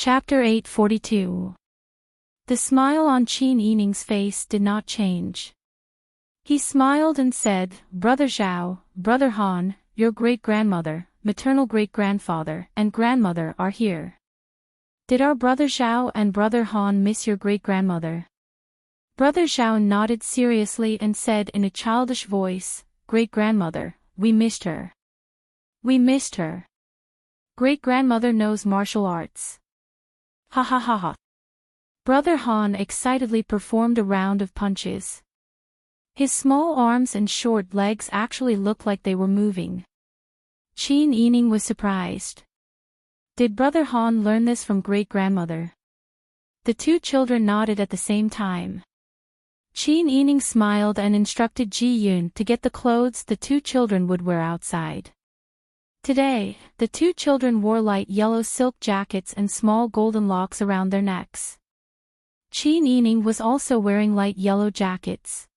Chapter 842. The smile on Qin Yining's face did not change. He smiled and said, "Brother Zhao, Brother Han, your great-grandmother, maternal great-grandfather, and grandmother are here. Did our brother Zhao and Brother Han miss your great-grandmother?" Brother Zhao nodded seriously and said in a childish voice, "Great-grandmother, we missed her. We missed her. Great-grandmother knows martial arts." Ha ha ha ha. Brother Han excitedly performed a round of punches. His small arms and short legs actually looked like they were moving. Qin Yining was surprised. Did Brother Han learn this from great-grandmother? The two children nodded at the same time. Qin Yining smiled and instructed Ji Yun to get the clothes the two children would wear outside. Today, the two children wore light yellow silk jackets and small golden locks around their necks. Qin Yining was also wearing light yellow jackets.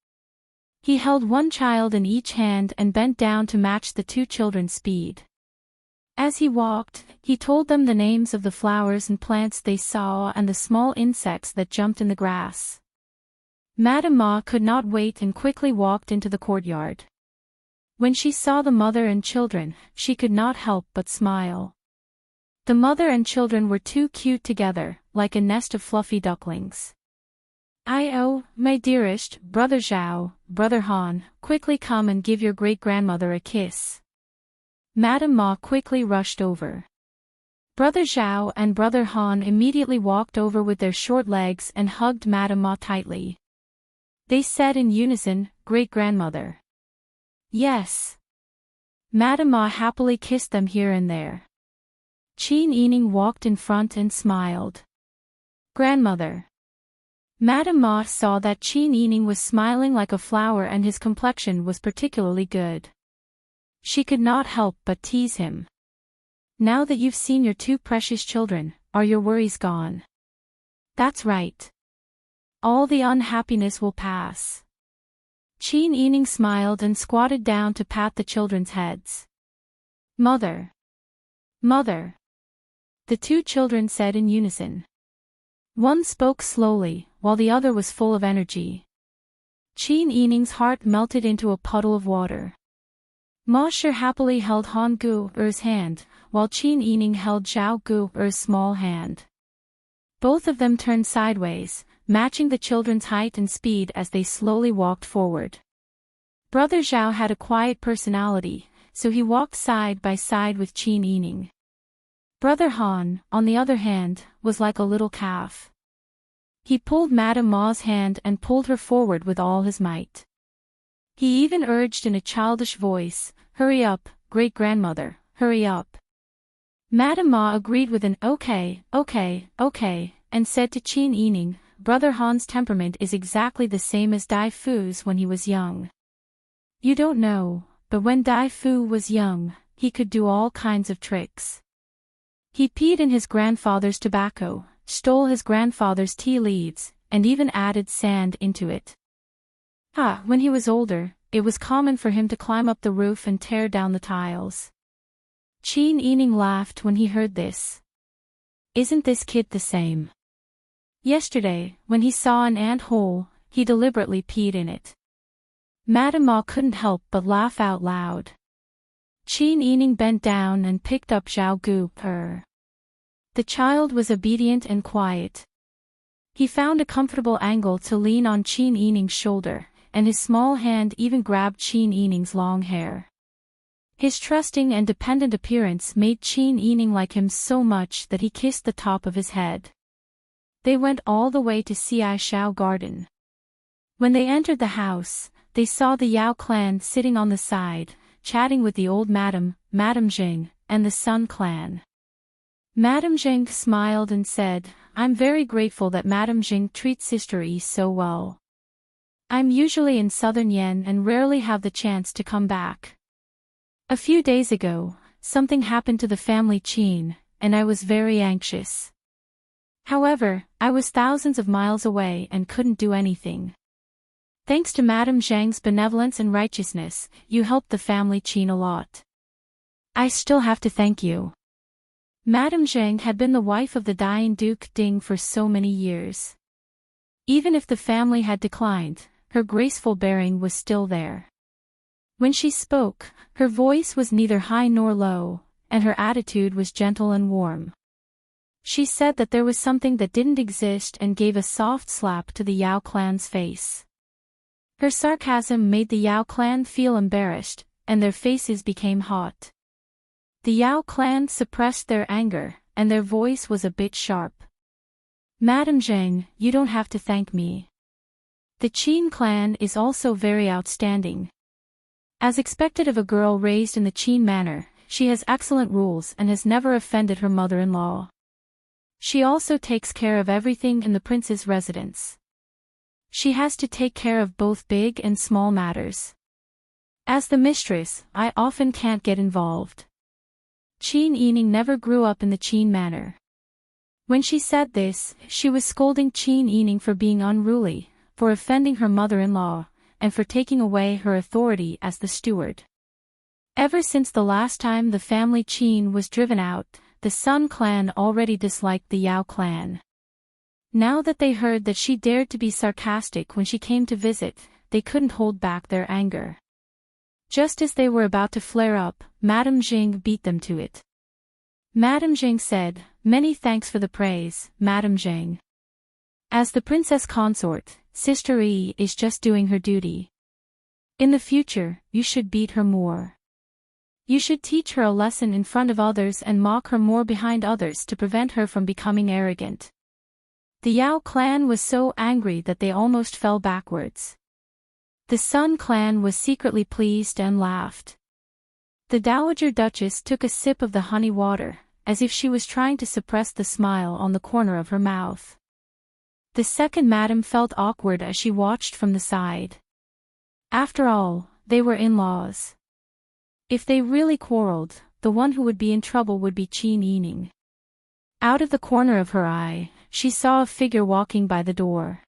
He held one child in each hand and bent down to match the two children's speed. As he walked, he told them the names of the flowers and plants they saw and the small insects that jumped in the grass. Madame Ma could not wait and quickly walked into the courtyard. When she saw the mother and children, she could not help but smile. The mother and children were too cute together, like a nest of fluffy ducklings. "Oh, my dearest, Brother Zhao, Brother Han, quickly come and give your great-grandmother a kiss." Madame Ma quickly rushed over. Brother Zhao and Brother Han immediately walked over with their short legs and hugged Madame Ma tightly. They said in unison, "Great-grandmother." "Yes." Madame Ma happily kissed them here and there. Qin Yining walked in front and smiled. "Grandmother." Madame Ma saw that Qin Yining was smiling like a flower and his complexion was particularly good. She could not help but tease him. "Now that you've seen your two precious children, are your worries gone?" "That's right. All the unhappiness will pass." Qin Yining smiled and squatted down to pat the children's heads. "Mother! Mother!" the two children said in unison. One spoke slowly, while the other was full of energy. Qin Yining's heart melted into a puddle of water. Ma Shi happily held Han Gu-er's hand, while Qin Yining held Zhao Gu-er's small hand. Both of them turned sideways, matching the children's height and speed as they slowly walked forward. Brother Zhao had a quiet personality, so he walked side by side with Qin Yining. Brother Han, on the other hand, was like a little calf. He pulled Madame Ma's hand and pulled her forward with all his might. He even urged in a childish voice, "Hurry up, great-grandmother, hurry up." Madame Ma agreed with an okay, and said to Qin Yining, "Brother Han's temperament is exactly the same as Dai Fu's when he was young. You don't know, but when Dai Fu was young, he could do all kinds of tricks. He peed in his grandfather's tobacco, stole his grandfather's tea leaves, and even added sand into it. When he was older, it was common for him to climb up the roof and tear down the tiles." Qin Yining laughed when he heard this. "Isn't this kid the same? Yesterday, when he saw an ant hole, he deliberately peed in it." Madame Ma couldn't help but laugh out loud. Qin Yining bent down and picked up Zhao Gu-er. The child was obedient and quiet. He found a comfortable angle to lean on Qin Yining's shoulder, and his small hand even grabbed Qin Yining's long hair. His trusting and dependent appearance made Qin Yining like him so much that he kissed the top of his head. They went all the way to Xiaishao Garden. When they entered the house, they saw the Yao clan sitting on the side, chatting with the old Madame Jing, and the Sun clan. Madame Jing smiled and said, "I'm very grateful that Madame Jing treats Sister Yi so well. I'm usually in southern Yan and rarely have the chance to come back. A few days ago, something happened to the family Qin, and I was very anxious. However, I was thousands of miles away and couldn't do anything. Thanks to Madame Zhang's benevolence and righteousness, you helped the family Qin a lot. I still have to thank you." Madame Zheng had been the wife of the dying Duke Ding for so many years. Even if the family had declined, her graceful bearing was still there. When she spoke, her voice was neither high nor low, and her attitude was gentle and warm. She said that there was something that didn't exist and gave a soft slap to the Yao clan's face. Her sarcasm made the Yao clan feel embarrassed, and their faces became hot. The Yao clan suppressed their anger, and their voice was a bit sharp. Madame Zheng, you don't have to thank me. The Qin clan is also very outstanding. As expected of a girl raised in the Qin manner, she has excellent rules and has never offended her mother-in-law. She also takes care of everything in the prince's residence. She has to take care of both big and small matters. As the mistress, I often can't get involved. Qin Yining never grew up in the Qin manner. When she said this, she was scolding Qin Yining for being unruly, for offending her mother-in-law, and for taking away her authority as the steward. Ever since the last time the family Qin was driven out, the Sun clan already disliked the Yao clan. Now that they heard that she dared to be sarcastic when she came to visit, they couldn't hold back their anger. Just as they were about to flare up, Madame Zheng beat them to it. Madame Zheng said, "Many thanks for the praise, Madame Zheng. As the princess consort, Sister Yi is just doing her duty. In the future, you should beat her more. You should teach her a lesson in front of others and mock her more behind others to prevent her from becoming arrogant." The Yao clan was so angry that they almost fell backwards. The Sun clan was secretly pleased and laughed. The Dowager Duchess took a sip of the honey water, as if she was trying to suppress the smile on the corner of her mouth. The second madam felt awkward as she watched from the side. After all, they were in-laws. If they really quarreled, the one who would be in trouble would be Qin Yining. Out of the corner of her eye, she saw a figure walking by the door.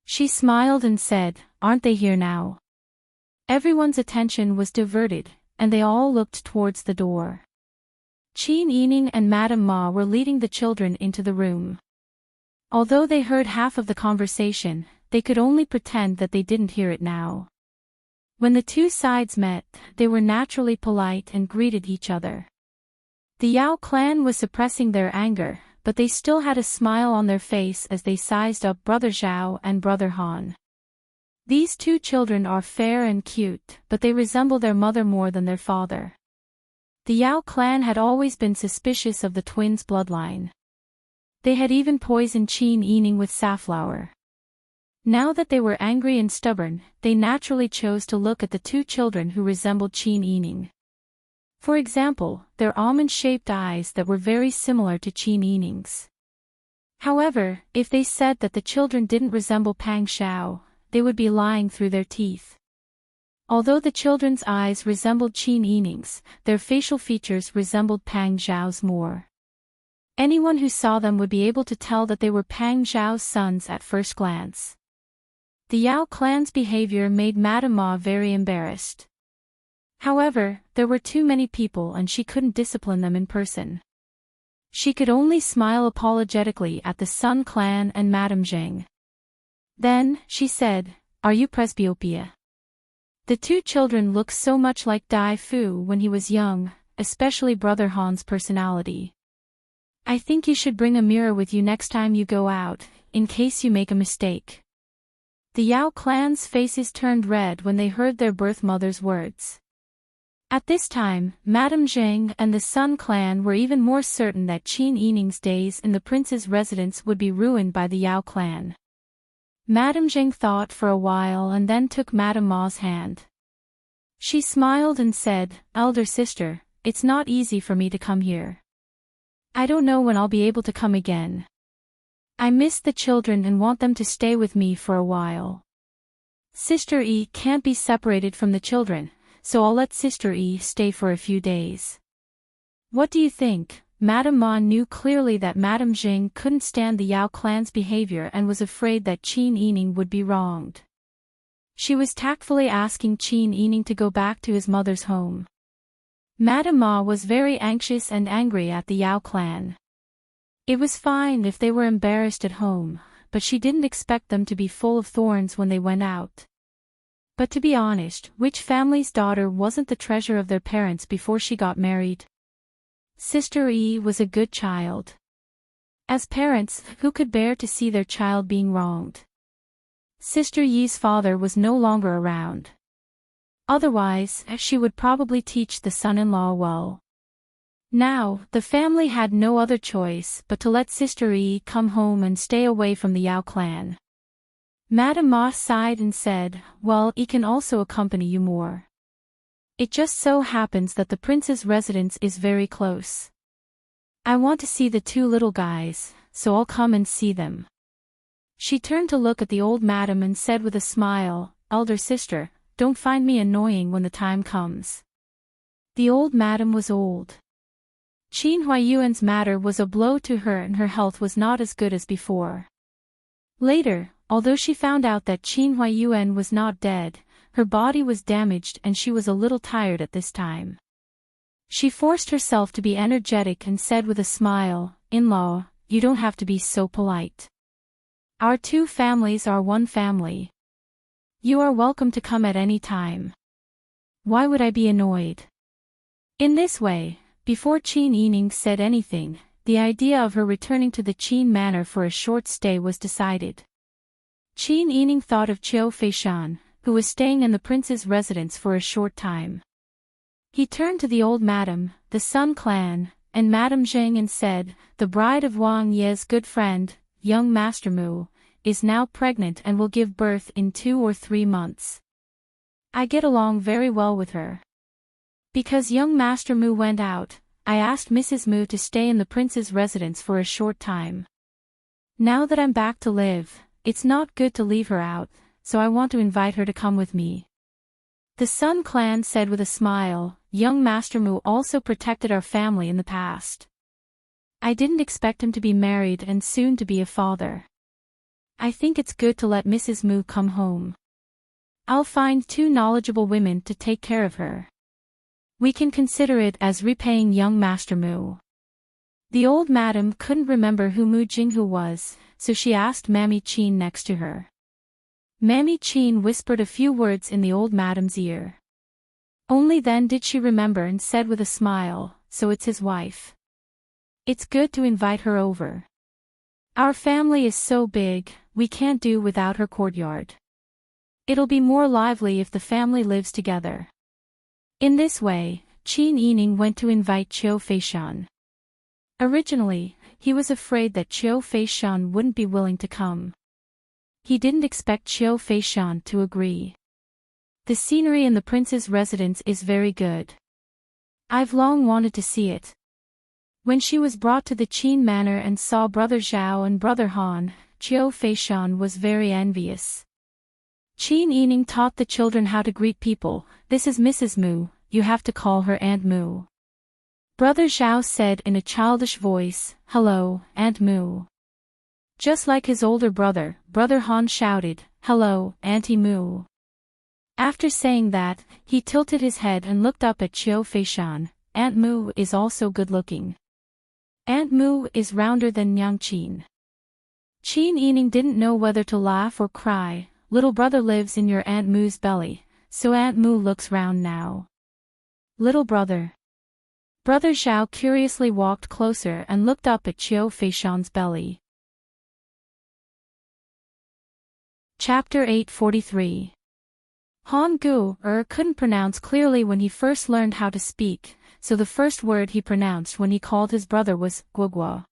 She smiled and said, "Aren't they here now?" Everyone's attention was diverted, and they all looked towards the door. Qin Yining and Madame Ma were leading the children into the room. Although they heard half of the conversation, they could only pretend that they didn't hear it now. When the two sides met, they were naturally polite and greeted each other. The Yao clan was suppressing their anger, but they still had a smile on their face as they sized up Brother Zhao and Brother Han. These two children are fair and cute, but they resemble their mother more than their father. The Yao clan had always been suspicious of the twins' bloodline. They had even poisoned Qin Yining with safflower. Now that they were angry and stubborn, they naturally chose to look at the two children who resembled Qin Yining. For example, their almond-shaped eyes that were very similar to Qin Yining's. However, if they said that the children didn't resemble Pang Xiao, they would be lying through their teeth. Although the children's eyes resembled Qin Yining's, their facial features resembled Pang Xiao's more. Anyone who saw them would be able to tell that they were Pang Xiao's sons at first glance. The Yao clan's behavior made Madame Ma very embarrassed. However, there were too many people and she couldn't discipline them in person. She could only smile apologetically at the Sun clan and Madame Zheng. Then, she said, "Are you presbyopia?" The two children looked so much like Dai Fu when he was young, especially Brother Han's personality. "I think you should bring a mirror with you next time you go out, in case you make a mistake." The Yao clan's faces turned red when they heard their birth mother's words. At this time, Madame Zheng and the Sun clan were even more certain that Qin Yining's days in the prince's residence would be ruined by the Yao clan. Madame Zheng thought for a while and then took Madame Ma's hand. She smiled and said, "Elder sister, it's not easy for me to come here. I don't know when I'll be able to come again. I miss the children and want them to stay with me for a while. Sister Yi can't be separated from the children, so I'll let Sister Yi stay for a few days. What do you think?" Madame Ma knew clearly that Madame Zheng couldn't stand the Yao clan's behavior and was afraid that Qin Yining would be wronged. She was tactfully asking Qin Yining to go back to his mother's home. Madame Ma was very anxious and angry at the Yao clan. It was fine if they were embarrassed at home, but she didn't expect them to be full of thorns when they went out. But to be honest, which family's daughter wasn't the treasure of their parents before she got married? Sister Yi was a good child. As parents, who could bear to see their child being wronged? Sister Yi's father was no longer around. Otherwise, she would probably teach the son-in-law well. Now, the family had no other choice but to let Sister Yi come home and stay away from the Yao clan. Madame Ma sighed and said, "Well, he can also accompany you more. It just so happens that the prince's residence is very close. I want to see the two little guys, so I'll come and see them." She turned to look at the old madam and said with a smile, "Elder sister, don't find me annoying when the time comes." The old madam was old. Qin Huayuan's matter was a blow to her and her health was not as good as before. Later, although she found out that Qin Huayuan was not dead, her body was damaged and she was a little tired at this time. She forced herself to be energetic and said with a smile, "In-law, you don't have to be so polite. Our two families are one family. You are welcome to come at any time. Why would I be annoyed?" In this way, before Qin Yining said anything, the idea of her returning to the Qin manor for a short stay was decided. Qin Yining thought of Qiu Feishan, who was staying in the prince's residence for a short time. He turned to the old madam, the Sun clan, and Madame Zheng and said, "The bride of Wang Ye's good friend, young Master Mu, is now pregnant and will give birth in 2 or 3 months. I get along very well with her. Because young Master Mu went out, I asked Mrs. Mu to stay in the prince's residence for a short time. Now that I'm back to live, it's not good to leave her out, so I want to invite her to come with me." The Sun clan said with a smile, "Young Master Mu also protected our family in the past. I didn't expect him to be married and soon to be a father. I think it's good to let Mrs. Mu come home. I'll find 2 knowledgeable women to take care of her. We can consider it as repaying young Master Mu." The old madam couldn't remember who Mu Jinghu was, so she asked Mammy Qin next to her. Mammy Qin whispered a few words in the old madam's ear. Only then did she remember and said with a smile, "So it's his wife. It's good to invite her over. Our family is so big, we can't do without her courtyard. It'll be more lively if the family lives together." In this way, Qin Yining went to invite Qiu Feishan. Originally, he was afraid that Qiu Feishan wouldn't be willing to come. He didn't expect Qiu Feishan to agree. The scenery in the prince's residence is very good. I've long wanted to see it. When she was brought to the Qin manor and saw Brother Zhao and Brother Han, Qiu Feishan was very envious. Qin Yining taught the children how to greet people. "This is Mrs. Mu, you have to call her Aunt Mu." Brother Zhao said in a childish voice, "Hello, Aunt Mu." Just like his older brother, Brother Han shouted, "Hello, Auntie Mu." After saying that, he tilted his head and looked up at Qiu Feishan. "Aunt Mu is also good-looking. Aunt Mu is rounder than Nyang Qin." Qin Yining didn't know whether to laugh or cry. Little brother lives in your Aunt Mu's belly, so Aunt Mu looks round now. Little brother. Brother Zhao curiously walked closer and looked up at Qiu Feishan's belly. Chapter 843. Han Gu couldn't pronounce clearly when he first learned how to speak, so the first word he pronounced when he called his brother was Guogua.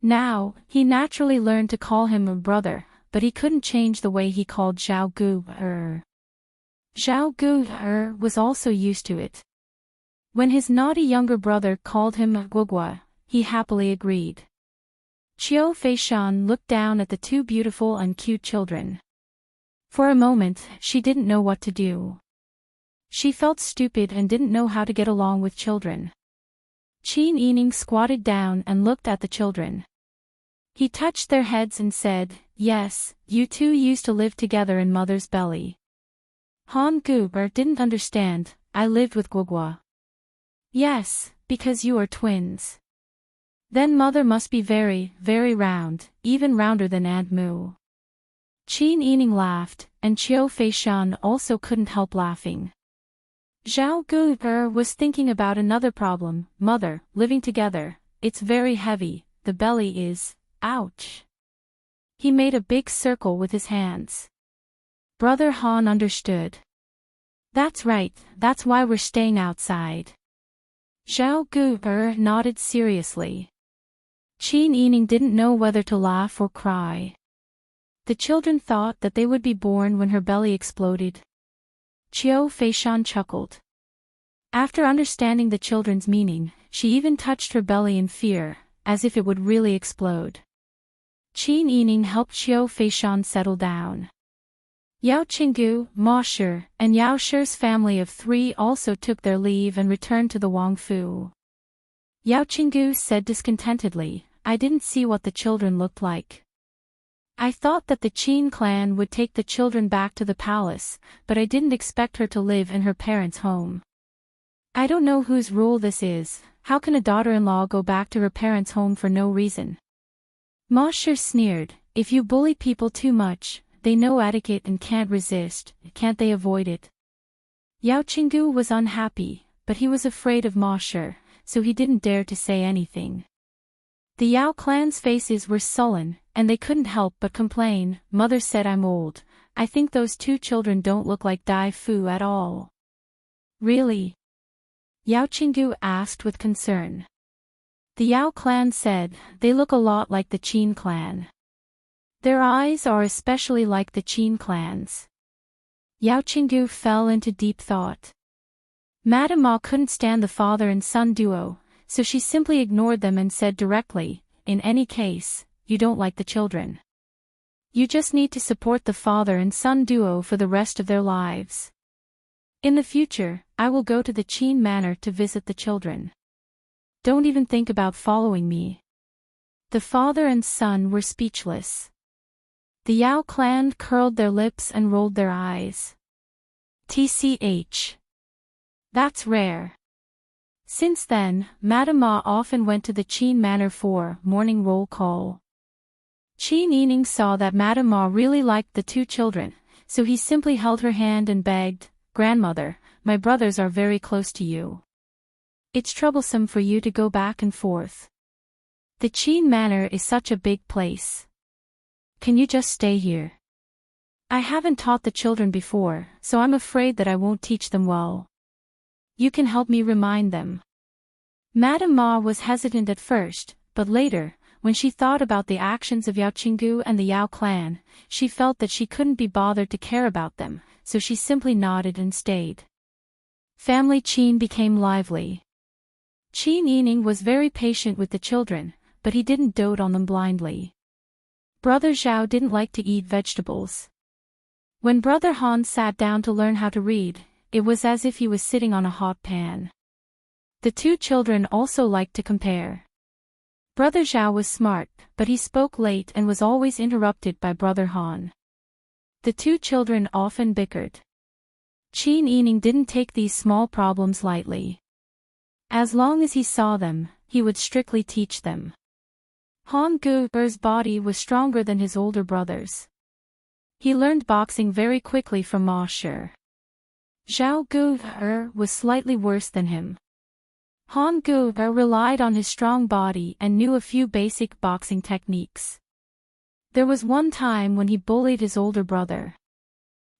Now, he naturally learned to call him a brother, but he couldn't change the way he called Zhao Gu. Zhao Gu was also used to it. When his naughty younger brother called him Guogua, he happily agreed. Qiu Feishan looked down at the 2 beautiful and cute children. For a moment, she didn't know what to do. She felt stupid and didn't know how to get along with children. Qin Yining squatted down and looked at the children. He touched their heads and said, "Yes, you 2 used to live together in mother's belly." Han Gu didn't understand. "I lived with Guogua." Yes, because you are twins. Then mother must be very, very round, even rounder than Aunt Moo. Qin Yining laughed, and Qiu Feishan also couldn't help laughing. Zhao Gu'er was thinking about another problem. Mother, living together, it's very heavy, the belly is, ouch. He made a big circle with his hands. Brother Han understood. That's right, that's why we're staying outside. Zhao Gu'er nodded seriously. Qin Yining didn't know whether to laugh or cry. The children thought that they would be born when her belly exploded. Qiu Feishan chuckled. After understanding the children's meaning, she even touched her belly in fear, as if it would really explode. Qin Yining helped Qiu Feishan settle down. Yao Qinggu, Ma Shi, and Yao Shi's family of 3 also took their leave and returned to the Wangfu. Yao Qinggu said discontentedly, I didn't see what the children looked like. I thought that the Qin clan would take the children back to the palace, but I didn't expect her to live in her parents' home. I don't know whose rule this is. How can a daughter-in-law go back to her parents' home for no reason? Ma Shi sneered, if you bully people too much, they know etiquette and can't resist, can't they avoid it? Yao Qinggu was unhappy, but he was afraid of Ma Shi, so he didn't dare to say anything. The Yao clan's faces were sullen, and they couldn't help but complain. Mother said I'm old. I think those 2 children don't look like Dai Fu at all. Really? Yao Qinggu asked with concern. The Yao clan said, they look a lot like the Qin clan. Their eyes are especially like the Qin clan's. Yao Qinggu fell into deep thought. Madame Ma couldn't stand the father and son duo, so she simply ignored them and said directly, in any case, you don't like the children. You just need to support the father and son duo for the rest of their lives. In the future, I will go to the Qin manor to visit the children. Don't even think about following me. The father and son were speechless. The Yao clan curled their lips and rolled their eyes. TCH. That's rare. Since then, Madame Ma often went to the Qin manor for morning roll call. Qin Yining saw that Madame Ma really liked the 2 children, so he simply held her hand and begged, Grandmother, my brothers are very close to you. It's troublesome for you to go back and forth. The Qin manor is such a big place. Can you just stay here? I haven't taught the children before, so I'm afraid that I won't teach them well. You can help me remind them. Madame Ma was hesitant at first, but later, when she thought about the actions of Yao Qinggu and the Yao clan, she felt that she couldn't be bothered to care about them, so she simply nodded and stayed. Family Qin became lively. Qin Yining was very patient with the children, but he didn't dote on them blindly. Brother Zhao didn't like to eat vegetables. When Brother Han sat down to learn how to read, it was as if he was sitting on a hot pan. The 2 children also liked to compare. Brother Zhao was smart, but he spoke late and was always interrupted by Brother Han. The 2 children often bickered. Qin Yining didn't take these small problems lightly. As long as he saw them, he would strictly teach them. Han Gu'er's body was stronger than his older brothers. He learned boxing very quickly from Ma Shi. Zhao Gu'er was slightly worse than him. Han Gu'er relied on his strong body and knew a few basic boxing techniques. There was one time when he bullied his older brother.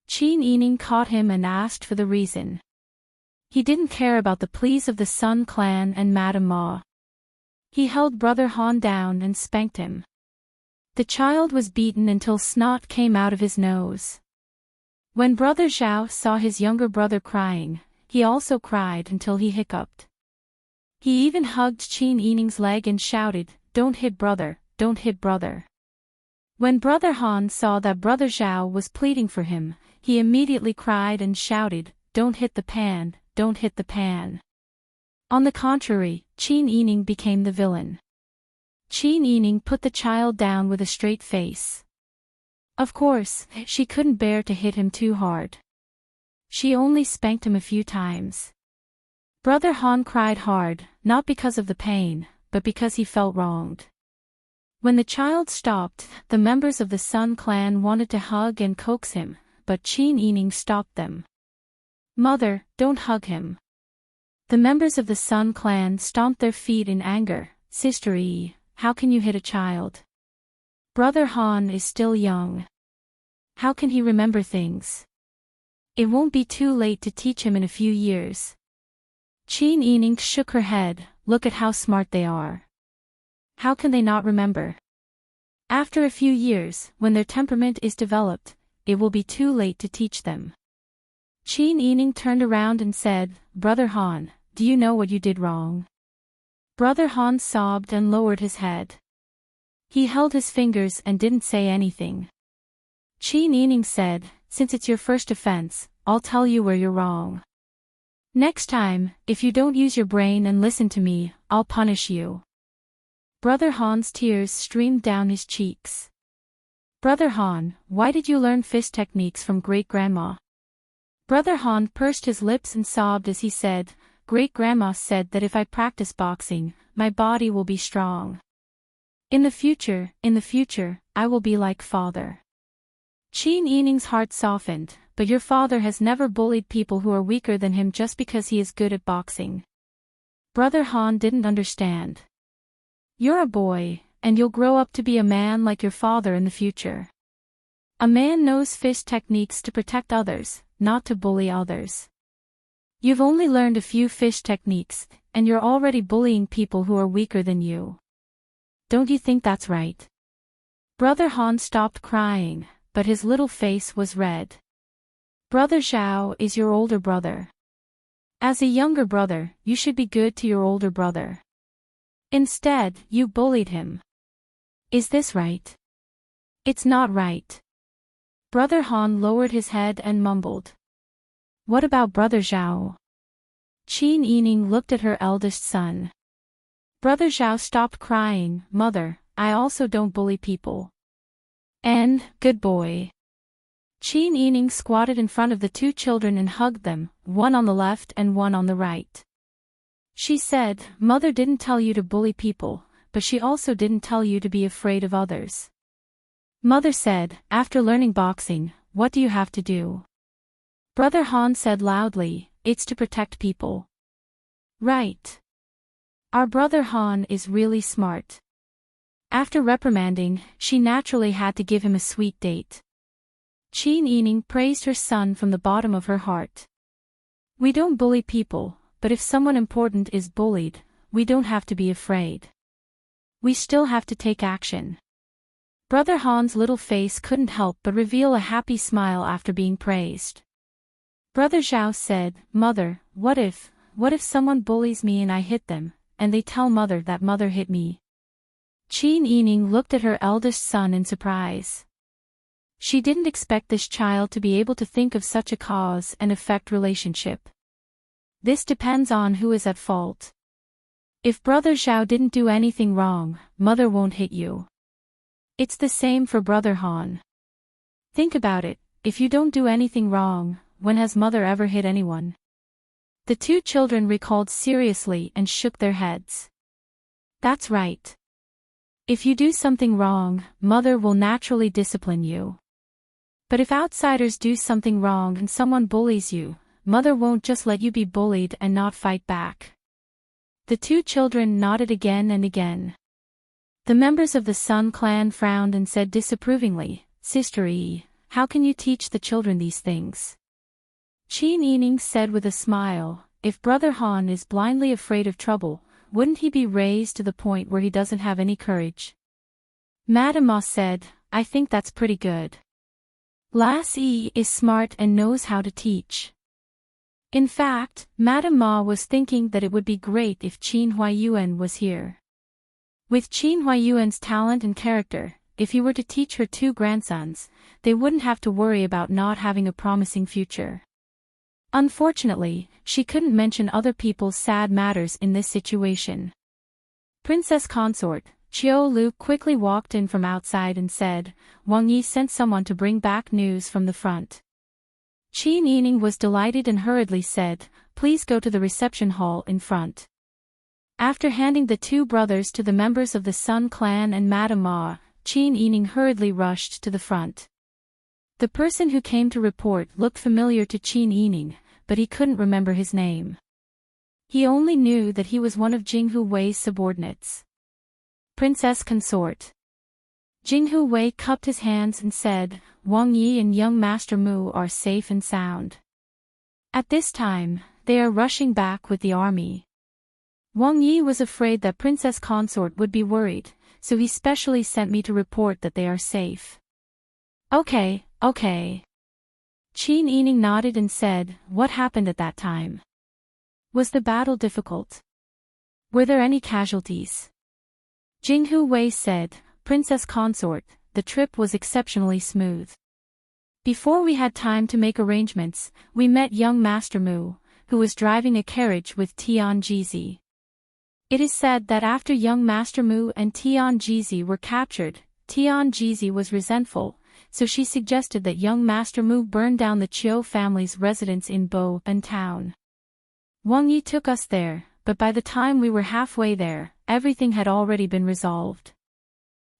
Qin Yining caught him and asked for the reason. He didn't care about the pleas of the Sun clan and Madame Ma. He held Brother Han down and spanked him. The child was beaten until snot came out of his nose. When Brother Zhao saw his younger brother crying, he also cried until he hiccuped. He even hugged Qin Yining's leg and shouted, "Don't hit brother, don't hit brother." When Brother Han saw that Brother Zhao was pleading for him, he immediately cried and shouted, "Don't hit the pan, don't hit the pan." On the contrary, Qin Yining became the villain. Qin Yining put the child down with a straight face. Of course, she couldn't bear to hit him too hard. She only spanked him a few times. Brother Han cried hard, not because of the pain, but because he felt wronged. When the child stopped, the members of the Sun clan wanted to hug and coax him, but Qin Yining stopped them. "Mother, don't hug him." The members of the Sun clan stomped their feet in anger. "Sister Yi, how can you hit a child? Brother Han is still young. How can he remember things? It won't be too late to teach him in a few years." Qin Yining shook her head. "Look at how smart they are. How can they not remember? After a few years, when their temperament is developed, it will be too late to teach them." Qin Yining turned around and said, "Brother Han, do you know what you did wrong?" Brother Han sobbed and lowered his head. He held his fingers and didn't say anything. Qin Yining said, "Since it's your first offense, I'll tell you where you're wrong. Next time, if you don't use your brain and listen to me, I'll punish you." Brother Han's tears streamed down his cheeks. "Brother Han, why did you learn fist techniques from great-grandma?" Brother Han pursed his lips and sobbed as he said, "Great-grandma said that if I practice boxing, my body will be strong. In the future, I will be like father." Qin Yining's heart softened, "But your father has never bullied people who are weaker than him just because he is good at boxing." Brother Han didn't understand. "You're a boy, and you'll grow up to be a man like your father in the future. A man knows fist techniques to protect others, not to bully others. You've only learned a few fist techniques, and you're already bullying people who are weaker than you. Don't you think that's right?" Brother Han stopped crying, but his little face was red. "Brother Zhao is your older brother. As a younger brother, you should be good to your older brother. Instead, you bullied him. Is this right?" "It's not right." Brother Han lowered his head and mumbled. "What about Brother Zhao?" Qin Yining looked at her eldest son. Brother Zhao stopped crying. "Mother, I also don't bully people." "And, good boy." Qin Yining squatted in front of the two children and hugged them, one on the left and one on the right. She said, "Mother didn't tell you to bully people, but she also didn't tell you to be afraid of others. Mother said, after learning boxing, what do you have to do?" Brother Han said loudly, "It's to protect people." "Right. Our brother Han is really smart." After reprimanding, she naturally had to give him a sweet date. Qin Yining praised her son from the bottom of her heart. "We don't bully people, but if someone important is bullied, we don't have to be afraid. We still have to take action." Brother Han's little face couldn't help but reveal a happy smile after being praised. Brother Zhao said, "Mother, what if someone bullies me and I hit them, and they tell Mother that Mother hit me?" Qin Yining looked at her eldest son in surprise. She didn't expect this child to be able to think of such a cause and effect relationship. "This depends on who is at fault. If Brother Zhao didn't do anything wrong, Mother won't hit you. It's the same for Brother Han. Think about it, if you don't do anything wrong, when has Mother ever hit anyone?" The two children recalled seriously and shook their heads. "That's right. If you do something wrong, Mother will naturally discipline you. But if outsiders do something wrong and someone bullies you, Mother won't just let you be bullied and not fight back." The two children nodded again and again. The members of the Sun clan frowned and said disapprovingly, "Sister Yi, how can you teach the children these things?" Qin Yining said with a smile, "If Brother Han is blindly afraid of trouble, wouldn't he be raised to the point where he doesn't have any courage?" Madame Ma said, "I think that's pretty good. Lass Yi is smart and knows how to teach." In fact, Madame Ma was thinking that it would be great if Qin Huayuan was here. With Qin Huayuan's talent and character, if he were to teach her two grandsons, they wouldn't have to worry about not having a promising future. Unfortunately, she couldn't mention other people's sad matters in this situation. Princess Consort, Qiu Lu quickly walked in from outside and said, "Wang Yi sent someone to bring back news from the front." Qin Yining was delighted and hurriedly said, please go to the reception hall in front. After handing the two brothers to the members of the Sun clan and Madame Ma, Qin Yining hurriedly rushed to the front. The person who came to report looked familiar to Qin Yining, but he couldn't remember his name. He only knew that he was one of Jinghu Wei's subordinates. Princess Consort. Jinghu Wei cupped his hands and said, Wang Yi and young Master Mu are safe and sound. At this time, they are rushing back with the army. Wang Yi was afraid that Princess Consort would be worried, so he specially sent me to report that they are safe. Okay. Qin Yining nodded and said, what happened at that time? Was the battle difficult? Were there any casualties? Jinghu Wei said, Princess Consort, the trip was exceptionally smooth. Before we had time to make arrangements, we met young Master Mu, who was driving a carriage with Tian Jizi. It is said that after young Master Mu and Tian Jizi were captured, Tian Jizi was resentful, so she suggested that young Master Mu burn down the Chiu family's residence in Bo and town. Wang Yi took us there, but by the time we were halfway there, everything had already been resolved.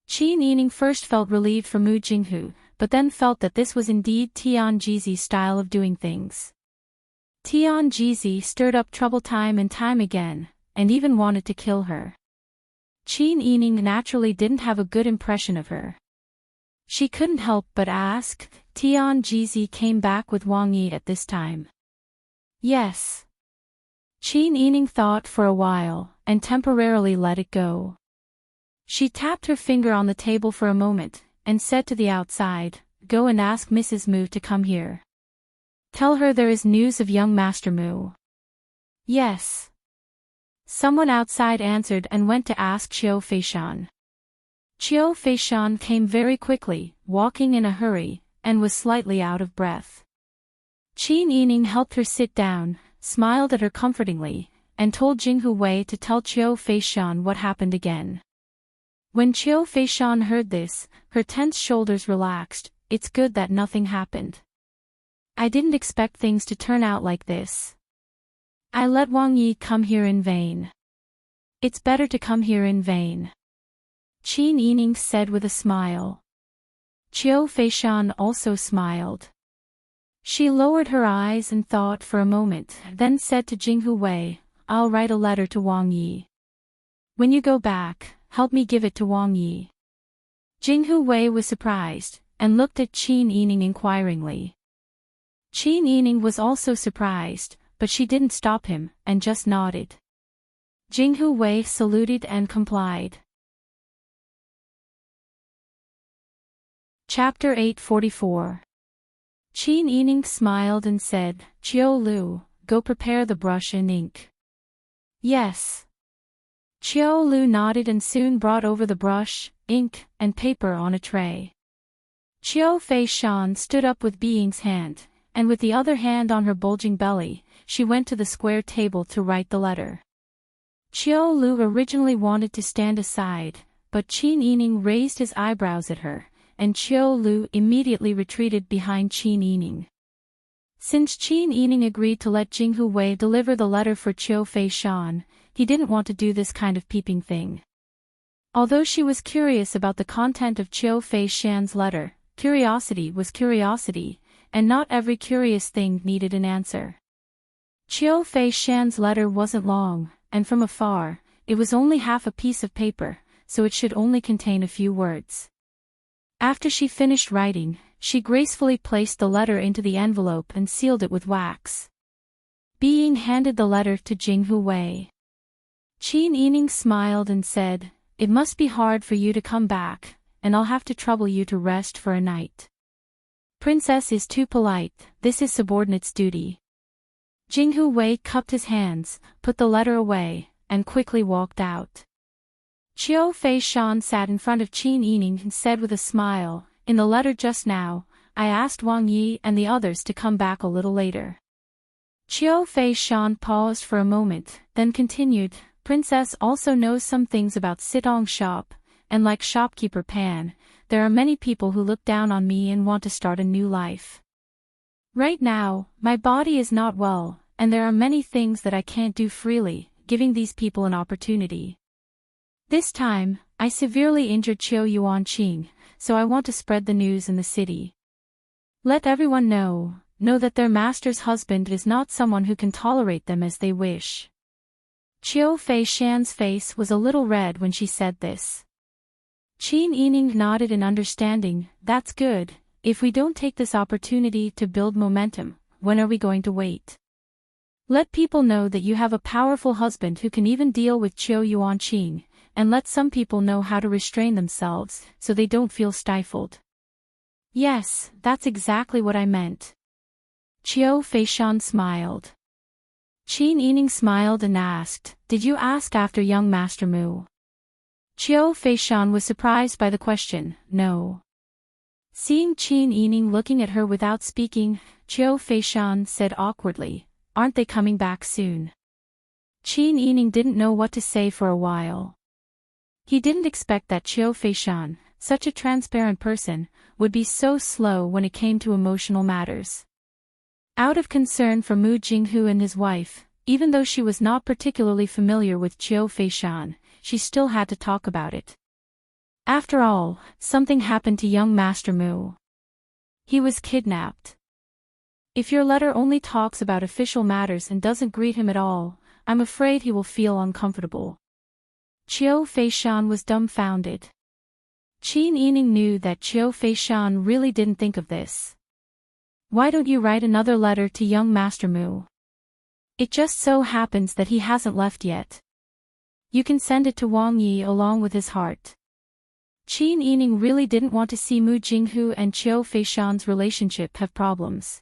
Qin Yining first felt relieved for Mu Jinghu, but then felt that this was indeed Tian Jizi's style of doing things. Tian Jizi stirred up trouble time and time again, and even wanted to kill her. Qin Yining naturally didn't have a good impression of her. She couldn't help but ask, Tian Jizi came back with Wang Yi at this time. Yes. Qin Yining thought for a while, and temporarily let it go. She tapped her finger on the table for a moment, and said to the outside, go and ask Mrs. Mu to come here. Tell her there is news of young Master Mu. Yes. Someone outside answered and went to ask Qiu Feishan. Qiu Feishan came very quickly, walking in a hurry, and was slightly out of breath. Qin Yining helped her sit down, smiled at her comfortingly, and told Jinghu Wei to tell Qiu Feishan what happened again. When Qiu Feishan heard this, her tense shoulders relaxed. It's good that nothing happened. I didn't expect things to turn out like this. I let Wang Yi come here in vain. It's better to come here in vain. Qin Yining said with a smile. Qiu Feishan also smiled. She lowered her eyes and thought for a moment, then said to Jinghu Wei, I'll write a letter to Wang Yi. When you go back, help me give it to Wang Yi. Jinghu Wei was surprised, and looked at Qin Yining inquiringly. Qin Yining was also surprised, but she didn't stop him, and just nodded. Jinghu Wei saluted and complied. Chapter 844. Qin Yining smiled and said, Qiu Lu, go prepare the brush and ink. Yes. Qiu Lu nodded and soon brought over the brush, ink, and paper on a tray. Qiu Feishan stood up with Being's hand, and with the other hand on her bulging belly, she went to the square table to write the letter. Qiu Lu originally wanted to stand aside, but Qin Yining raised his eyebrows at her, and Qiu Lu immediately retreated behind Qin Yining. Since Qin Yining agreed to let Jinghu Wei deliver the letter for Qiu Feishan, he didn't want to do this kind of peeping thing. Although she was curious about the content of Qiu Feishan's letter, curiosity was curiosity, and not every curious thing needed an answer. Qiu Feishan's letter wasn't long, and from afar, it was only half a piece of paper, so it should only contain a few words. After she finished writing, she gracefully placed the letter into the envelope and sealed it with wax. Being handed the letter to Jinghu Wei. Qin Yining smiled and said, It must be hard for you to come back, and I'll have to trouble you to rest for a night. Princess is too polite, this is subordinate's duty. Jinghu Wei cupped his hands, put the letter away, and quickly walked out. Qiu Feishan sat in front of Qin Yining and said with a smile, In the letter just now, I asked Wang Yi and the others to come back a little later. Qiu Feishan paused for a moment, then continued, Princess also knows some things about Sitong shop, and like shopkeeper Pan, there are many people who look down on me and want to start a new life. Right now, my body is not well, and there are many things that I can't do freely, giving these people an opportunity. This time, I severely injured Qiu Yuanqing, so I want to spread the news in the city. Let everyone know that their master's husband is not someone who can tolerate them as they wish. Qiu Feishan's face was a little red when she said this. Qin Yining nodded in understanding. That's good. If we don't take this opportunity to build momentum, when are we going to wait? Let people know that you have a powerful husband who can even deal with Qiu Yuanqing, and let some people know how to restrain themselves so they don't feel stifled. Yes, that's exactly what I meant. Qiu Feishan smiled. Qin Yining smiled and asked, Did you ask after young Master Mu? Qiu Feishan was surprised by the question. No. Seeing Qin Yining looking at her without speaking, Qiu Feishan said awkwardly, Aren't they coming back soon? Qin Yining didn't know what to say for a while. He didn't expect that Qiu Feishan, such a transparent person, would be so slow when it came to emotional matters. Out of concern for Mu Jinghu and his wife, even though she was not particularly familiar with Qiu Feishan, she still had to talk about it. After all, something happened to young Master Mu. He was kidnapped. If your letter only talks about official matters and doesn't greet him at all, I'm afraid he will feel uncomfortable. Qiu Feishan was dumbfounded. Qin Yining knew that Qiu Feishan really didn't think of this. Why don't you write another letter to young Master Mu? It just so happens that he hasn't left yet. You can send it to Wang Yi along with his heart. Qin Yining really didn't want to see Mu Jinghu and Qiu Feishan's relationship have problems.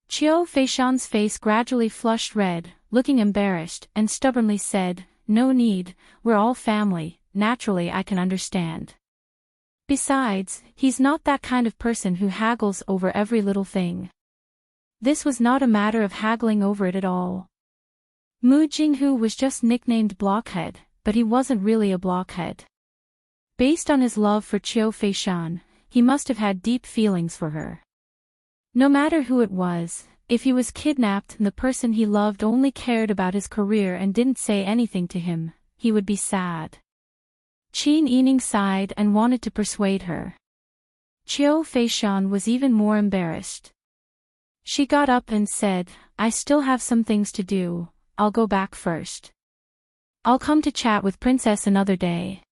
Qiu Feishan's face gradually flushed red, looking embarrassed, and stubbornly said, No need, we're all family, naturally I can understand. Besides, he's not that kind of person who haggles over every little thing. This was not a matter of haggling over it at all. Mu Jinghu was just nicknamed Blockhead, but he wasn't really a blockhead. Based on his love for Qiu Feishan, he must have had deep feelings for her. No matter who it was, if he was kidnapped and the person he loved only cared about his career and didn't say anything to him, he would be sad. Qin Yining sighed and wanted to persuade her. Qiu Feishan was even more embarrassed. She got up and said, I still have some things to do, I'll go back first. I'll come to chat with Princess another day.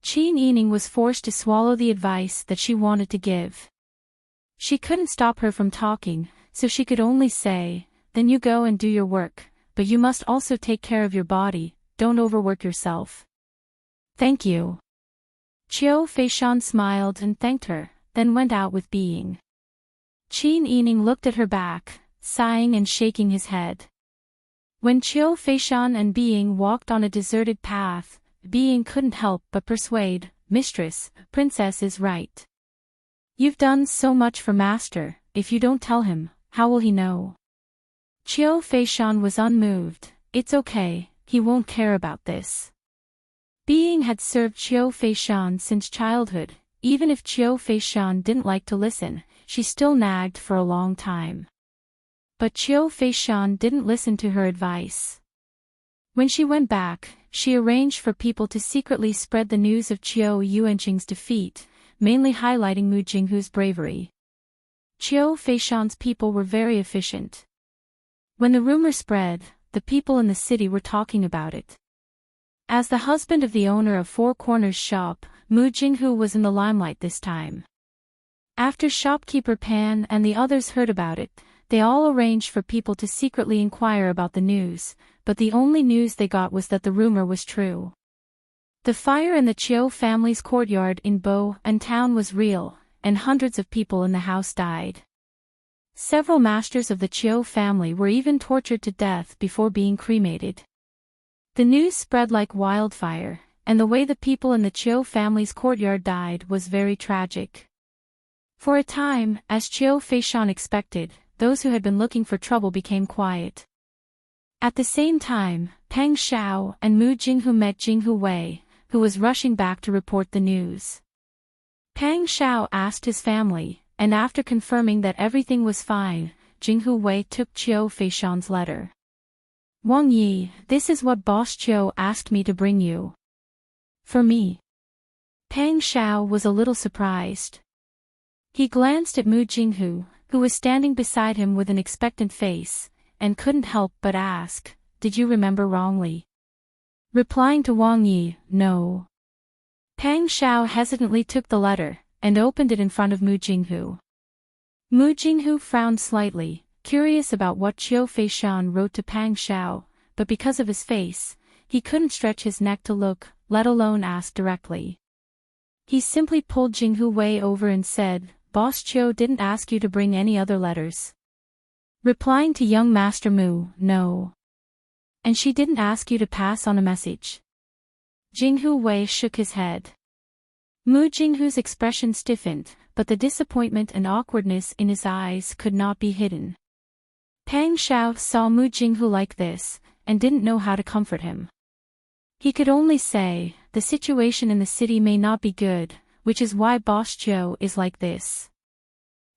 Qin Yining was forced to swallow the advice that she wanted to give. She couldn't stop her from talking, so she could only say, Then you go and do your work, but you must also take care of your body, don't overwork yourself. Thank you. Qiu Feishan smiled and thanked her, then went out with Being. Qin Yining looked at her back, sighing and shaking his head. When Qiu Feishan and Being walked on a deserted path, Being couldn't help but persuade, Mistress, Princess is right. You've done so much for Master, if you don't tell him, how will he know? Qiu Feishan was unmoved. It's okay, he won't care about this. Being had served Qiu Feishan since childhood. Even if Qiu Feishan didn't like to listen, she still nagged for a long time. But Qiu Feishan didn't listen to her advice. When she went back, she arranged for people to secretly spread the news of Qiu Yuanqing's defeat, mainly highlighting Mu Jinghu's bravery. Qiu Feishan's people were very efficient. When the rumor spread, the people in the city were talking about it. As the husband of the owner of Four Corners shop, Mu Jinghu was in the limelight this time. After shopkeeper Pan and the others heard about it, they all arranged for people to secretly inquire about the news, but the only news they got was that the rumor was true. The fire in the Qiu family's courtyard in Bo and town was real, and hundreds of people in the house died. Several masters of the Qiu family were even tortured to death before being cremated. The news spread like wildfire, and the way the people in the Qiu family's courtyard died was very tragic. For a time, as Qiu Feishan expected, those who had been looking for trouble became quiet. At the same time, Peng Xiao and Mu Jinghu met Jinghu Wei, who was rushing back to report the news. Peng Xiao asked his family, and after confirming that everything was fine, Jinghu Wei took Qiu Feishan's letter. Wang Yi, this is what Boss Qiu asked me to bring you. For me. Pang Xiao was a little surprised. He glanced at Mu Jinghu, who was standing beside him with an expectant face, and couldn't help but ask, did you remember wrongly? Replying to Wang Yi, no. Pang Xiao hesitantly took the letter, and opened it in front of Mu Jinghu. Mu Jinghu frowned slightly, curious about what Qiu Feishan wrote to Pang Xiao, but because of his face, he couldn't stretch his neck to look, let alone ask directly. He simply pulled Jinghu Wei over and said, Boss Qiu didn't ask you to bring any other letters. Replying to young Master Mu, no. And she didn't ask you to pass on a message. Jinghu Wei shook his head. Mu Jinghu's expression stiffened, but the disappointment and awkwardness in his eyes could not be hidden. Pang Xiao saw Mu Jinghu like this, and didn't know how to comfort him. He could only say, the situation in the city may not be good, which is why Boss Qiu is like this.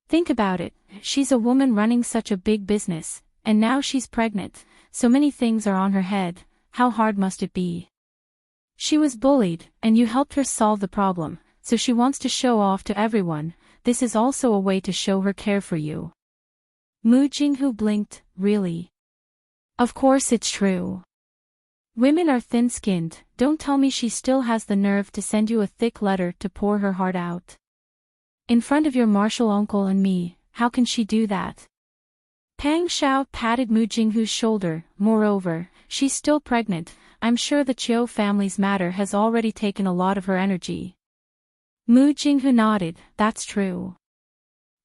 Think about it, she's a woman running such a big business, and now she's pregnant, so many things are on her head, how hard must it be? She was bullied, and you helped her solve the problem, so she wants to show off to everyone, this is also a way to show her care for you. Mu Jinghu blinked, really? Of course it's true. Women are thin-skinned, don't tell me she still has the nerve to send you a thick letter to pour her heart out. In front of your martial uncle and me, how can she do that? Pang Xiao patted Mu Jinghu's shoulder, moreover, she's still pregnant, I'm sure the Qiu family's matter has already taken a lot of her energy. Mu Jinghu nodded, that's true.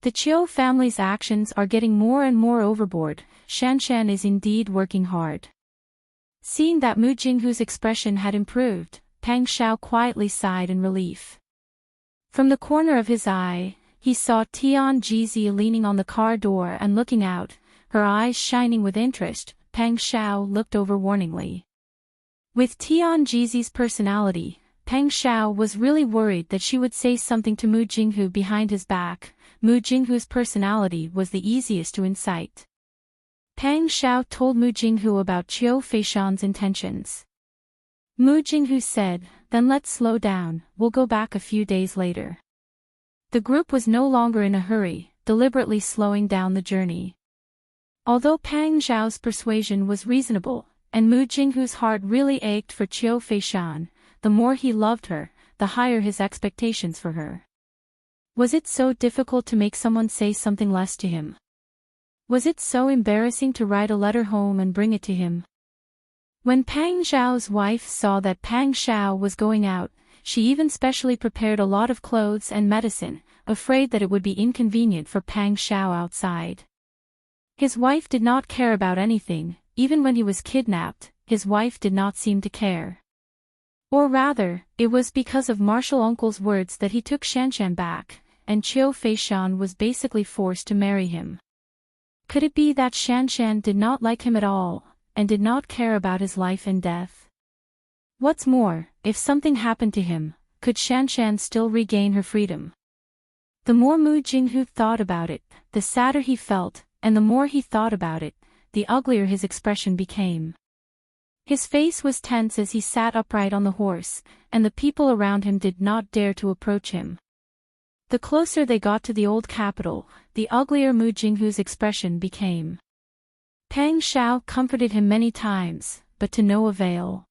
The Qiu family's actions are getting more and more overboard, Shanshan is indeed working hard. Seeing that Mu Jinghu's expression had improved, Pang Xiao quietly sighed in relief. From the corner of his eye, he saw Tian Jizi leaning on the car door and looking out, her eyes shining with interest. Pang Xiao looked over warningly. With Tian Jizi's personality, Pang Xiao was really worried that she would say something to Mu Jinghu behind his back. Mu Jinghu's personality was the easiest to incite. Pang Xiao told Mu Jinghu about Qiu Feishan's intentions. Mu Jinghu said, then let's slow down, we'll go back a few days later. The group was no longer in a hurry, deliberately slowing down the journey. Although Pang Xiao's persuasion was reasonable, and Mu Jinghu's heart really ached for Qiu Feishan, the more he loved her, the higher his expectations for her. Was it so difficult to make someone say something less to him? Was it so embarrassing to write a letter home and bring it to him? When Pang Xiao's wife saw that Pang Xiao was going out, she even specially prepared a lot of clothes and medicine, afraid that it would be inconvenient for Pang Xiao outside. His wife did not care about anything, even when he was kidnapped, his wife did not seem to care. Or rather, it was because of Martial Uncle's words that he took Shanshan back, and Qiu Feishan was basically forced to marry him. Could it be that Shanshan did not like him at all, and did not care about his life and death? What's more, if something happened to him, could Shanshan still regain her freedom? The more Mu Jinghu thought about it, the sadder he felt, and the more he thought about it, the uglier his expression became. His face was tense as he sat upright on the horse, and the people around him did not dare to approach him. The closer they got to the old capital, the uglier Mu Jinghu's expression became. Pang Xiao comforted him many times, but to no avail.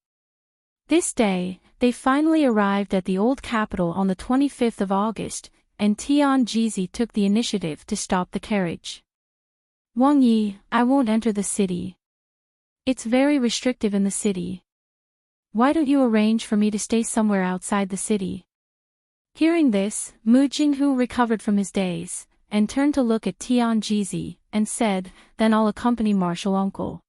This day, they finally arrived at the old capital on the 25th of August, and Tian Jizi took the initiative to stop the carriage. Wang Yi, I won't enter the city. It's very restrictive in the city. Why don't you arrange for me to stay somewhere outside the city? Hearing this, Mu Jinghu recovered from his daze, and turned to look at Tian Jizi, and said, then I'll accompany Martial Uncle.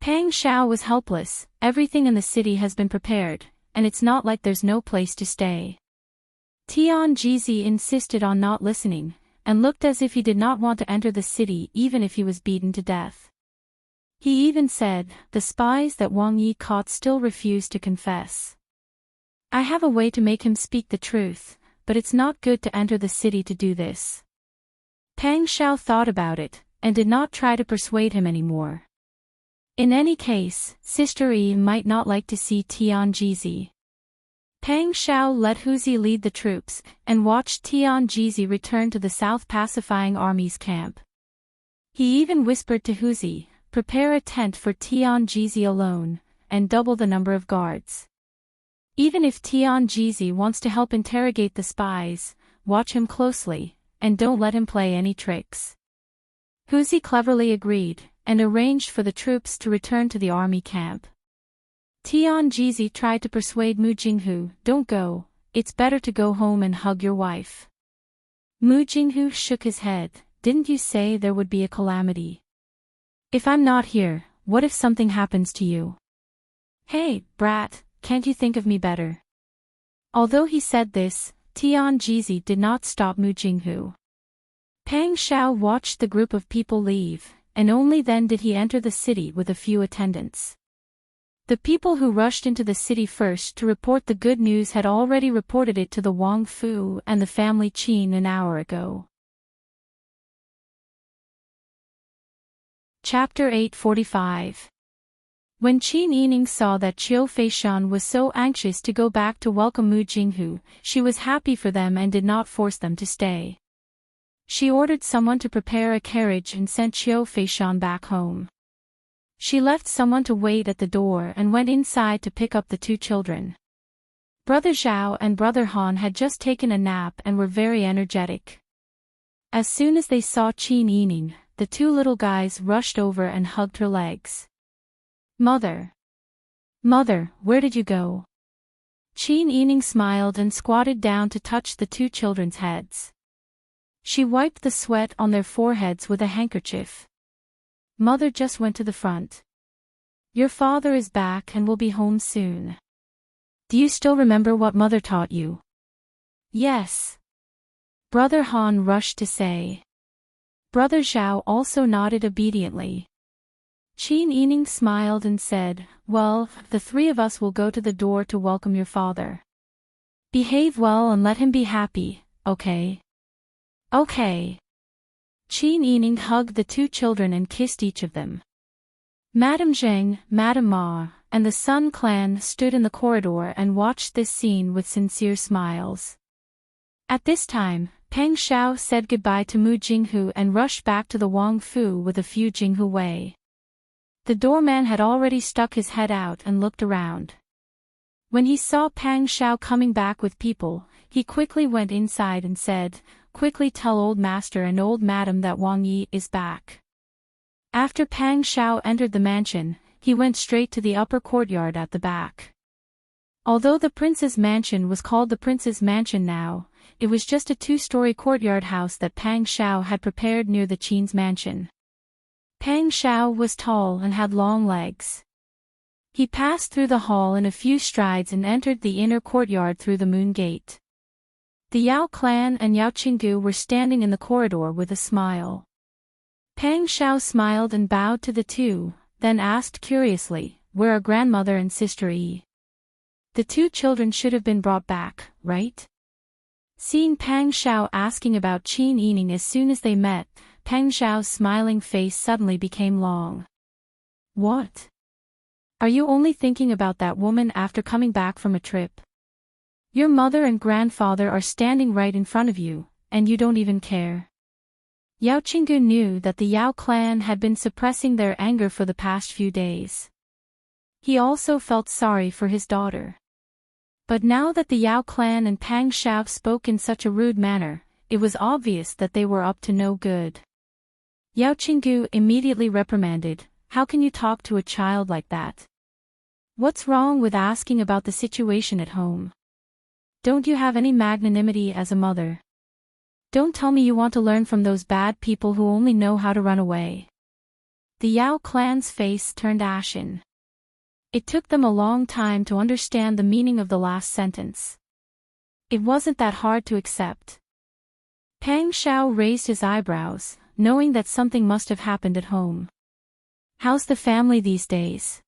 Pang Xiao was helpless, everything in the city has been prepared, and it's not like there's no place to stay. Tian Jizi insisted on not listening, and looked as if he did not want to enter the city even if he was beaten to death. He even said, the spies that Wang Yi caught still refused to confess. I have a way to make him speak the truth, but it's not good to enter the city to do this. Pang Xiao thought about it, and did not try to persuade him anymore. In any case, Sister Yi might not like to see Tianjizi. Pang Shao let Huzi lead the troops, and watched Tianjizi return to the South Pacifying Army's camp. He even whispered to Huzi, "Prepare a tent for Tianjizi alone, and double the number of guards. Even if Tianjizi wants to help interrogate the spies, watch him closely, and don't let him play any tricks." Huzi cleverly agreed, and arranged for the troops to return to the army camp. Tianjizi tried to persuade Mu Jinghu, "Don't go, it's better to go home and hug your wife." Mu Jinghu shook his head, "Didn't you say there would be a calamity? If I'm not here, what if something happens to you? Hey, brat, can't you think of me better?" Although he said this, Tianjizi did not stop Mu Jinghu. Pang Shao watched the group of people leave, and only then did he enter the city with a few attendants. The people who rushed into the city first to report the good news had already reported it to the Wang Fu and the family Qin an hour ago. Chapter 845. When Qin Yining saw that Qiu Feishan was so anxious to go back to welcome Mu Jinghu, she was happy for them and did not force them to stay. She ordered someone to prepare a carriage and sent Qiu Feishan back home. She left someone to wait at the door and went inside to pick up the two children. Brother Zhao and Brother Han had just taken a nap and were very energetic. As soon as they saw Qin Yining, the two little guys rushed over and hugged her legs. "Mother! Mother, where did you go?" Qin Yining smiled and squatted down to touch the two children's heads. She wiped the sweat on their foreheads with a handkerchief. "Mother just went to the front. Your father is back and will be home soon. Do you still remember what Mother taught you?" "Yes." Brother Han rushed to say. Brother Zhao also nodded obediently. Qin Yining smiled and said, "Well, the three of us will go to the door to welcome your father. Behave well and let him be happy, okay?" "Okay." Qin Yining hugged the two children and kissed each of them. Madame Zheng, Madame Ma, and the Sun clan stood in the corridor and watched this scene with sincere smiles. At this time, Pang Shao said goodbye to Mu Jinghu and rushed back to the Wang Fu with a few Jinghu Wei. The doorman had already stuck his head out and looked around. When he saw Pang Shao coming back with people, he quickly went inside and said, "Quickly tell old master and old madam that Wang Yi is back." After Pang Shao entered the mansion, he went straight to the upper courtyard at the back. Although the prince's mansion was called the prince's mansion now, it was just a two-story courtyard house that Pang Shao had prepared near the Qin's mansion. Pang Shao was tall and had long legs. He passed through the hall in a few strides and entered the inner courtyard through the moon gate. The Yao clan and Yao Qinggu were standing in the corridor with a smile. Pang Shao smiled and bowed to the two, then asked curiously, "Where are grandmother and sister Yi?" The two children should have been brought back, right? Seeing Pang Shao asking about Qin Yining as soon as they met, Pang Shao's smiling face suddenly became long. "What? Are you only thinking about that woman after coming back from a trip? Your mother and grandfather are standing right in front of you, and you don't even care." Yao Qinggu knew that the Yao clan had been suppressing their anger for the past few days. He also felt sorry for his daughter. But now that the Yao clan and Pang Shao spoke in such a rude manner, it was obvious that they were up to no good. Yao Qinggu immediately reprimanded, "How can you talk to a child like that? What's wrong with asking about the situation at home? Don't you have any magnanimity as a mother? Don't tell me you want to learn from those bad people who only know how to run away." The Yao clan's face turned ashen. It took them a long time to understand the meaning of the last sentence. It wasn't that hard to accept. Pang Shao raised his eyebrows, knowing that something must have happened at home. "How's the family these days?"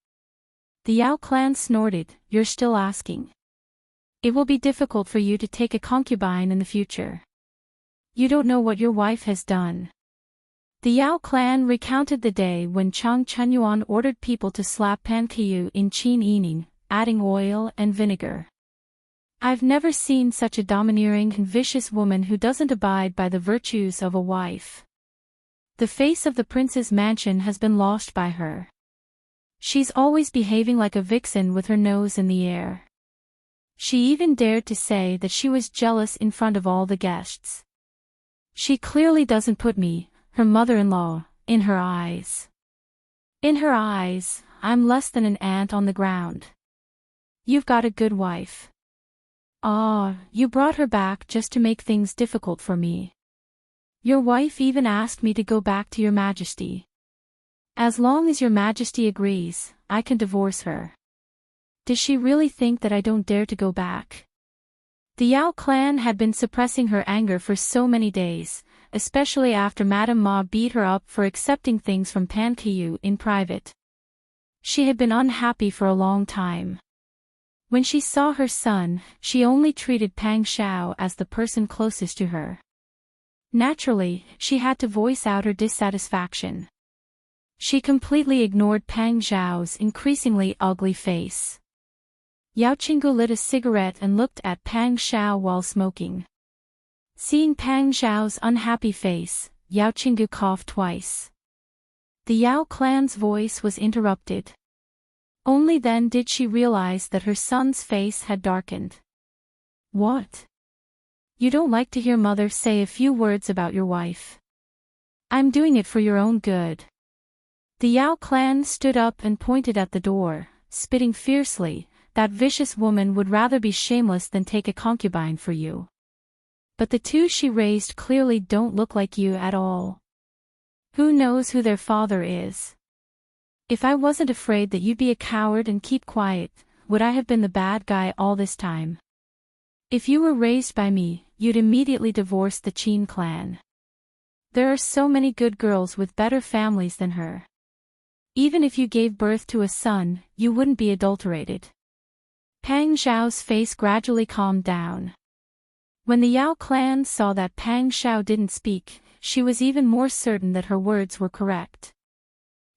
The Yao clan snorted, "You're still asking. It will be difficult for you to take a concubine in the future. You don't know what your wife has done." The Yao clan recounted the day when Chang Chenyuan ordered people to slap Pankyu in Qin Yining, adding oil and vinegar. I've never seen such a domineering and vicious woman who doesn't abide by the virtues of a wife. The face of the prince's mansion has been lost by her. She's always behaving like a vixen with her nose in the air. She even dared to say that she was jealous in front of all the guests. She clearly doesn't put me, her mother-in-law, in her eyes. In her eyes, I'm less than an ant on the ground. You've got a good wife. Ah, you brought her back just to make things difficult for me. Your wife even asked me to go back to your majesty. As long as your majesty agrees, I can divorce her. Does she really think that I don't dare to go back? The Yao clan had been suppressing her anger for so many days, especially after Madame Ma beat her up for accepting things from Pan Kiyu in private. She had been unhappy for a long time. When she saw her son, she only treated Pang Xiao as the person closest to her. Naturally, she had to voice out her dissatisfaction. She completely ignored Pang Xiao's increasingly ugly face. Yao Qinggu lit a cigarette and looked at Pang Xiao while smoking. Seeing Pang Xiao's unhappy face, Yao Qinggu coughed twice. The Yao clan's voice was interrupted. Only then did she realize that her son's face had darkened. What? You don't like to hear mother say a few words about your wife? I'm doing it for your own good. The Yao clan stood up and pointed at the door, spitting fiercely. That vicious woman would rather be shameless than take a concubine for you. But the two she raised clearly don't look like you at all. Who knows who their father is? If I wasn't afraid that you'd be a coward and keep quiet, would I have been the bad guy all this time? If you were raised by me, you'd immediately divorce the Qin clan. There are so many good girls with better families than her. Even if you gave birth to a son, you wouldn't be adulterated. Pang Xiao's face gradually calmed down. When the Yao clan saw that Pang Xiao didn't speak, she was even more certain that her words were correct.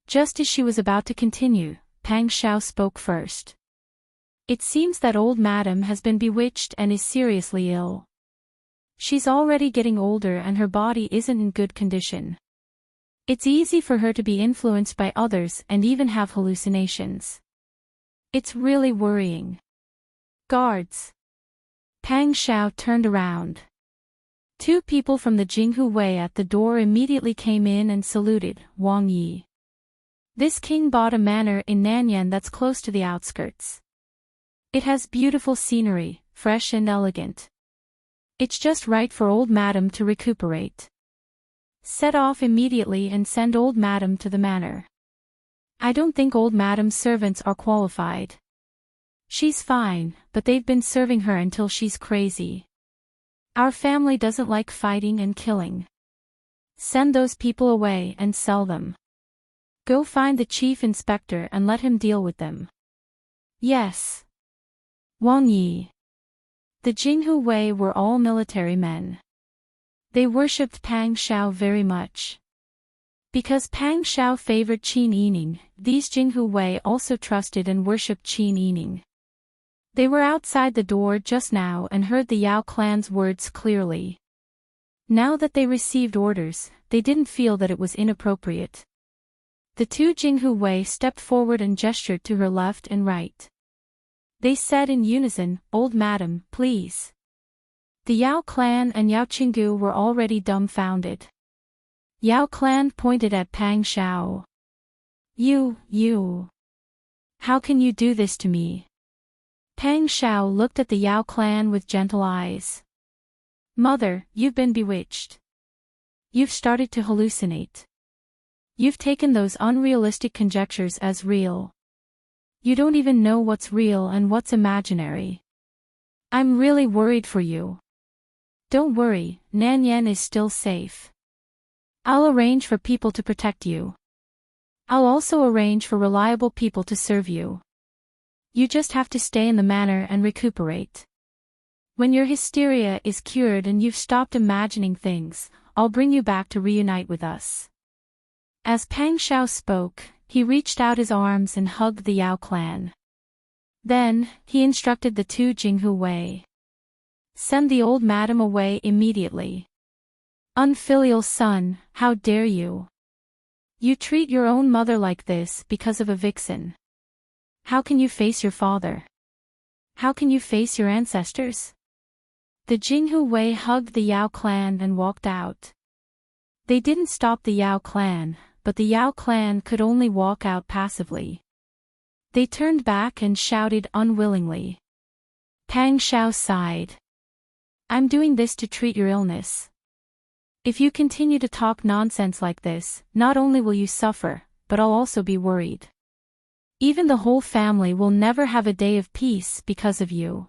Just as she was about to continue, Pang Xiao spoke first. It seems that old madam has been bewitched and is seriously ill. She's already getting older and her body isn't in good condition. It's easy for her to be influenced by others and even have hallucinations. It's really worrying. Guards. Pang Xiao turned around. Two people from the Jinghu Wei at the door immediately came in and saluted Wang Yi. This king bought a manor in Nanyan that's close to the outskirts. It has beautiful scenery, fresh and elegant. It's just right for old madam to recuperate. Set off immediately and send old madam to the manor. I don't think old madam's servants are qualified. She's fine, but they've been serving her until she's crazy. Our family doesn't like fighting and killing. Send those people away and sell them. Go find the chief inspector and let him deal with them. Yes. Wang Yi. The Jinghu Wei were all military men. They worshipped Pang Xiao very much. Because Pang Xiao favored Qin Yining, these Jinghu Wei also trusted and worshipped Qin Yining. They were outside the door just now and heard the Yao clan's words clearly. Now that they received orders, they didn't feel that it was inappropriate. The two Jinghu Wei stepped forward and gestured to her left and right. They said in unison, "Old madam, please." The Yao clan and Yao Qinggu were already dumbfounded. Yao clan pointed at Pang Xiao. You. How can you do this to me? Pang Xiao looked at the Yao clan with gentle eyes. Mother, you've been bewitched. You've started to hallucinate. You've taken those unrealistic conjectures as real. You don't even know what's real and what's imaginary. I'm really worried for you. Don't worry, Nanyan is still safe. I'll arrange for people to protect you. I'll also arrange for reliable people to serve you. You just have to stay in the manor and recuperate. When your hysteria is cured and you've stopped imagining things, I'll bring you back to reunite with us. As Pang Shao spoke, he reached out his arms and hugged the Yao clan. Then, he instructed the two Jinghu Wei. Send the old madam away immediately. Unfilial son, how dare you? You treat your own mother like this because of a vixen. How can you face your father? How can you face your ancestors? The Jinghu Wei hugged the Yao clan and walked out. They didn't stop the Yao clan, but the Yao clan could only walk out passively. They turned back and shouted unwillingly. Pang Shao sighed. I'm doing this to treat your illness. If you continue to talk nonsense like this, not only will you suffer, but I'll also be worried. Even the whole family will never have a day of peace because of you.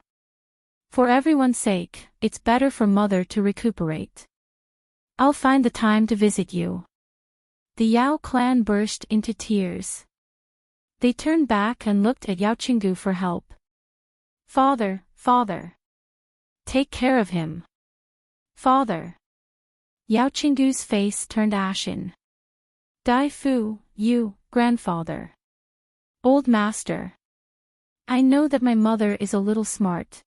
For everyone's sake, it's better for mother to recuperate. I'll find the time to visit you. The Yao clan burst into tears. They turned back and looked at Yao Qinggu for help. Father, father. Take care of him. Father. Yao Qinggu's face turned ashen. Dai Fu, you, grandfather. Old master. I know that my mother is a little smart.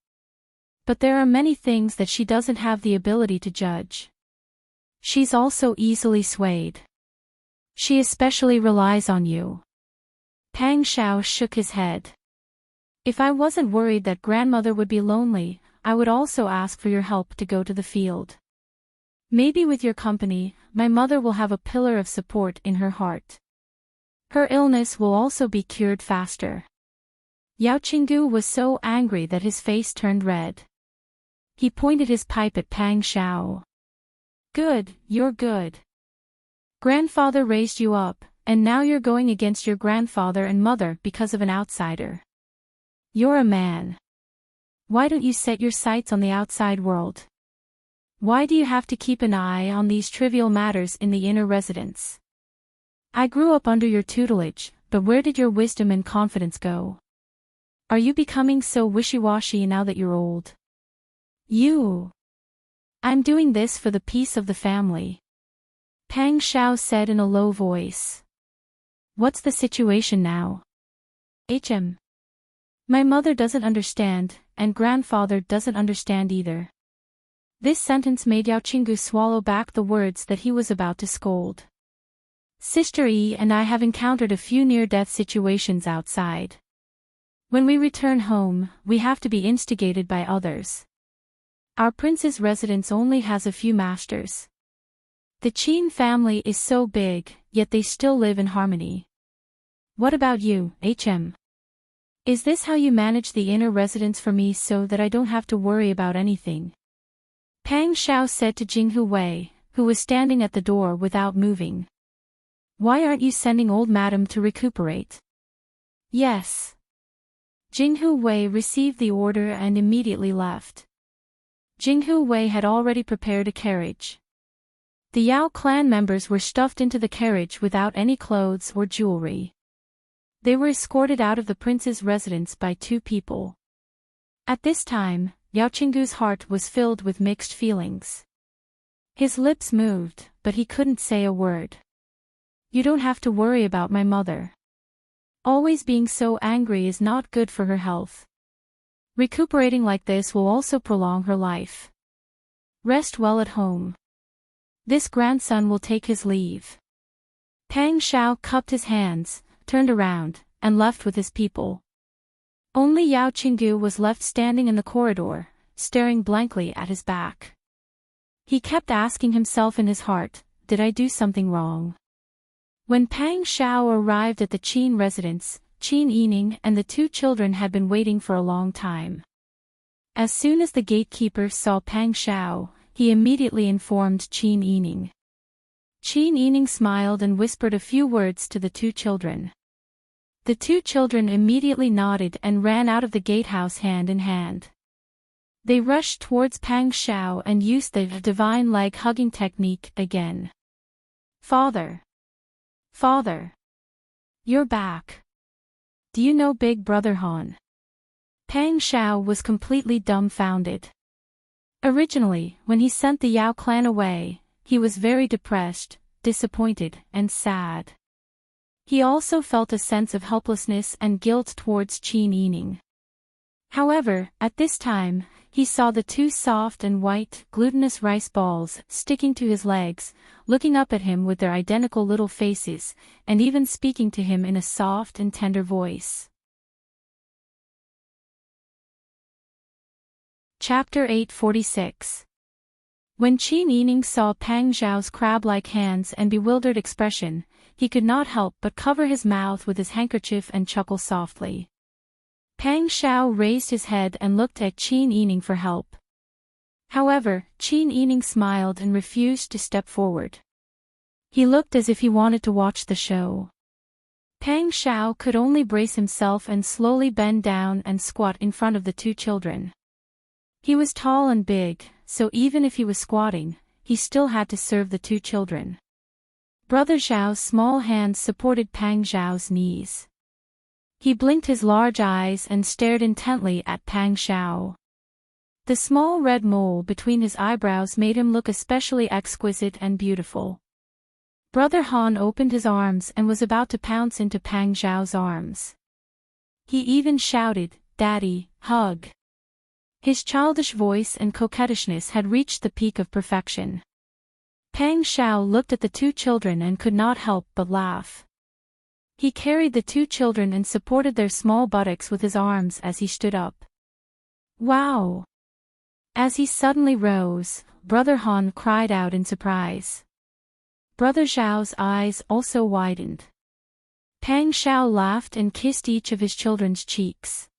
But there are many things that she doesn't have the ability to judge. She's also easily swayed. She especially relies on you. Pang Shao shook his head. If I wasn't worried that grandmother would be lonely, I would also ask for your help to go to the field. Maybe with your company, my mother will have a pillar of support in her heart. Her illness will also be cured faster. Yao Qinggu was so angry that his face turned red. He pointed his pipe at Pang Shao. Good, you're good. Grandfather raised you up, and now you're going against your grandfather and mother because of an outsider. You're a man. Why don't you set your sights on the outside world? Why do you have to keep an eye on these trivial matters in the inner residence? I grew up under your tutelage, but where did your wisdom and confidence go? Are you becoming so wishy-washy now that you're old? I'm doing this for the peace of the family. Pang Shao said in a low voice. What's the situation now? My mother doesn't understand, and grandfather doesn't understand either. This sentence made Yao Qinggu swallow back the words that he was about to scold. Sister Yi and I have encountered a few near-death situations outside. When we return home, we have to be instigated by others. Our prince's residence only has a few masters. The Qin family is so big, yet they still live in harmony. What about you, Is this how you manage the inner residence for me so that I don't have to worry about anything? Pang Shao said to Jinghu Wei, who was standing at the door without moving. Why aren't you sending old madam to recuperate? Yes. Jinghu Wei received the order and immediately left. Jinghu Wei had already prepared a carriage. The Yao clan members were stuffed into the carriage without any clothes or jewelry. They were escorted out of the prince's residence by two people. At this time, Yao Qinggu's heart was filled with mixed feelings. His lips moved, but he couldn't say a word. You don't have to worry about my mother. Always being so angry is not good for her health. Recuperating like this will also prolong her life. Rest well at home. This grandson will take his leave. Pang Shao cupped his hands, turned around, and left with his people. Only Yao Qinggu was left standing in the corridor, staring blankly at his back. He kept asking himself in his heart, did I do something wrong? When Pang Shao arrived at the Qin residence, Qin Yining and the two children had been waiting for a long time. As soon as the gatekeeper saw Pang Shao, he immediately informed Qin Yining. Qin Yining smiled and whispered a few words to the two children. The two children immediately nodded and ran out of the gatehouse hand in hand. They rushed towards Pang Shao and used the divine leg hugging technique again. Father! Father! You're back! Do you know Big Brother Han? Pang Shao was completely dumbfounded. Originally, when he sent the Yao clan away, he was very depressed, disappointed and sad. He also felt a sense of helplessness and guilt towards Qin Yining. However, at this time, he saw the two soft and white, glutinous rice balls sticking to his legs, looking up at him with their identical little faces, and even speaking to him in a soft and tender voice. Chapter 846. When Qin Yining saw Pang Zhao's crab-like hands and bewildered expression, he could not help but cover his mouth with his handkerchief and chuckle softly. Pang Zhao raised his head and looked at Qin Yining for help. However, Qin Yining smiled and refused to step forward. He looked as if he wanted to watch the show. Pang Zhao could only brace himself and slowly bend down and squat in front of the two children. He was tall and big, so even if he was squatting, he still had to serve the two children. Brother Zhao's small hands supported Pang Zhao's knees. He blinked his large eyes and stared intently at Pang Zhao. The small red mole between his eyebrows made him look especially exquisite and beautiful. Brother Han opened his arms and was about to pounce into Pang Zhao's arms. He even shouted, "Daddy, hug." His childish voice and coquettishness had reached the peak of perfection. Pang Zhao looked at the two children and could not help but laugh. He carried the two children and supported their small buttocks with his arms as he stood up. "Wow!" As he suddenly rose, Brother Han cried out in surprise. Brother Zhao's eyes also widened. Pang Zhao laughed and kissed each of his children's cheeks.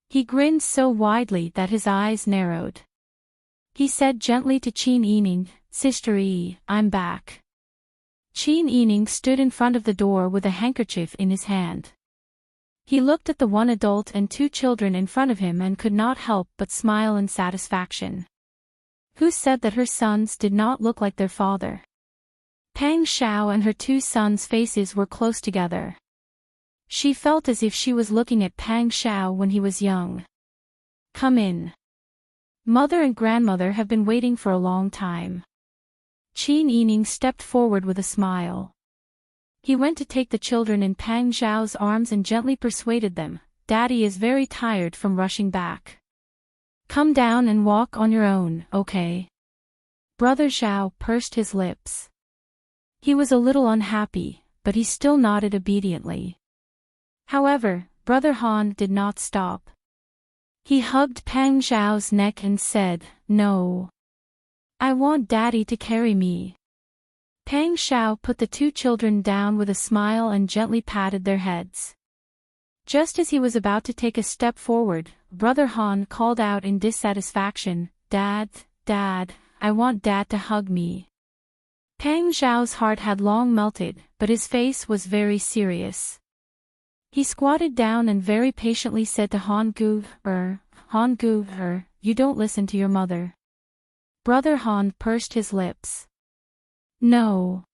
He grinned so widely that his eyes narrowed. He said gently to Qin Yining, "Sister Yi, I'm back." Qin Yining stood in front of the door with a handkerchief in his hand. He looked at the one adult and two children in front of him and could not help but smile in satisfaction. Who said that her sons did not look like their father? Pang Zhao and her two sons' faces were close together. She felt as if she was looking at Pang Zhao when he was young. "Come in. Mother and grandmother have been waiting for a long time." Qin Yining stepped forward with a smile. He went to take the children in Pang Zhao's arms and gently persuaded them, "Daddy is very tired from rushing back. Come down and walk on your own, okay?" Brother Zhao pursed his lips. He was a little unhappy, but he still nodded obediently. However, Brother Han did not stop. He hugged Pang Zhao's neck and said, "No. I want Daddy to carry me." Pang Zhao put the two children down with a smile and gently patted their heads. Just as he was about to take a step forward, Brother Han called out in dissatisfaction, "Dad, Dad, I want Dad to hug me." Pang Zhao's heart had long melted, but his face was very serious. He squatted down and very patiently said to Han Gu, you don't listen to your mother." Brother Han pursed his lips. "No.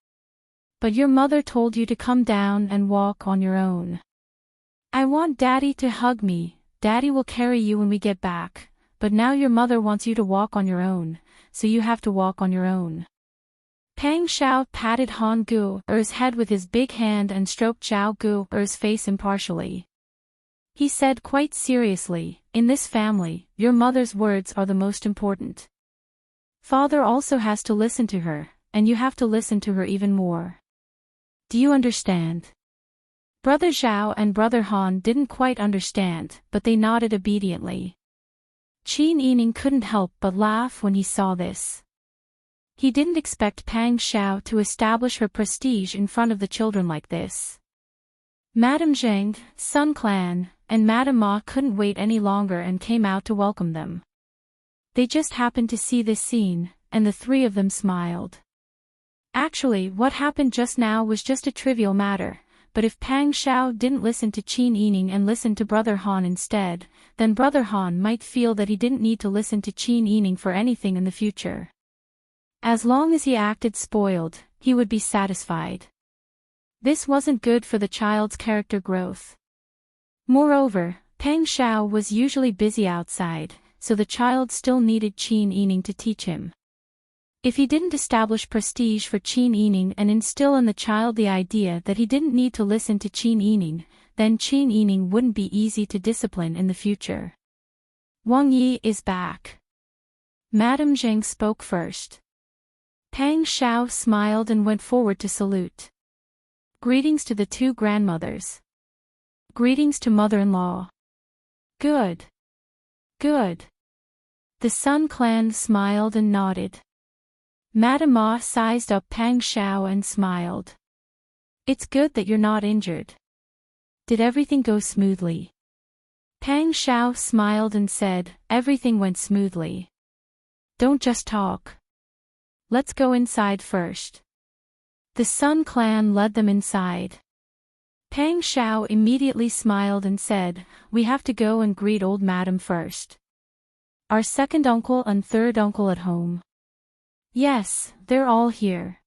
But your mother told you to come down and walk on your own. I want Daddy to hug me. Daddy will carry you when we get back, but now your mother wants you to walk on your own, so you have to walk on your own." Pang Zhao patted Han Gu's head with his big hand and stroked Zhao Gu's face impartially. He said quite seriously, "In this family, your mother's words are the most important. Father also has to listen to her, and you have to listen to her even more. Do you understand?" Brother Zhao and Brother Han didn't quite understand, but they nodded obediently. Qin Yining couldn't help but laugh when he saw this. He didn't expect Pang Zhao to establish her prestige in front of the children like this. Madame Zheng, Sun Clan, and Madame Ma couldn't wait any longer and came out to welcome them. They just happened to see this scene, and the three of them smiled. Actually, what happened just now was just a trivial matter, but if Pang Zhao didn't listen to Qin Yining and listened to Brother Han instead, then Brother Han might feel that he didn't need to listen to Qin Yining for anything in the future. As long as he acted spoiled, he would be satisfied. This wasn't good for the child's character growth. Moreover, Pang Zhao was usually busy outside, so the child still needed Qin Yining to teach him. If he didn't establish prestige for Qin Yining and instill in the child the idea that he didn't need to listen to Qin Yining, then Qin Yining wouldn't be easy to discipline in the future. Wang Yi is back. Madame Zheng spoke first. Pang Xiao smiled and went forward to salute. Greetings to the two grandmothers. Greetings to mother-in-law. Good. Good. The Sun clan smiled and nodded. Madame Ma sized up Pang Xiao and smiled. It's good that you're not injured. Did everything go smoothly? Pang Xiao smiled and said, everything went smoothly. Don't just talk. Let's go inside first. The Sun clan led them inside. Pang Xiao immediately smiled and said, we have to go and greet old madam first. Our second uncle and third uncle at home. Yes, they're all here.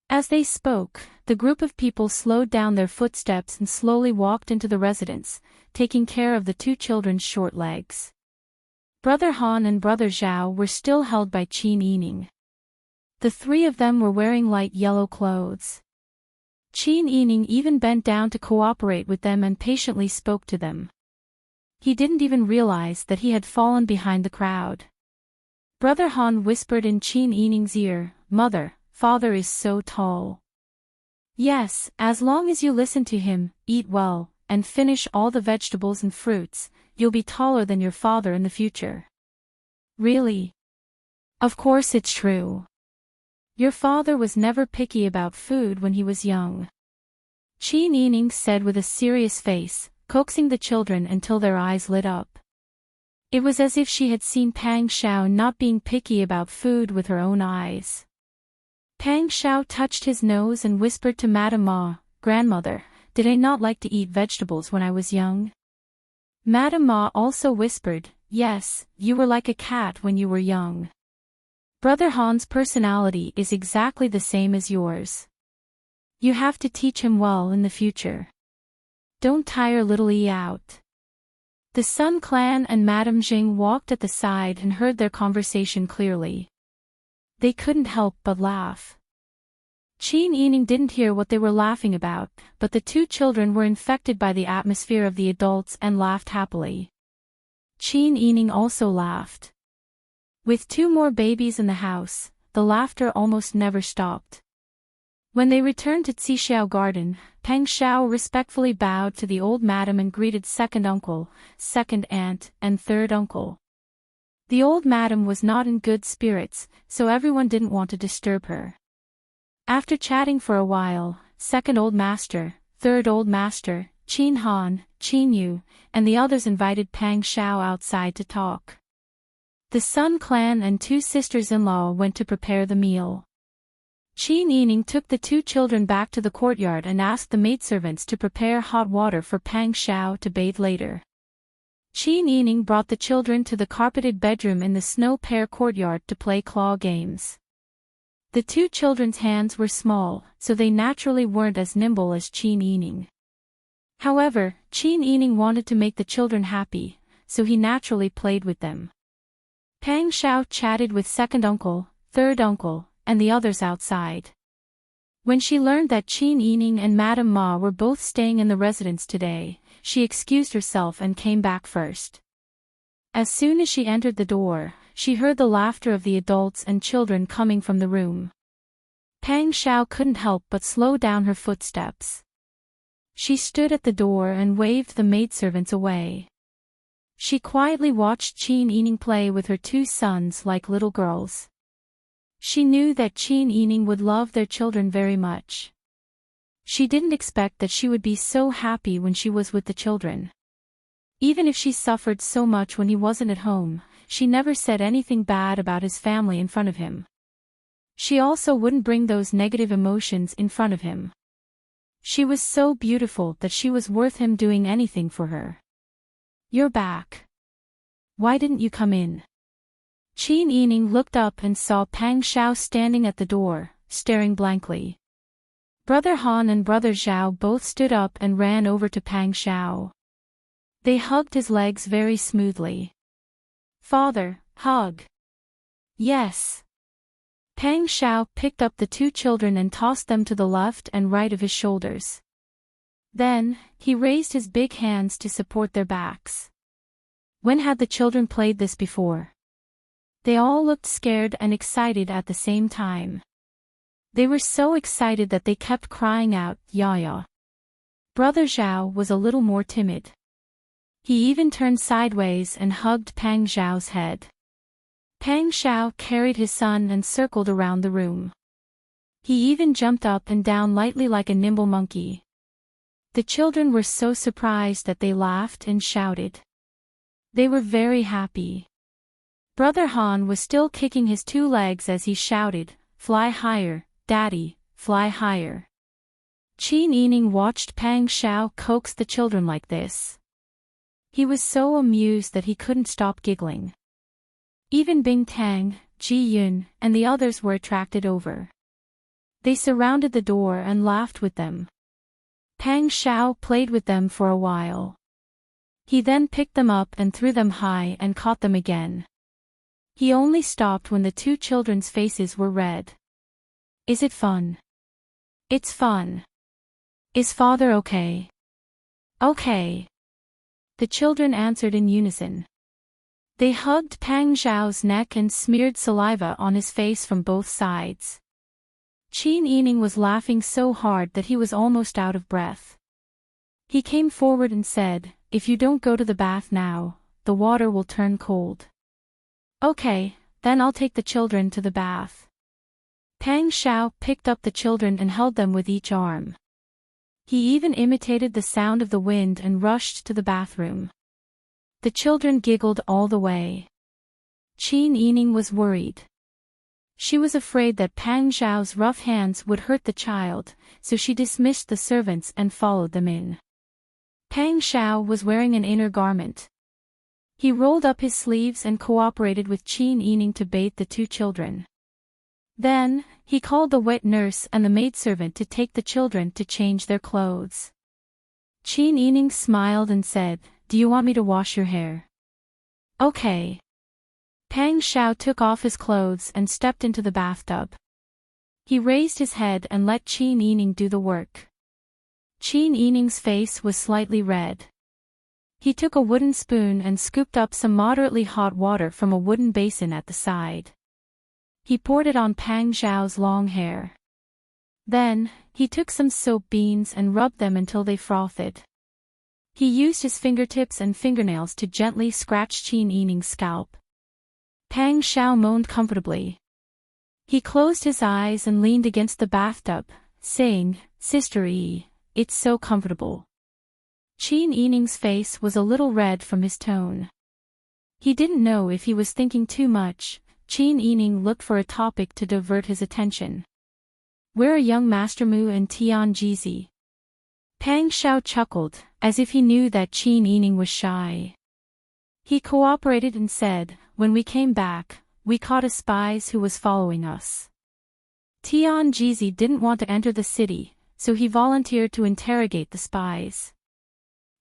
As they spoke, the group of people slowed down their footsteps and slowly walked into the residence, taking care of the two children's short legs. Brother Han and Brother Zhao were still held by Qin Yining. The three of them were wearing light yellow clothes. Qin Yining even bent down to cooperate with them and patiently spoke to them. He didn't even realize that he had fallen behind the crowd. Brother Han whispered in Qin Yining's ear, Mother, Father is so tall. Yes, as long as you listen to him, eat well, and finish all the vegetables and fruits, you'll be taller than your father in the future. Really? Of course it's true. Your father was never picky about food when he was young. Qin Yining said with a serious face, coaxing the children until their eyes lit up. It was as if she had seen Pang Xiao not being picky about food with her own eyes. Pang Xiao touched his nose and whispered to Madame Ma, Grandmother, did I not like to eat vegetables when I was young? Madame Ma also whispered, yes, you were like a cat when you were young. Brother Han's personality is exactly the same as yours. You have to teach him well in the future. Don't tire little Yi out. The Sun clan and Madame Jing walked at the side and heard their conversation clearly. They couldn't help but laugh. Qin Yining didn't hear what they were laughing about, but the two children were infected by the atmosphere of the adults and laughed happily. Qin Yining also laughed. With two more babies in the house, the laughter almost never stopped. When they returned to Xixiao Garden, Pang Xiao respectfully bowed to the old madam and greeted second uncle, second aunt, and third uncle. The old madam was not in good spirits, so everyone didn't want to disturb her. After chatting for a while, second old master, third old master, Qin Han, Qin Yu, and the others invited Pang Xiao outside to talk. The Sun clan and two sisters-in-law went to prepare the meal. Qin Yining took the two children back to the courtyard and asked the maidservants to prepare hot water for Pang Xiao to bathe later. Qin Yining brought the children to the carpeted bedroom in the snow pear courtyard to play claw games. The two children's hands were small, so they naturally weren't as nimble as Qin Yining. However, Qin Yining wanted to make the children happy, so he naturally played with them. Pang Xiao chatted with second uncle, third uncle, and the others outside. When she learned that Qin Yining and Madame Ma were both staying in the residence today, she excused herself and came back first. As soon as she entered the door, she heard the laughter of the adults and children coming from the room. Pang Xiao couldn't help but slow down her footsteps. She stood at the door and waved the maidservants away. She quietly watched Qin Yining play with her two sons like little girls. She knew that Qin Yining would love their children very much. She didn't expect that she would be so happy when she was with the children. Even if she suffered so much when he wasn't at home, she never said anything bad about his family in front of him. She also wouldn't bring those negative emotions in front of him. She was so beautiful that she was worth him doing anything for her. You're back. Why didn't you come in? Qin Yining looked up and saw Pang Xiao standing at the door, staring blankly. Brother Han and Brother Zhao both stood up and ran over to Pang Xiao. They hugged his legs very smoothly. Father, hug. Yes. Pang Xiao picked up the two children and tossed them to the left and right of his shoulders. Then, he raised his big hands to support their backs. When had the children played this before? They all looked scared and excited at the same time. They were so excited that they kept crying out, "Ya ya." Brother Zhao was a little more timid. He even turned sideways and hugged Pang Xiao's head. Pang Xiao carried his son and circled around the room. He even jumped up and down lightly like a nimble monkey. The children were so surprised that they laughed and shouted. They were very happy. Brother Han was still kicking his two legs as he shouted, "Fly higher, Daddy, fly higher." Qin Yining watched Pang Xiao coax the children like this. He was so amused that he couldn't stop giggling. Even Bing Tang, Ji Yun, and the others were attracted over. They surrounded the door and laughed with them. Pang Xiao played with them for a while. He then picked them up and threw them high and caught them again. He only stopped when the two children's faces were red. "Is it fun?" "It's fun." "Is father okay?" "Okay." The children answered in unison. They hugged Pang Xiao's neck and smeared saliva on his face from both sides. Qin Yining was laughing so hard that he was almost out of breath. He came forward and said, "If you don't go to the bath now, the water will turn cold." "Okay, then I'll take the children to the bath." Pang Xiao picked up the children and held them with each arm. He even imitated the sound of the wind and rushed to the bathroom. The children giggled all the way. Qin Yining was worried. She was afraid that Pang Xiao's rough hands would hurt the child, so she dismissed the servants and followed them in. Pang Xiao was wearing an inner garment. He rolled up his sleeves and cooperated with Qin Yining to bathe the two children. Then, he called the wet nurse and the maidservant to take the children to change their clothes. Qin Yining smiled and said, "Do you want me to wash your hair?" "Okay." Pang Xiao took off his clothes and stepped into the bathtub. He raised his head and let Qin Yining do the work. Qin Yining's face was slightly red. He took a wooden spoon and scooped up some moderately hot water from a wooden basin at the side. He poured it on Pang Xiao's long hair. Then, he took some soap beans and rubbed them until they frothed. He used his fingertips and fingernails to gently scratch Qin Yining's scalp. Pang Xiao moaned comfortably. He closed his eyes and leaned against the bathtub, saying, "Sister E, it's so comfortable." Qin Yining's face was a little red from his tone. He didn't know if he was thinking too much. Qin Yining looked for a topic to divert his attention. "Where are young Master Mu and Tian Jizi?" Pang Xiao chuckled, as if he knew that Qin Yining was shy. He cooperated and said, "When we came back, we caught a spy who was following us. Tian Jizi didn't want to enter the city, so he volunteered to interrogate the spies.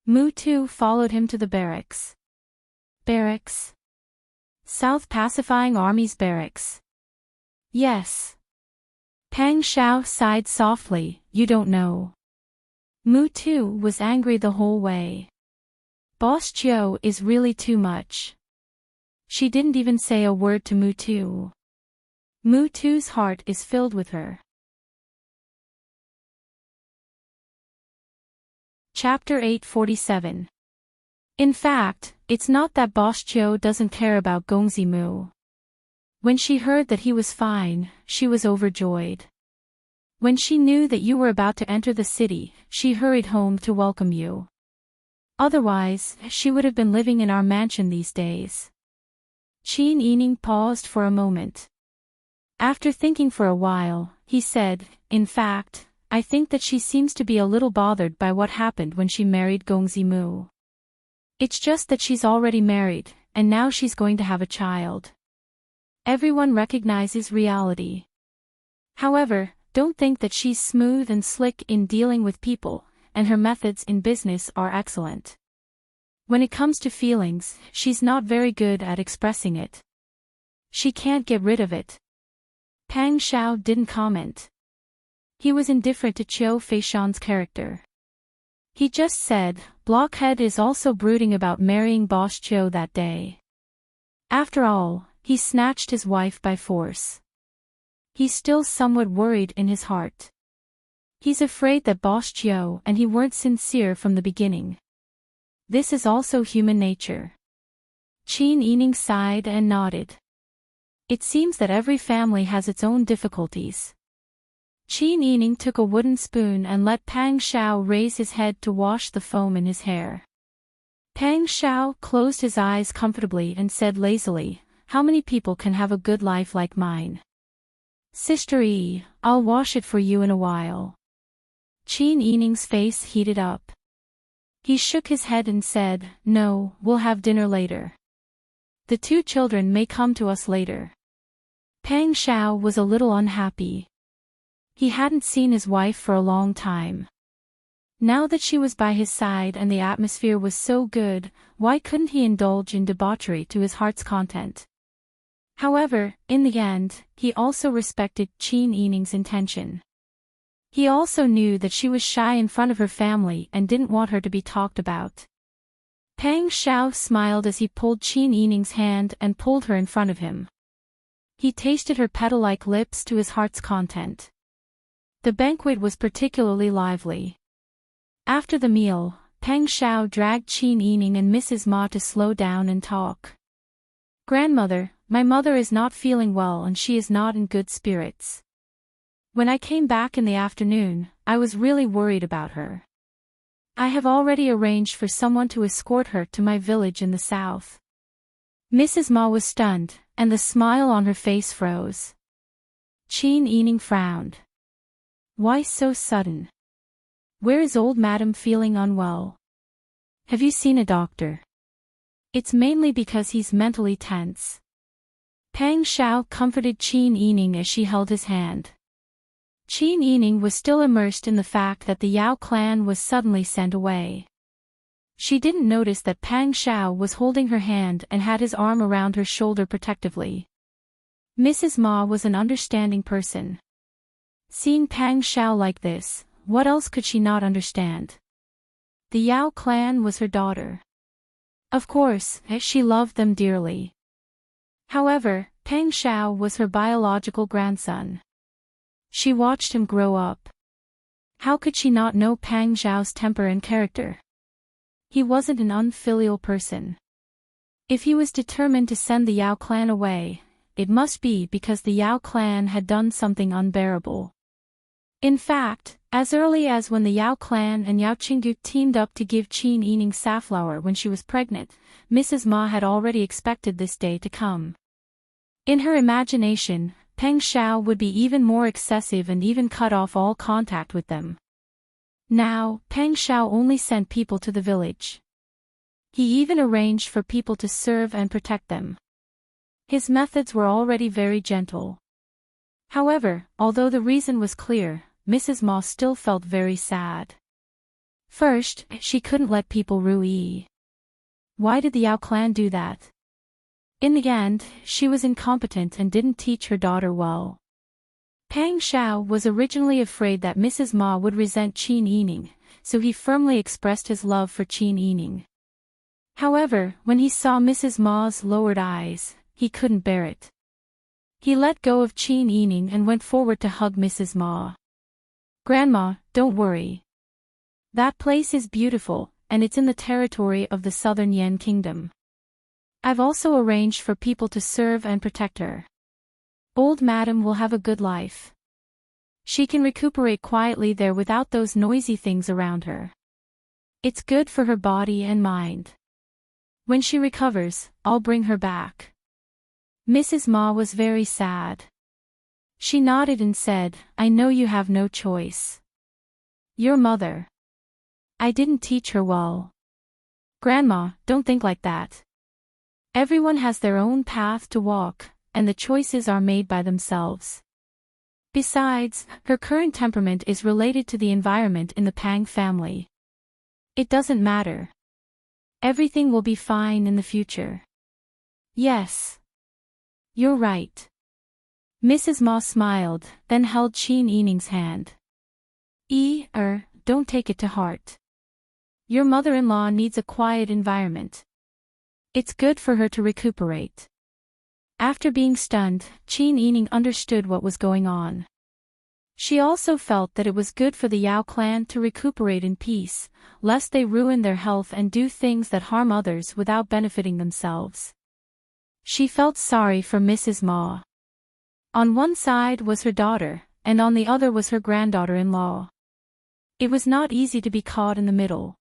Mu too followed him to the barracks." "Barracks? South Pacifying Army's barracks?" "Yes." Pang Xiao sighed softly, "You don't know." Mu too was angry the whole way. Boss Chiu is really too much. She didn't even say a word to Mu too. Mu too's heart is filled with her. Chapter 847. In fact, it's not that Boss Chiu doesn't care about Gongzi Mu. When she heard that he was fine, she was overjoyed. When she knew that you were about to enter the city, she hurried home to welcome you. Otherwise, she would have been living in our mansion these days. Qin Yining paused for a moment. After thinking for a while, he said, "In fact, I think that she seems to be a little bothered by what happened when she married Gongzi Mu. It's just that she's already married, and now she's going to have a child. Everyone recognizes reality. However, don't think that she's smooth and slick in dealing with people, and her methods in business are excellent. When it comes to feelings, she's not very good at expressing it. She can't get rid of it. Pang Xiao didn't comment. He was indifferent to Qiu Feishan's character. He just said, Blockhead is also brooding about marrying Boss Qiu that day. After all, he snatched his wife by force. He's still somewhat worried in his heart. He's afraid that Boss Qiu and he weren't sincere from the beginning. This is also human nature. Qin Yining sighed and nodded. It seems that every family has its own difficulties. Qin Yining took a wooden spoon and let Pang Xiao raise his head to wash the foam in his hair. Pang Xiao closed his eyes comfortably and said lazily, How many people can have a good life like mine? Sister Yi, I'll wash it for you in a while. Qin Yining's face heated up. He shook his head and said, No, we'll have dinner later. The two children may come to us later. Pang Xiao was a little unhappy. He hadn't seen his wife for a long time. Now that she was by his side and the atmosphere was so good, why couldn't he indulge in debauchery to his heart's content? However, in the end, he also respected Qin Yining's intention. He also knew that she was shy in front of her family and didn't want her to be talked about. Pang Xiao smiled as he pulled Qin Yining's hand and pulled her in front of him. He tasted her petal-like lips to his heart's content. The banquet was particularly lively. After the meal, Pang Xiao dragged Qin Yining and Mrs. Ma to slow down and talk. Grandmother, my mother is not feeling well and she is not in good spirits. When I came back in the afternoon, I was really worried about her. I have already arranged for someone to escort her to my village in the south. Mrs. Ma was stunned, and the smile on her face froze. Qin Yining frowned. Why so sudden? Where is old madam feeling unwell? Have you seen a doctor? It's mainly because he's mentally tense. Pang Xiao comforted Qin Yining as she held his hand. Qin Yining was still immersed in the fact that the Yao clan was suddenly sent away. She didn't notice that Pang Xiao was holding her hand and had his arm around her shoulder protectively. Mrs. Ma was an understanding person. Seeing Pang Xiao like this, what else could she not understand? The Yao clan was her daughter. Of course, she loved them dearly. However, Pang Xiao was her biological grandson. She watched him grow up. How could she not know Pang Xiao's temper and character? He wasn't an unfilial person. If he was determined to send the Yao clan away, it must be because the Yao clan had done something unbearable. In fact, as early as when the Yao clan and Yao Qinggu teamed up to give Qin Yining safflower when she was pregnant, Mrs. Ma had already expected this day to come. In her imagination, Pang Xiao would be even more excessive and even cut off all contact with them. Now, Pang Xiao only sent people to the village. He even arranged for people to serve and protect them. His methods were already very gentle. However, although the reason was clear, Mrs. Ma still felt very sad. First, she couldn't let people rue Yi. Why did the Yao clan do that? In the end, she was incompetent and didn't teach her daughter well. Pang Xiao was originally afraid that Mrs. Ma would resent Qin Yining, so he firmly expressed his love for Qin Yining. However, when he saw Mrs. Ma's lowered eyes, he couldn't bear it. He let go of Qin Yining and went forward to hug Mrs. Ma. Grandma, don't worry. That place is beautiful, and it's in the territory of the Southern Yan Kingdom. I've also arranged for people to serve and protect her. Old madam will have a good life. She can recuperate quietly there without those noisy things around her. It's good for her body and mind. When she recovers, I'll bring her back. Mrs. Ma was very sad. She nodded and said, I know you have no choice. Your mother. I didn't teach her well. Grandma, don't think like that. Everyone has their own path to walk, and the choices are made by themselves. Besides, her current temperament is related to the environment in the Pang family. It doesn't matter. Everything will be fine in the future. Yes. You're right. Mrs. Ma smiled, then held Qin Yining's hand. Don't take it to heart. Your mother-in-law needs a quiet environment. It's good for her to recuperate. After being stunned, Qin Yining understood what was going on. She also felt that it was good for the Yao clan to recuperate in peace, lest they ruin their health and do things that harm others without benefiting themselves. She felt sorry for Mrs. Ma. On one side was her daughter, and on the other was her granddaughter-in-law. It was not easy to be caught in the middle.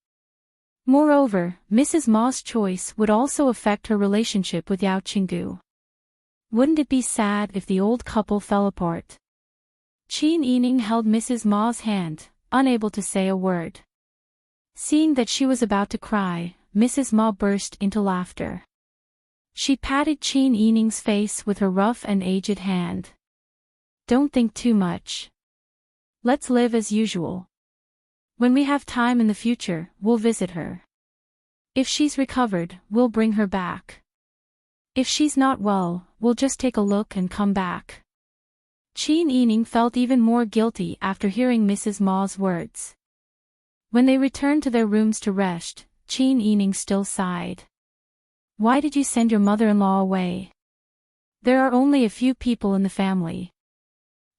Moreover, Mrs. Ma's choice would also affect her relationship with Yao Qinggu. Wouldn't it be sad if the old couple fell apart? Qin Yining held Mrs. Ma's hand, unable to say a word. Seeing that she was about to cry, Mrs. Ma burst into laughter. She patted Qin Yining's face with her rough and aged hand. Don't think too much. Let's live as usual. When we have time in the future, we'll visit her. If she's recovered, we'll bring her back. If she's not well, we'll just take a look and come back. Qin Yining felt even more guilty after hearing Mrs. Ma's words. When they returned to their rooms to rest, Qin Yining still sighed. Why did you send your mother-in-law away? There are only a few people in the family.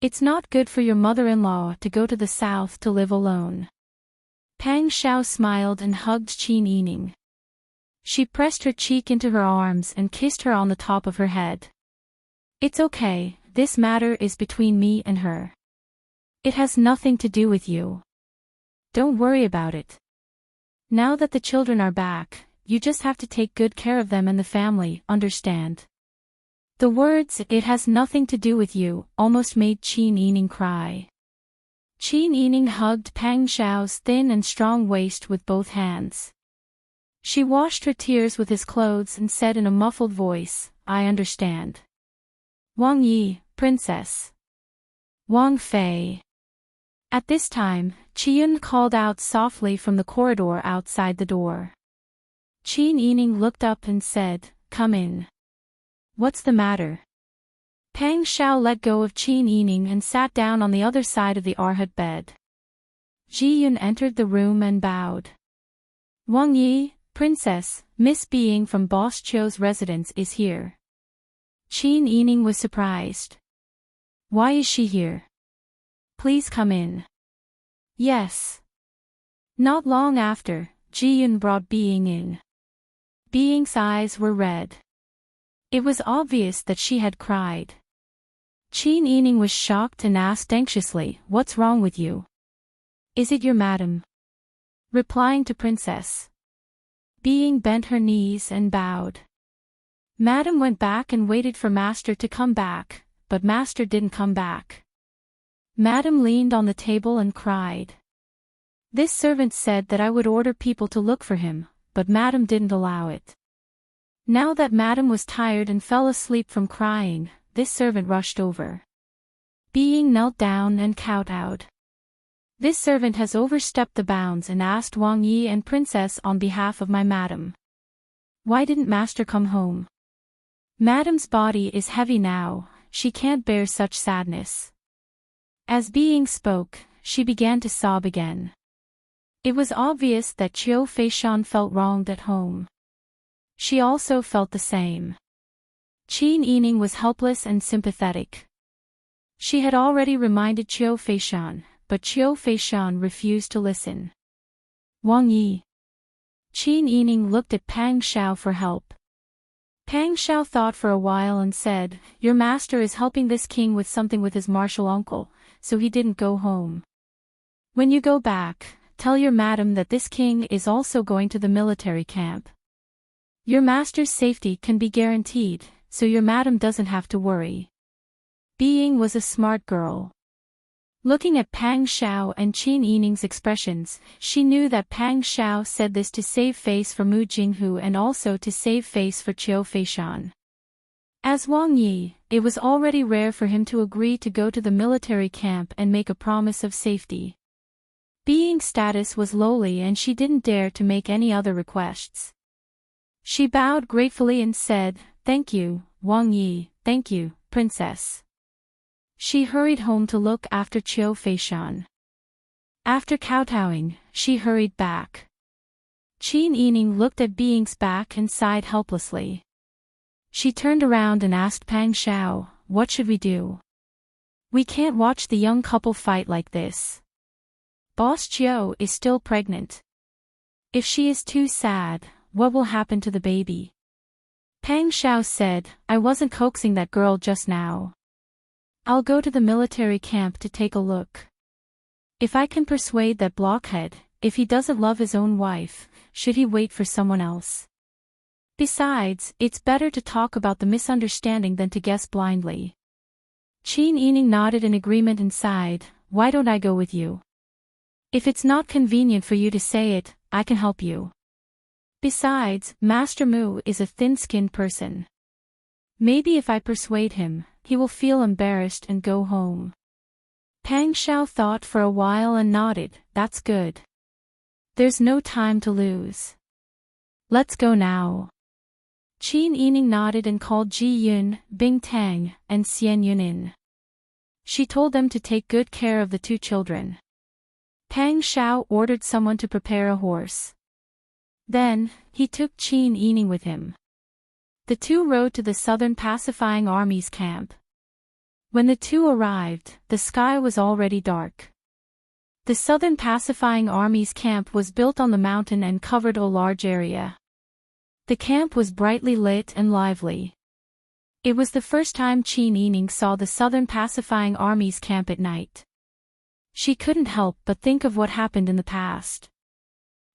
It's not good for your mother-in-law to go to the south to live alone. Pang Xiao smiled and hugged Qin Yining. She pressed her cheek into her arms and kissed her on the top of her head. It's okay, this matter is between me and her. It has nothing to do with you. Don't worry about it. Now that the children are back, you just have to take good care of them and the family, understand? The words, "it has nothing to do with you," almost made Qin Yining cry. Qin Yining hugged Pang Xiao's thin and strong waist with both hands. She washed her tears with his clothes and said in a muffled voice, I understand. Wang Yi, princess. Wang Fei. At this time, Qiyun called out softly from the corridor outside the door. Qin Yining looked up and said, come in. What's the matter? Pang Xiao let go of Qin Yining and sat down on the other side of the Arhat bed. Ji Yun entered the room and bowed. Wang Yi, princess, Miss Being from Boss Chou's residence is here. Qin Yining was surprised. Why is she here? Please come in. Yes. Not long after, Ji Yun brought Being in. Being's eyes were red. It was obvious that she had cried. Qin Yining was shocked and asked anxiously, what's wrong with you? Is it your madam? Replying to princess. Being bent her knees and bowed. Madam went back and waited for master to come back, but master didn't come back. Madam leaned on the table and cried. This servant said that I would order people to look for him, but madam didn't allow it. Now that madam was tired and fell asleep from crying, this servant rushed over. Being knelt down and kowtowed. This servant has overstepped the bounds and asked Wang Yi and princess on behalf of my madam. Why didn't master come home? Madam's body is heavy now, she can't bear such sadness. As Being spoke, she began to sob again. It was obvious that Qiu Feishan felt wronged at home. She also felt the same. Qin Yining was helpless and sympathetic. She had already reminded Qiu Feishan, but Qiu Feishan refused to listen. Wang Yi. Qin Yining looked at Pang Xiao for help. Pang Xiao thought for a while and said, your master is helping this king with something with his martial uncle, so he didn't go home. When you go back, tell your madam that this king is also going to the military camp. Your master's safety can be guaranteed, so your madam doesn't have to worry. Being was a smart girl. Looking at Pang Xiao and Qin Yining's expressions, she knew that Pang Xiao said this to save face for Mu Jinghu and also to save face for Qiu Feishan. As Wang Yi, it was already rare for him to agree to go to the military camp and make a promise of safety. Being's status was lowly and she didn't dare to make any other requests. She bowed gratefully and said, thank you, Wang Yi, thank you, princess. She hurried home to look after Chiu Feishan. After kowtowing, she hurried back. Qin Yining looked at Being's back and sighed helplessly. She turned around and asked Pang Xiao, "What should we do? We can't watch the young couple fight like this. Boss Chiu is still pregnant. If she is too sad, what will happen to the baby?" Pang Xiao said, "I wasn't coaxing that girl just now. I'll go to the military camp to take a look. If I can persuade that blockhead, if he doesn't love his own wife, should he wait for someone else? Besides, it's better to talk about the misunderstanding than to guess blindly." Qin Yining nodded in agreement and sighed, "Why don't I go with you? If it's not convenient for you to say it, I can help you. Besides, Master Mu is a thin-skinned person. Maybe if I persuade him, he will feel embarrassed and go home." Pang Xiao thought for a while and nodded, "That's good. There's no time to lose. Let's go now." Qin Yining nodded and called Ji Yun, Bing Tang, and Xian Yun in. She told them to take good care of the two children. Pang Xiao ordered someone to prepare a horse. Then, he took Qin Yining with him. The two rode to the Southern Pacifying Army's camp. When the two arrived, the sky was already dark. The Southern Pacifying Army's camp was built on the mountain and covered a large area. The camp was brightly lit and lively. It was the first time Qin Yining saw the Southern Pacifying Army's camp at night. She couldn't help but think of what happened in the past.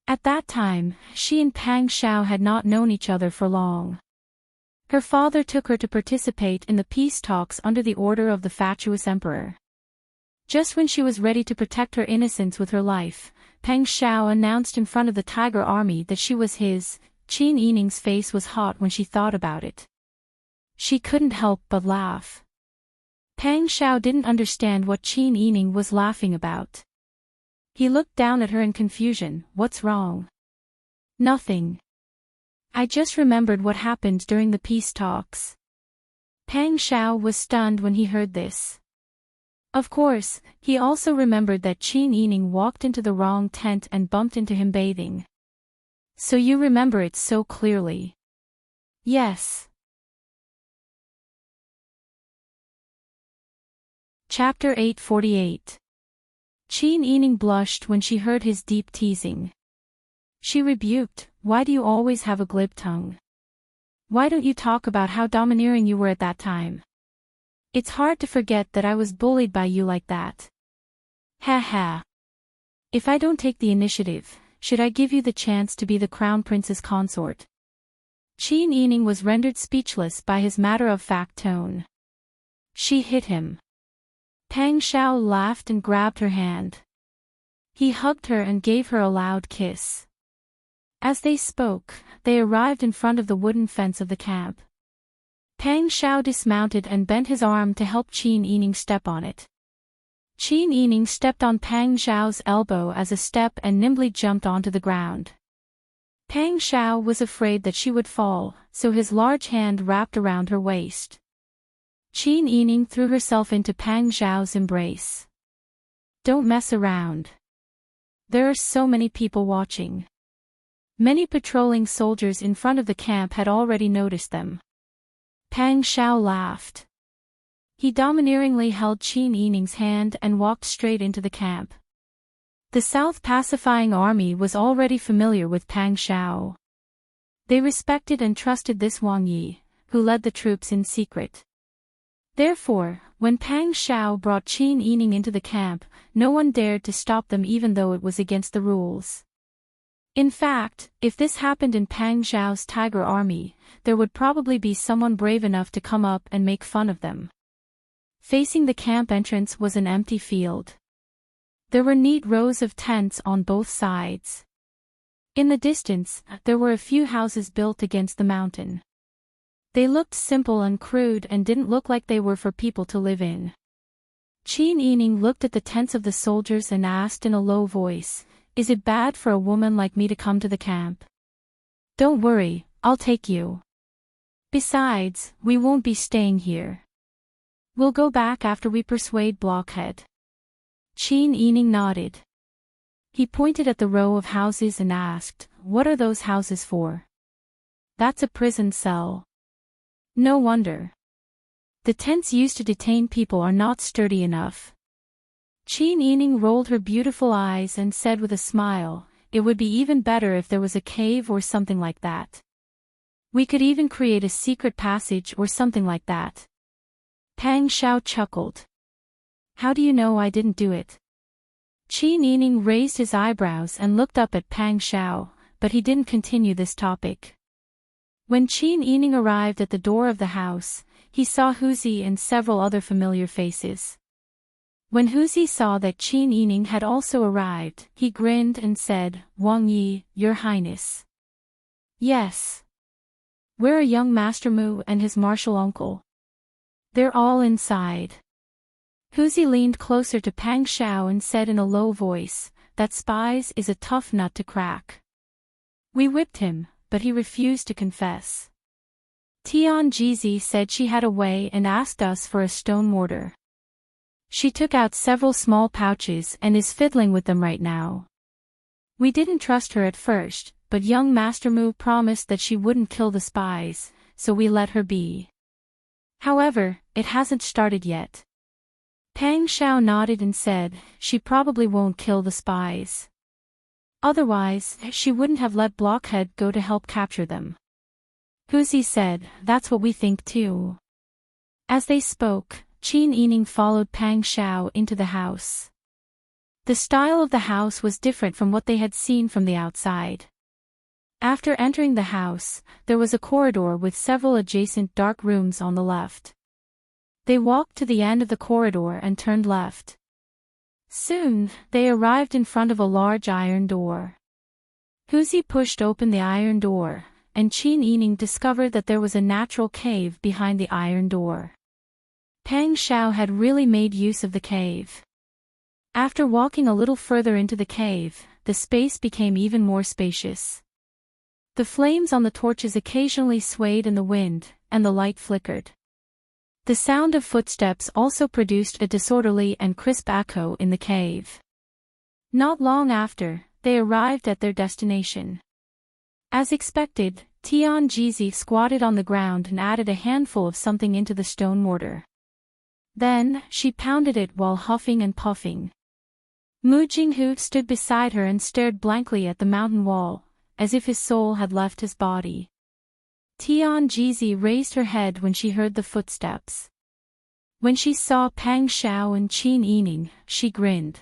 At that time, she and Pang Xiao had not known each other for long. Her father took her to participate in the peace talks under the order of the fatuous emperor. Just when she was ready to protect her innocence with her life, Pang Xiao announced in front of the Tiger Army that she was his. Qin Yining's face was hot when she thought about it. She couldn't help but laugh. Pang Xiao didn't understand what Qin Yining was laughing about. He looked down at her in confusion. "What's wrong?" "Nothing. I just remembered what happened during the peace talks." Pang Xiao was stunned when he heard this. Of course, he also remembered that Qin Yining walked into the wrong tent and bumped into him bathing. "So you remember it so clearly?" "Yes." Chapter 848. Qin Yining blushed when she heard his deep teasing. She rebuked, "Why do you always have a glib tongue? Why don't you talk about how domineering you were at that time? It's hard to forget that I was bullied by you like that." "Ha ha. If I don't take the initiative, should I give you the chance to be the crown prince's consort?" Qin Yining was rendered speechless by his matter-of-fact tone. She hit him. Pang Xiao laughed and grabbed her hand. He hugged her and gave her a loud kiss. As they spoke, they arrived in front of the wooden fence of the camp. Pang Xiao dismounted and bent his arm to help Qin Yining step on it. Qin Yining stepped on Pang Xiao's elbow as a step and nimbly jumped onto the ground. Pang Xiao was afraid that she would fall, so his large hand wrapped around her waist. Qin Yining threw herself into Pang Xiao's embrace. "Don't mess around. There are so many people watching." Many patrolling soldiers in front of the camp had already noticed them. Pang Xiao laughed. He domineeringly held Qin Yining's hand and walked straight into the camp. The South Pacifying Army was already familiar with Pang Xiao. They respected and trusted this Wang Yi, who led the troops in secret. Therefore, when Pang Xiao brought Qin Yining into the camp, no one dared to stop them even though it was against the rules. In fact, if this happened in Pang Xiao's Tiger Army, there would probably be someone brave enough to come up and make fun of them. Facing the camp entrance was an empty field. There were neat rows of tents on both sides. In the distance, there were a few houses built against the mountain. They looked simple and crude and didn't look like they were for people to live in. Qin Yining looked at the tents of the soldiers and asked in a low voice, "Is it bad for a woman like me to come to the camp?" "Don't worry, I'll take you. Besides, we won't be staying here." We'll go back after we persuade Blockhead. Qin Yining nodded. He pointed at the row of houses and asked, "What are those houses for?" "That's a prison cell." "No wonder. The tents used to detain people are not sturdy enough." Qin Yining rolled her beautiful eyes and said with a smile, "It would be even better if there was a cave or something like that. We could even create a secret passage or something like that." Pang Xiao chuckled. "How do you know I didn't do it?" Qin Yining raised his eyebrows and looked up at Pang Xiao, but he didn't continue this topic. When Qin Yining arrived at the door of the house, he saw Huzi and several other familiar faces. When Huzi saw that Qin Yining had also arrived, he grinned and said, "Wang Yi, Your Highness." "Yes. Where are young Master Mu and his martial uncle?" "They're all inside." Huzi leaned closer to Pang Xiao and said in a low voice, "That spies is a tough nut to crack. We whipped him, but he refused to confess. Tian Jizi said she had a way and asked us for a stone mortar. She took out several small pouches and is fiddling with them right now. We didn't trust her at first, but young Master Mu promised that she wouldn't kill the spies, so we let her be. However, it hasn't started yet." Pang Xiao nodded and said, "She probably won't kill the spies. Otherwise, she wouldn't have let Blockhead go to help capture them." Huzi said, "That's what we think too." As they spoke, Qin Yining followed Pang Xiao into the house. The style of the house was different from what they had seen from the outside. After entering the house, there was a corridor with several adjacent dark rooms on the left. They walked to the end of the corridor and turned left. Soon, they arrived in front of a large iron door. Huzi pushed open the iron door, and Qin Yining discovered that there was a natural cave behind the iron door. Pang Xiao had really made use of the cave. After walking a little further into the cave, the space became even more spacious. The flames on the torches occasionally swayed in the wind, and the light flickered. The sound of footsteps also produced a disorderly and crisp echo in the cave. Not long after, they arrived at their destination. As expected, Tian Jizi squatted on the ground and added a handful of something into the stone mortar. Then, she pounded it while huffing and puffing. Mu Jinghu stood beside her and stared blankly at the mountain wall, as if his soul had left his body. Tian Jizi raised her head when she heard the footsteps. When she saw Pang Xiao and Qin Yining, she grinned.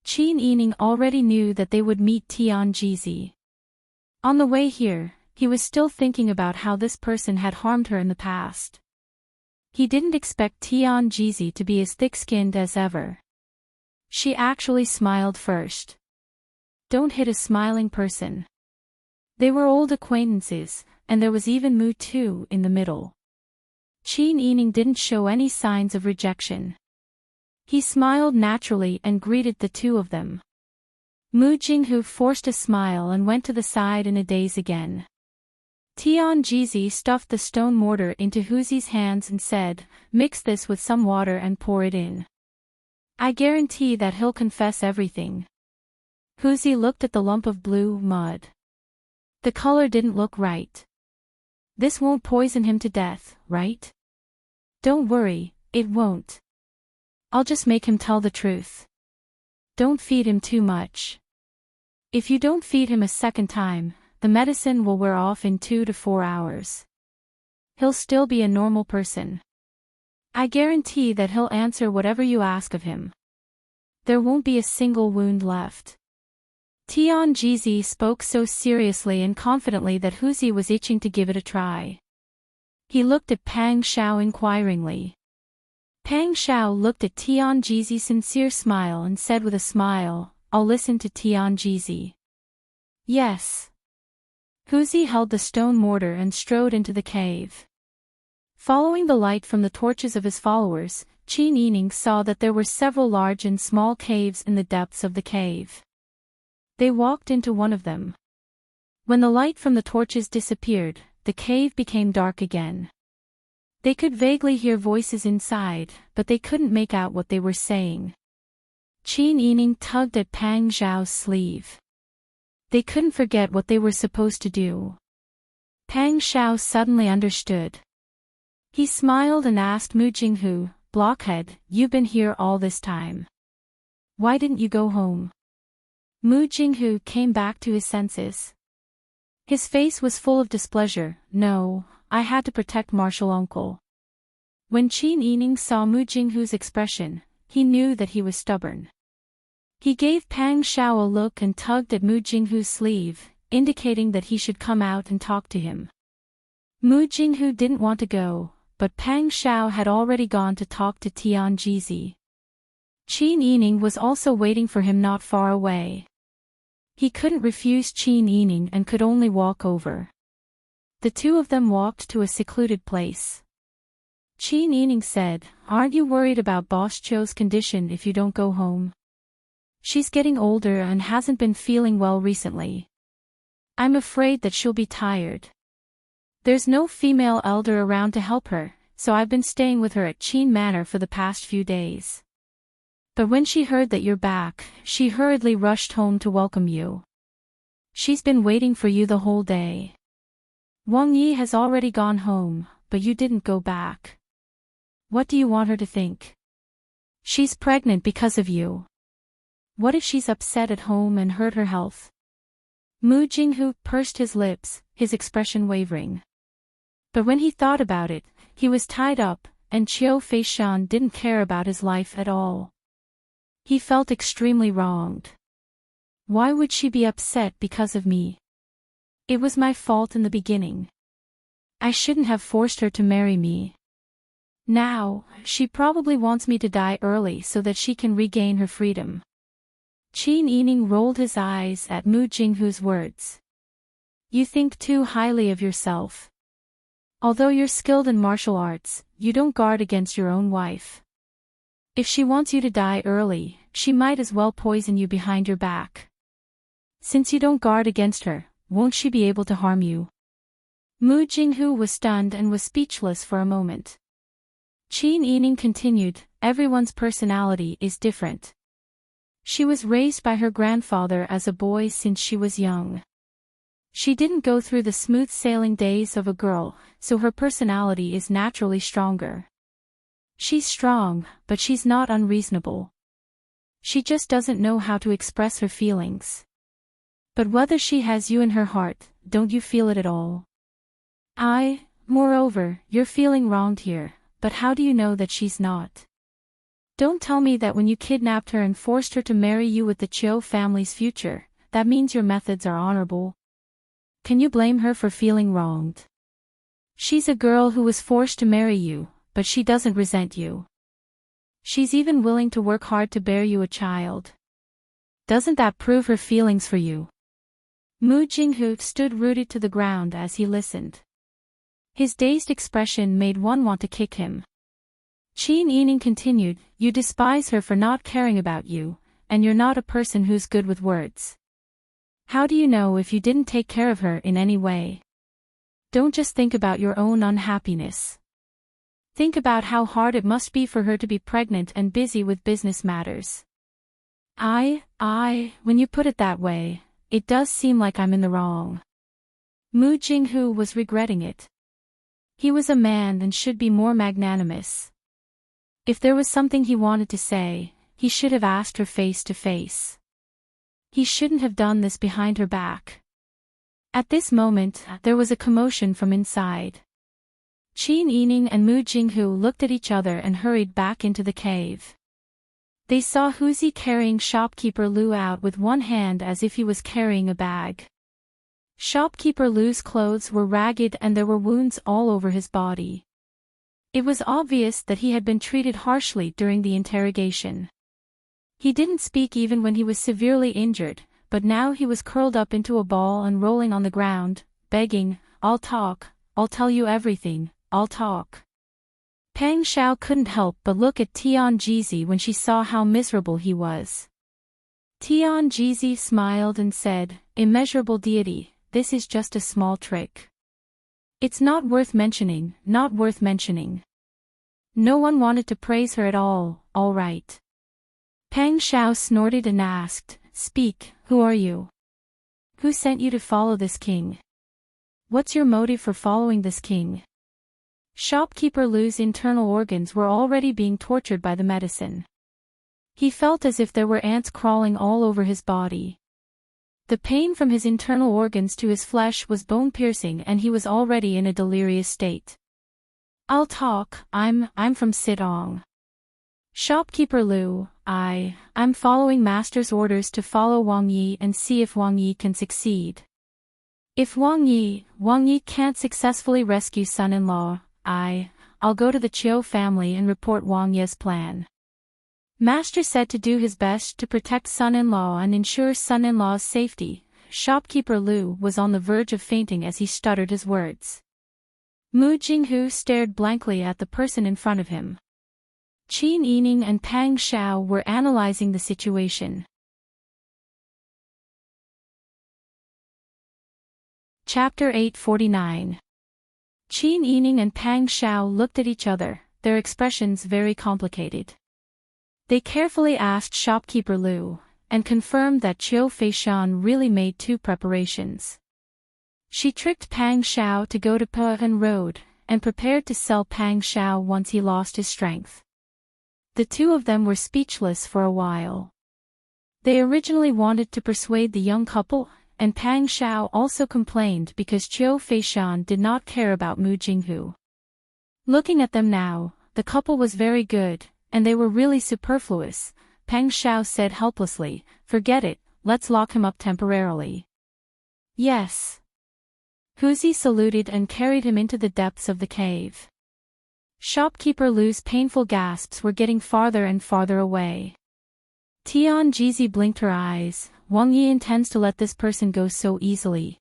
Qin Yining already knew that they would meet Tian Jizi. On the way here, he was still thinking about how this person had harmed her in the past. He didn't expect Tian Jizi to be as thick-skinned as ever. She actually smiled first. Don't hit a smiling person. They were old acquaintances, and there was even Mu too in the middle. Qin Yining didn't show any signs of rejection. He smiled naturally and greeted the two of them. Mu Jinghu forced a smile and went to the side in a daze again. Tian Jizi stuffed the stone mortar into Huzi's hands and said, "Mix this with some water and pour it in. I guarantee that he'll confess everything." Huzi looked at the lump of blue mud. The color didn't look right. "This won't poison him to death, right?" "Don't worry, it won't. I'll just make him tell the truth. Don't feed him too much. If you don't feed him a second time, the medicine will wear off in 2 to 4 hours. He'll still be a normal person. I guarantee that he'll answer whatever you ask of him. There won't be a single wound left." Tian Jizi spoke so seriously and confidently that Huzi was itching to give it a try. He looked at Pang Xiao inquiringly. Pang Xiao looked at Tian Jizi's sincere smile and said with a smile, "I'll listen to Tian Jizi." "Yes." Huzi held the stone mortar and strode into the cave. Following the light from the torches of his followers, Qin Yining saw that there were several large and small caves in the depths of the cave. They walked into one of them. When the light from the torches disappeared, the cave became dark again. They could vaguely hear voices inside, but they couldn't make out what they were saying. Qin Yining tugged at Pang Zhao's sleeve. They couldn't forget what they were supposed to do. Pang Zhao suddenly understood. He smiled and asked Mu Jinghu, "Blockhead, you've been here all this time. Why didn't you go home?" Mu Jinghu came back to his senses. His face was full of displeasure. "No, I had to protect Martial Uncle." When Qin Yining saw Mu Jinghu's expression, he knew that he was stubborn. He gave Pang Zhao a look and tugged at Mu Jinghu's sleeve, indicating that he should come out and talk to him. Mu Jinghu didn't want to go, but Pang Zhao had already gone to talk to Tian Jizi. Qin Yining was also waiting for him not far away. He couldn't refuse Qin Yining and could only walk over. The two of them walked to a secluded place. Qin Yining said, "Aren't you worried about Boss Chou's condition if you don't go home? She's getting older and hasn't been feeling well recently. I'm afraid that she'll be tired. There's no female elder around to help her, so I've been staying with her at Qin Manor for the past few days. But when she heard that you're back, she hurriedly rushed home to welcome you. She's been waiting for you the whole day. Wang Yi has already gone home, but you didn't go back. What do you want her to think? She's pregnant because of you. What if she's upset at home and hurt her health?" Mu Jinghu pursed his lips, his expression wavering. But when he thought about it, he was tied up, and Qiu Feishan didn't care about his life at all. He felt extremely wronged. Why would she be upset because of me? It was my fault in the beginning. I shouldn't have forced her to marry me. Now, she probably wants me to die early so that she can regain her freedom. Qin Yining rolled his eyes at Mu Jinghu's words. You think too highly of yourself. Although you're skilled in martial arts, you don't guard against your own wife. If she wants you to die early, she might as well poison you behind your back. Since you don't guard against her, won't she be able to harm you? Mu Jinghu was stunned and was speechless for a moment. Qin Yining continued, everyone's personality is different. She was raised by her grandfather as a boy since she was young. She didn't go through the smooth sailing days of a girl, so her personality is naturally stronger. She's strong, but she's not unreasonable. She just doesn't know how to express her feelings. But whether she has you in her heart, don't you feel it at all? Moreover, you're feeling wronged here, but how do you know that she's not? Don't tell me that when you kidnapped her and forced her to marry you with the Qiu family's future, that means your methods are honorable. Can you blame her for feeling wronged? She's a girl who was forced to marry you, but she doesn't resent you. She's even willing to work hard to bear you a child. Doesn't that prove her feelings for you? Mu Jinghu stood rooted to the ground as he listened. His dazed expression made one want to kick him. Qin Yining continued, you despise her for not caring about you, and you're not a person who's good with words. How do you know if you didn't take care of her in any way? Don't just think about your own unhappiness. Think about how hard it must be for her to be pregnant and busy with business matters. When you put it that way, it does seem like I'm in the wrong. Mu Jinghu was regretting it. He was a man and should be more magnanimous. If there was something he wanted to say, he should have asked her face to face. He shouldn't have done this behind her back. At this moment, there was a commotion from inside. Qin Yining and Mu Jinghu looked at each other and hurried back into the cave. They saw Huzi carrying shopkeeper Lu out with one hand as if he was carrying a bag. Shopkeeper Lu's clothes were ragged and there were wounds all over his body. It was obvious that he had been treated harshly during the interrogation. He didn't speak even when he was severely injured, but now he was curled up into a ball and rolling on the ground, begging, I'll talk, I'll tell you everything, I'll talk. Pang Zhao couldn't help but look at Tian Jizi when she saw how miserable he was. Tian Jizi smiled and said, Immeasurable deity, this is just a small trick. It's not worth mentioning, not worth mentioning. No one wanted to praise her at all right. Pang Xiao snorted and asked, Speak, who are you? Who sent you to follow this king? What's your motive for following this king? Shopkeeper Lu's internal organs were already being tortured by the medicine. He felt as if there were ants crawling all over his body. The pain from his internal organs to his flesh was bone-piercing and he was already in a delirious state. I'll talk, I'm from Sidong. Shopkeeper Lu, I'm following Master's orders to follow Wang Yi and see if Wang Yi can succeed. If Wang Yi can't successfully rescue son-in-law, I'll go to the Chiu family and report Wang Yi's plan. Master said to do his best to protect son-in-law and ensure son-in-law's safety. Shopkeeper Lu was on the verge of fainting as he stuttered his words. Mu Jinghu stared blankly at the person in front of him. Qin Yining and Pang Xiao were analyzing the situation. Chapter 849. Qin Yining and Pang Xiao looked at each other, their expressions very complicated. They carefully asked Shopkeeper Lu, and confirmed that Qiu Feishan really made 2 preparations. She tricked Pang Xiao to go to Pu'an Road, and prepared to sell Pang Xiao once he lost his strength. The 2 of them were speechless for a while. They originally wanted to persuade the young couple, and Pang Xiao also complained because Qiu Feishan did not care about Mu Jinghu. Looking at them now, the couple was very good, and they were really superfluous. Pang Xiao said helplessly, Forget it, let's lock him up temporarily. Yes. Huzi saluted and carried him into the depths of the cave. Shopkeeper Lu's painful gasps were getting farther and farther away. Tian Jizi blinked her eyes. Wang Yi intends to let this person go so easily.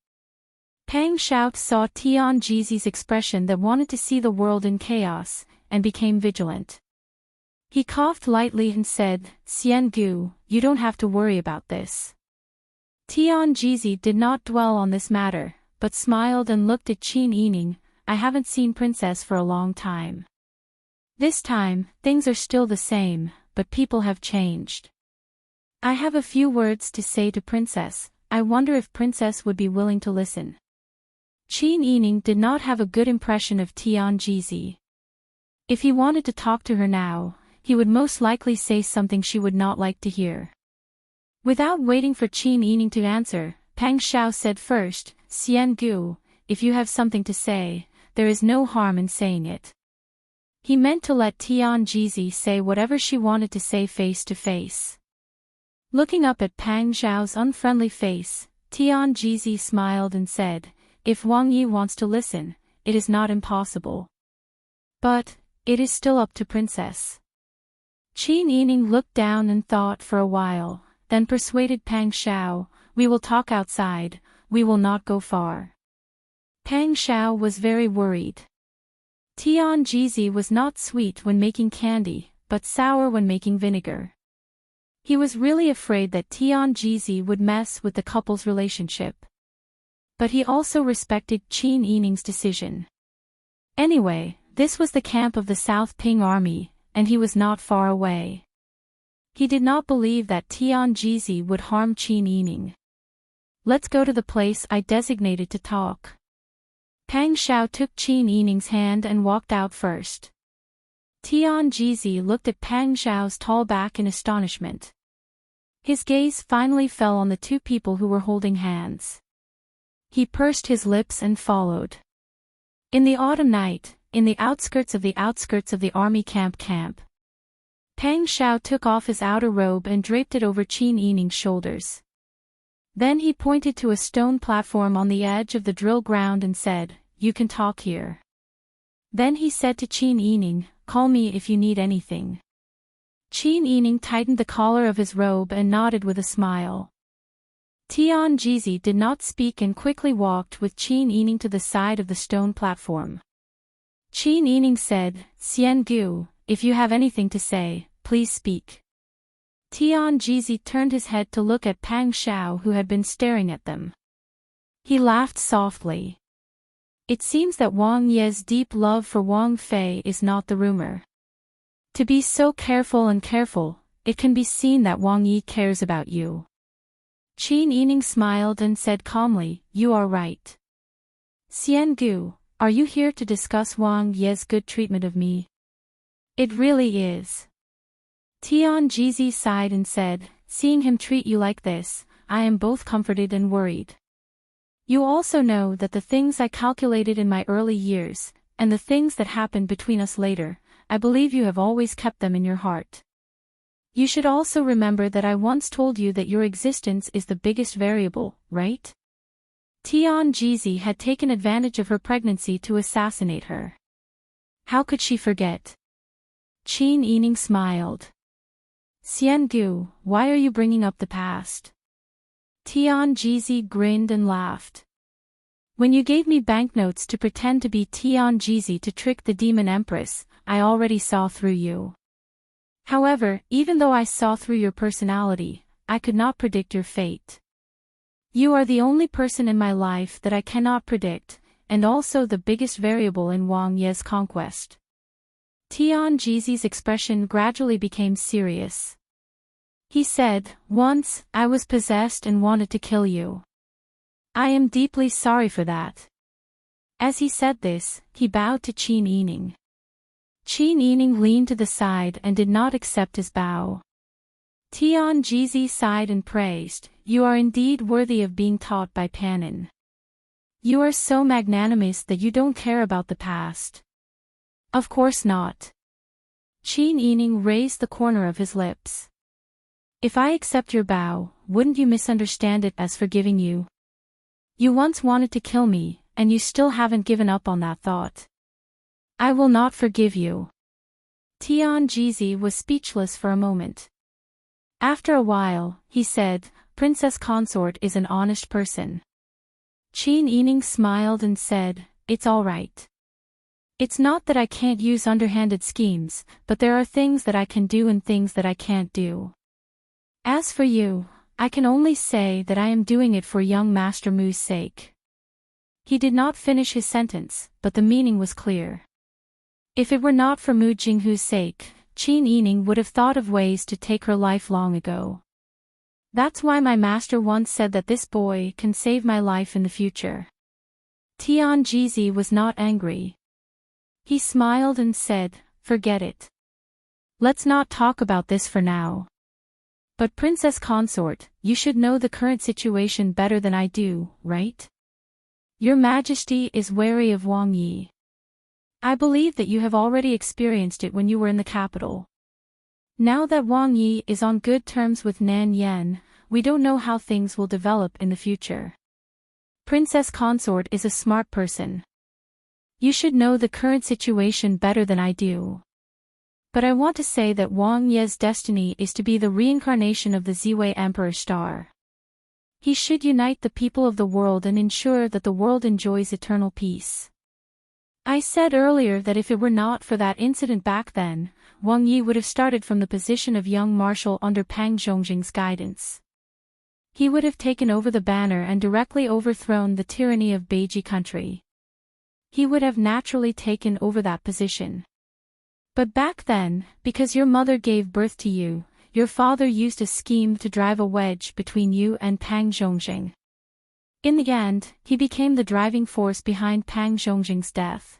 Pang Xiao saw Tian Jizi's expression that wanted to see the world in chaos, and became vigilant. He coughed lightly and said, Xian Gu, you don't have to worry about this. Tian Jizi did not dwell on this matter, but smiled and looked at Qin Yining. I haven't seen Princess for a long time. This time, things are still the same, but people have changed. I have a few words to say to Princess. I wonder if Princess would be willing to listen. Qin Yining did not have a good impression of Tian Jizi. If he wanted to talk to her now, he would most likely say something she would not like to hear. Without waiting for Qin Yining to answer, Pang Xiao said first, Xian Gu, if you have something to say, there is no harm in saying it. He meant to let Tian Jizi say whatever she wanted to say face to face. Looking up at Pang Xiao's unfriendly face, Tian Jizi smiled and said, If Wang Yi wants to listen, it is not impossible. But, it is still up to Princess. Qin Yining looked down and thought for a while, then persuaded Pang Xiao, We will talk outside, we will not go far. Pang Xiao was very worried. Tian Jizi was not sweet when making candy, but sour when making vinegar. He was really afraid that Tian Jizi would mess with the couple's relationship. But he also respected Qin Yining's decision. Anyway, this was the camp of the South Ping Army, and he was not far away. He did not believe that Tian Jizi would harm Qin Yining. Let's go to the place I designated to talk. Pang Xiao took Qin Yining's hand and walked out first. Tian Jizi looked at Pang Xiao's tall back in astonishment. His gaze finally fell on the 2 people who were holding hands. He pursed his lips and followed. In the autumn night, in the outskirts of the army camp. Pang Xiao took off his outer robe and draped it over Qin Yining's shoulders. Then he pointed to a stone platform on the edge of the drill ground and said, You can talk here. Then he said to Qin Yining, Call me if you need anything. Qin Yining tightened the collar of his robe and nodded with a smile. Tian Jizi did not speak and quickly walked with Qin Yining to the side of the stone platform. Qin Yining said, Xian Gu, if you have anything to say, please speak. Tian Jizi turned his head to look at Pang Xiao who had been staring at them. He laughed softly. It seems that Wang Ye's deep love for Wang Fei is not the rumor. To be so careful, it can be seen that Wang Yi cares about you. Qin Yining smiled and said calmly, you are right. Xian Gu, are you here to discuss Wang Ye's good treatment of me? It really is. Tian Jizi sighed and said, seeing him treat you like this, I am both comforted and worried. You also know that the things I calculated in my early years, and the things that happened between us later, I believe you have always kept them in your heart. You should also remember that I once told you that your existence is the biggest variable, right? Tian Jizi had taken advantage of her pregnancy to assassinate her. How could she forget? Qin Yining smiled. Xian Gu, why are you bringing up the past? Tian Jizi grinned and laughed. When you gave me banknotes to pretend to be Tian Jizi to trick the demon empress, I already saw through you. However, even though I saw through your personality, I could not predict your fate. You are the only person in my life that I cannot predict, and also the biggest variable in Wang Ye's conquest. Tian Jizi's expression gradually became serious. He said, once, I was possessed and wanted to kill you. I am deeply sorry for that. As he said this, he bowed to Qin Yining. Qin Yining leaned to the side and did not accept his bow. Tian Jizi sighed and praised, you are indeed worthy of being taught by Panin. You are so magnanimous that you don't care about the past. Of course not. Qin Yining raised the corner of his lips. If I accept your bow, wouldn't you misunderstand it as forgiving you? You once wanted to kill me, and you still haven't given up on that thought. I will not forgive you. Tian Jizi was speechless for a moment. After a while, he said, Princess Consort is an honest person. Qin Yining smiled and said, it's all right. It's not that I can't use underhanded schemes, but there are things that I can do and things that I can't do. As for you, I can only say that I am doing it for young Master Mu's sake. He did not finish his sentence, but the meaning was clear. If it were not for Mu Jinghu's sake, Qin Yining would have thought of ways to take her life long ago. That's why my master once said that this boy can save my life in the future. Tian Jizi was not angry. He smiled and said, forget it. Let's not talk about this for now. But Princess Consort, you should know the current situation better than I do, right? Your Majesty is wary of Wang Yi. I believe that you have already experienced it when you were in the capital. Now that Wang Yi is on good terms with Nan Yen, we don't know how things will develop in the future. Princess Consort is a smart person. You should know the current situation better than I do. But I want to say that Wang Ye's destiny is to be the reincarnation of the Ziwei Emperor star. He should unite the people of the world and ensure that the world enjoys eternal peace. I said earlier that if it were not for that incident back then, Wang Yi would have started from the position of young marshal under Pang Zhongjing's guidance. He would have taken over the banner and directly overthrown the tyranny of Beiji country. He would have naturally taken over that position. But back then, because your mother gave birth to you, your father used a scheme to drive a wedge between you and Pang Zhongjing. In the end, he became the driving force behind Pang Zhongjing's death.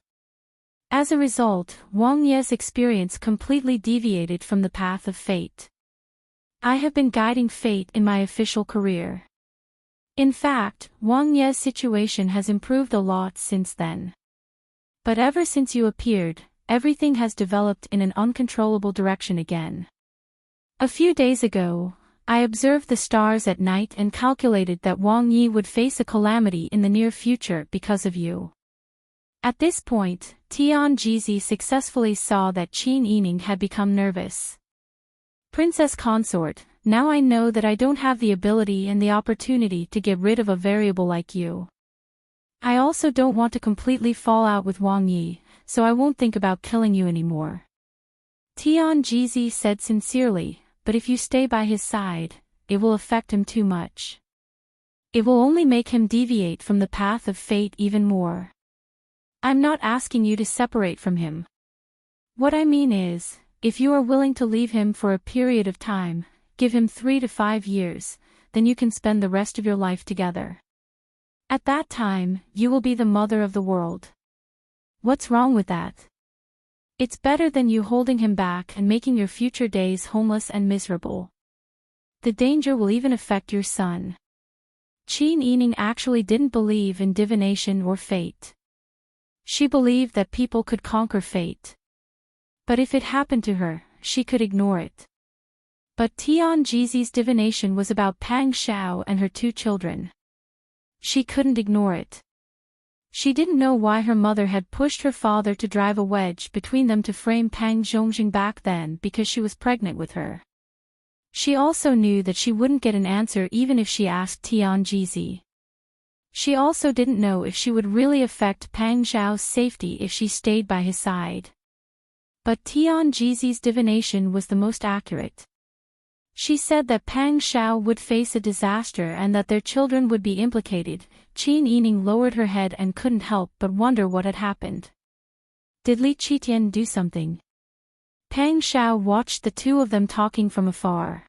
As a result, Wang Ye's experience completely deviated from the path of fate. I have been guiding fate in my official career. In fact, Wang Ye's situation has improved a lot since then. But ever since you appeared, everything has developed in an uncontrollable direction again. A few days ago, I observed the stars at night and calculated that Wang Yi would face a calamity in the near future because of you. At this point, Tian Jizi successfully saw that Qin Yining had become nervous. Princess Consort, now I know that I don't have the ability and the opportunity to get rid of a variable like you. I also don't want to completely fall out with Wang Yi, so I won't think about killing you anymore. Tian Jizi said sincerely, but if you stay by his side, it will affect him too much. It will only make him deviate from the path of fate even more. I'm not asking you to separate from him. What I mean is, if you are willing to leave him for a period of time, give him 3 to 5 years, then you can spend the rest of your life together. At that time, you will be the mother of the world. What's wrong with that? It's better than you holding him back and making your future days homeless and miserable. The danger will even affect your son. Qin Yining actually didn't believe in divination or fate. She believed that people could conquer fate. But if it happened to her, she could ignore it. But Tian Jizi's divination was about Pang Xiao and her 2 children. She couldn't ignore it. She didn't know why her mother had pushed her father to drive a wedge between them to frame Pang Zhongxing back then because she was pregnant with her. She also knew that she wouldn't get an answer even if she asked Tian Jizi. She also didn't know if she would really affect Pang Zhao's safety if she stayed by his side. But Tian Jizi's divination was the most accurate. She said that Pang Xiao would face a disaster and that their children would be implicated. Qin Yining lowered her head and couldn't help but wonder what had happened. Did Li Qitian do something? Pang Xiao watched the 2 of them talking from afar.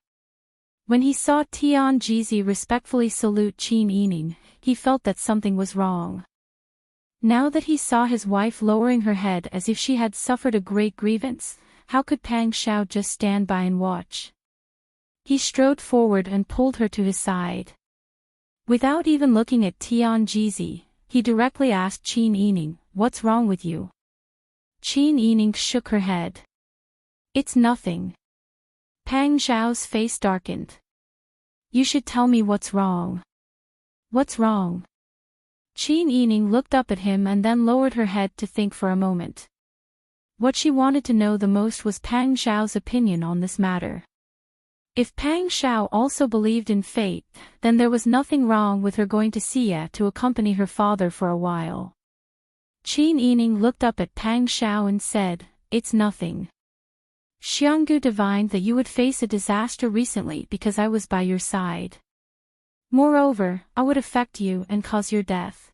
When he saw Tian Jizi respectfully salute Qin Yining, he felt that something was wrong. Now that he saw his wife lowering her head as if she had suffered a great grievance, how could Pang Xiao just stand by and watch? He strode forward and pulled her to his side. Without even looking at Tian Jizi, he directly asked Qin Yining, "What's wrong with you?" Qin Yining shook her head. "It's nothing." Pang Xiao's face darkened. "You should tell me what's wrong." "What's wrong?" Qin Yining looked up at him and then lowered her head to think for a moment. What she wanted to know the most was Pang Xiao's opinion on this matter. If Pang Xiao also believed in fate, then there was nothing wrong with her going to Xia to accompany her father for a while. Qin Yining looked up at Pang Xiao and said, "It's nothing. Xianggu divined that you would face a disaster recently because I was by your side. Moreover, I would affect you and cause your death.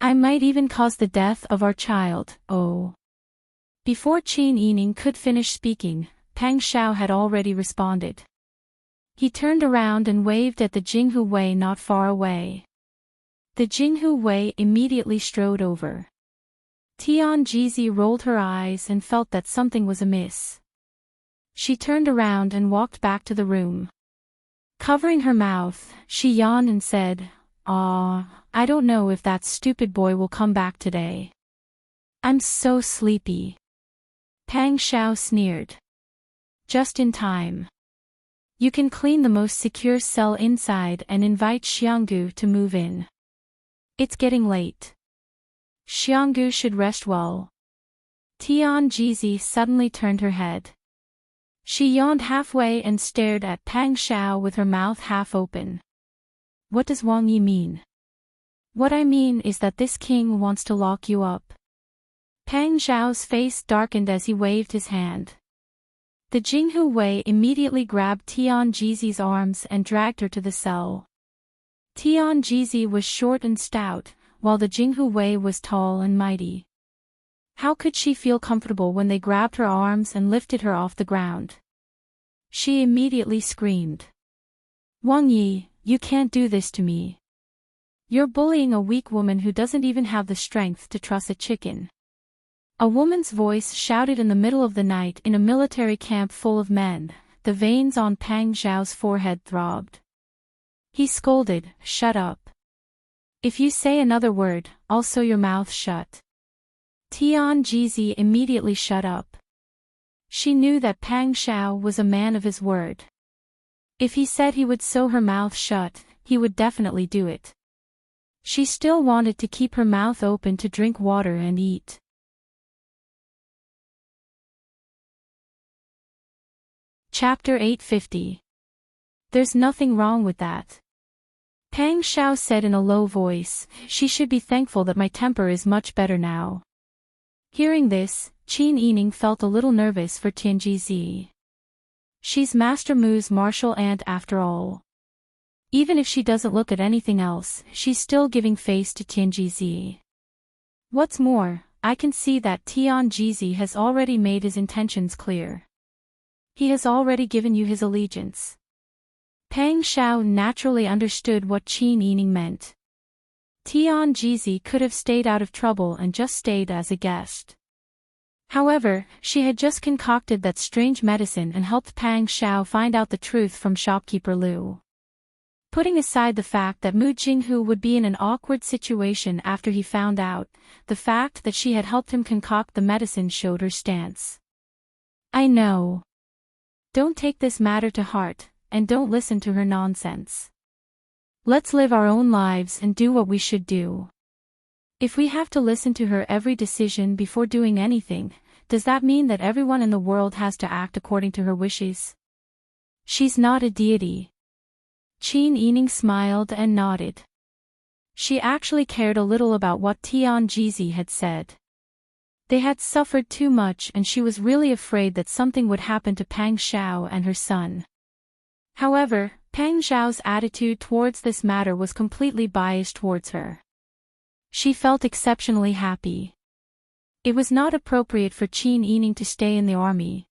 I might even cause the death of our child, oh." Before Qin Yining could finish speaking, Pang Xiao had already responded. He turned around and waved at the Jinghu Wei not far away. The Jinghu Wei immediately strode over. Tian Jizi rolled her eyes and felt that something was amiss. She turned around and walked back to the room. Covering her mouth, she yawned and said, I don't know if that stupid boy will come back today. I'm so sleepy." Pang Xiao sneered. "Just in time. You can clean the most secure cell inside and invite Xianggu to move in. It's getting late. Xianggu should rest well." Tian Jizi suddenly turned her head. She yawned halfway and stared at Pang Xiao with her mouth half open. "What does Wang Yi mean?" "What I mean is that this king wants to lock you up." Pang Xiao's face darkened as he waved his hand. The Jinghu Wei immediately grabbed Tian Jizi's arms and dragged her to the cell. Tian Jizi was short and stout, while the Jinghu Wei was tall and mighty. How could she feel comfortable when they grabbed her arms and lifted her off the ground? She immediately screamed. "Wang Yi, you can't do this to me. You're bullying a weak woman who doesn't even have the strength to truss a chicken." A woman's voice shouted in the middle of the night in a military camp full of men. The veins on Pang Xiao's forehead throbbed. He scolded, "Shut up. If you say another word, I'll sew your mouth shut." Tian Jizi immediately shut up. She knew that Pang Xiao was a man of his word. If he said he would sew her mouth shut, he would definitely do it. She still wanted to keep her mouth open to drink water and eat. Chapter 850. There's nothing wrong with that. Pang Xiao said in a low voice, "She should be thankful that my temper is much better now." Hearing this, Qin Yining felt a little nervous for Tian Jizi. She's Master Mu's martial aunt after all. Even if she doesn't look at anything else, she's still giving face to Tian Jizi. What's more, I can see that Tianjizi has already made his intentions clear. He has already given you his allegiance. Pang Xiao naturally understood what Qin Yining meant. Tianjizi could have stayed out of trouble and just stayed as a guest. However, she had just concocted that strange medicine and helped Pang Xiao find out the truth from shopkeeper Liu. Putting aside the fact that Mu Jinghu would be in an awkward situation after he found out, the fact that she had helped him concoct the medicine showed her stance. I know. Don't take this matter to heart, and don't listen to her nonsense. Let's live our own lives and do what we should do. If we have to listen to her every decision before doing anything, does that mean that everyone in the world has to act according to her wishes? She's not a deity. Qin Yining smiled and nodded. She actually cared a little about what Tianjizi had said. They had suffered too much and she was really afraid that something would happen to Pang Xiao and her son. However, Pang Xiao's attitude towards this matter was completely biased towards her. She felt exceptionally happy. It was not appropriate for Qin Yining to stay in the army.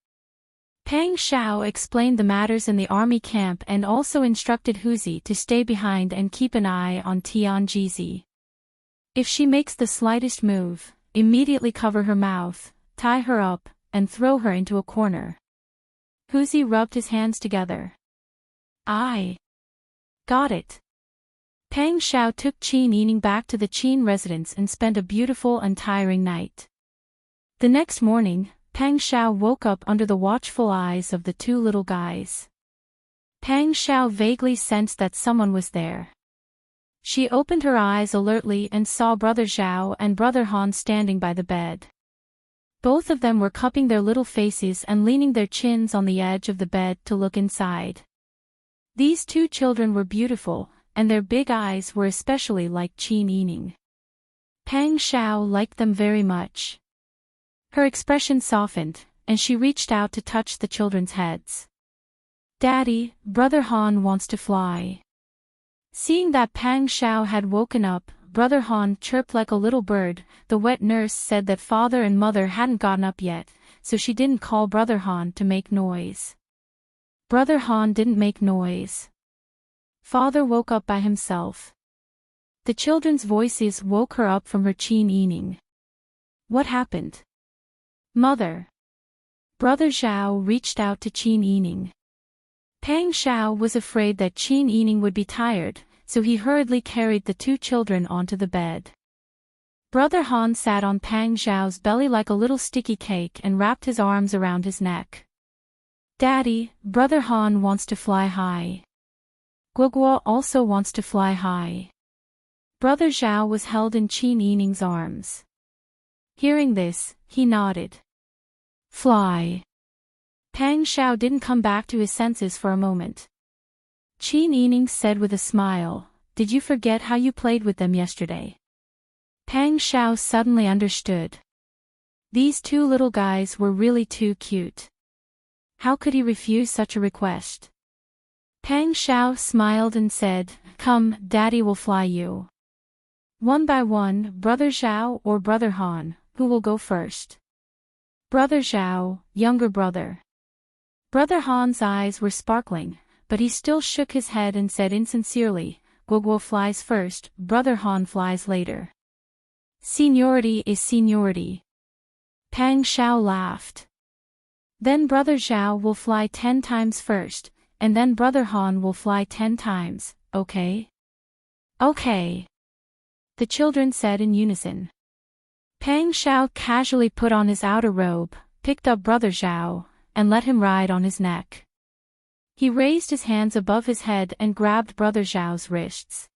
Pang Xiao explained the matters in the army camp and also instructed Huzi to stay behind and keep an eye on Tianjizi. If she makes the slightest move, immediately cover her mouth, tie her up, and throw her into a corner. Huzi rubbed his hands together. I got it. Pang Xiao took Qin Yining back to the Qin residence and spent a beautiful and tiring night. The next morning, Pang Xiao woke up under the watchful eyes of the two little guys. Pang Xiao vaguely sensed that someone was there. She opened her eyes alertly and saw Brother Zhao and Brother Han standing by the bed. Both of them were cupping their little faces and leaning their chins on the edge of the bed to look inside. These two children were beautiful, and their big eyes were especially like Qin Yining. Pang Xiao liked them very much. Her expression softened, and she reached out to touch the children's heads. Daddy, Brother Han wants to fly. Seeing that Pang Xiao had woken up, Brother Han chirped like a little bird. The wet nurse said that father and mother hadn't gotten up yet, so she didn't call Brother Han to make noise. Brother Han didn't make noise. Father woke up by himself. The children's voices woke her up from her Qin Yining. What happened? Mother. Brother Zhao reached out to Qin Yining. Pang Xiao was afraid that Qin Yining would be tired, so he hurriedly carried the two children onto the bed. Brother Han sat on Pang Xiao's belly like a little sticky cake and wrapped his arms around his neck. Daddy, Brother Han wants to fly high. Guoguo also wants to fly high. Brother Zhao was held in Qin Yining's arms. Hearing this, he nodded. Fly. Pang Xiao didn't come back to his senses for a moment. Qin Yining said with a smile, Did you forget how you played with them yesterday? Pang Xiao suddenly understood. These two little guys were really too cute. How could he refuse such a request? Pang Xiao smiled and said, Come, Daddy will fly you. One by one, Brother Zhao or Brother Han, who will go first? Brother Zhao, younger brother. Brother Han's eyes were sparkling, but he still shook his head and said insincerely, Guoguo flies first, Brother Han flies later. Seniority is seniority. Pang Xiao laughed. Then Brother Zhao will fly 10 times first, and then Brother Han will fly 10 times, okay? Okay. The children said in unison. Pang Xiao casually put on his outer robe, picked up Brother Zhao, and let him ride on his neck. He raised his hands above his head and grabbed Brother Zhao's wrists.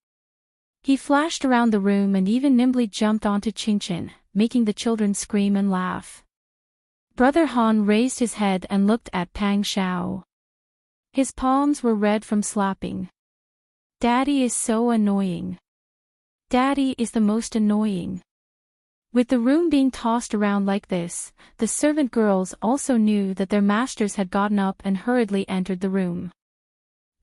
He flashed around the room and even nimbly jumped onto Qingqin, making the children scream and laugh. Brother Han raised his head and looked at Pang Xiao. His palms were red from slapping. Daddy is so annoying. Daddy is the most annoying. With the room being tossed around like this, the servant girls also knew that their masters had gotten up and hurriedly entered the room.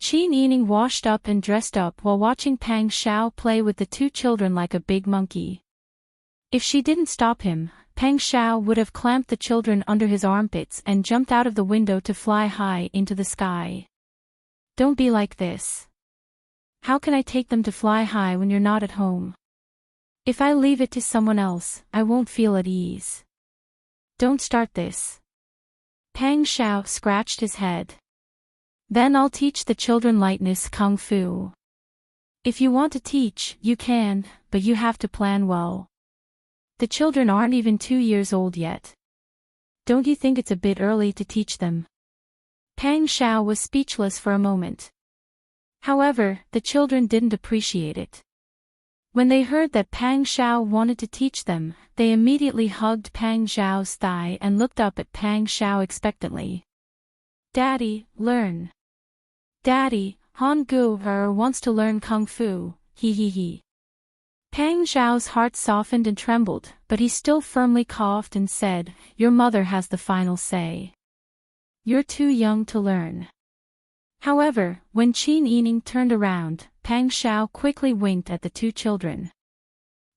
Qin Yining washed up and dressed up while watching Pang Xiao play with the two children like a big monkey. If she didn't stop him, Pang Xiao would have clamped the children under his armpits and jumped out of the window to fly high into the sky. Don't be like this. How can I take them to fly high when you're not at home? If I leave it to someone else, I won't feel at ease. Don't start this. Pang Xiao scratched his head. Then I'll teach the children lightness kung fu. If you want to teach, you can, but you have to plan well. The children aren't even 2 years old yet. Don't you think it's a bit early to teach them? Pang Xiao was speechless for a moment. However, the children didn't appreciate it. When they heard that Pang Xiao wanted to teach them, they immediately hugged Pang Xiao's thigh and looked up at Pang Xiao expectantly. Daddy, learn. Daddy, Han Gu wants to learn kung fu, he he he. Pang Xiao's heart softened and trembled, but he still firmly coughed and said, Your mother has the final say. You're too young to learn. However, when Qin Yining turned around, Pang Xiao quickly winked at the two children.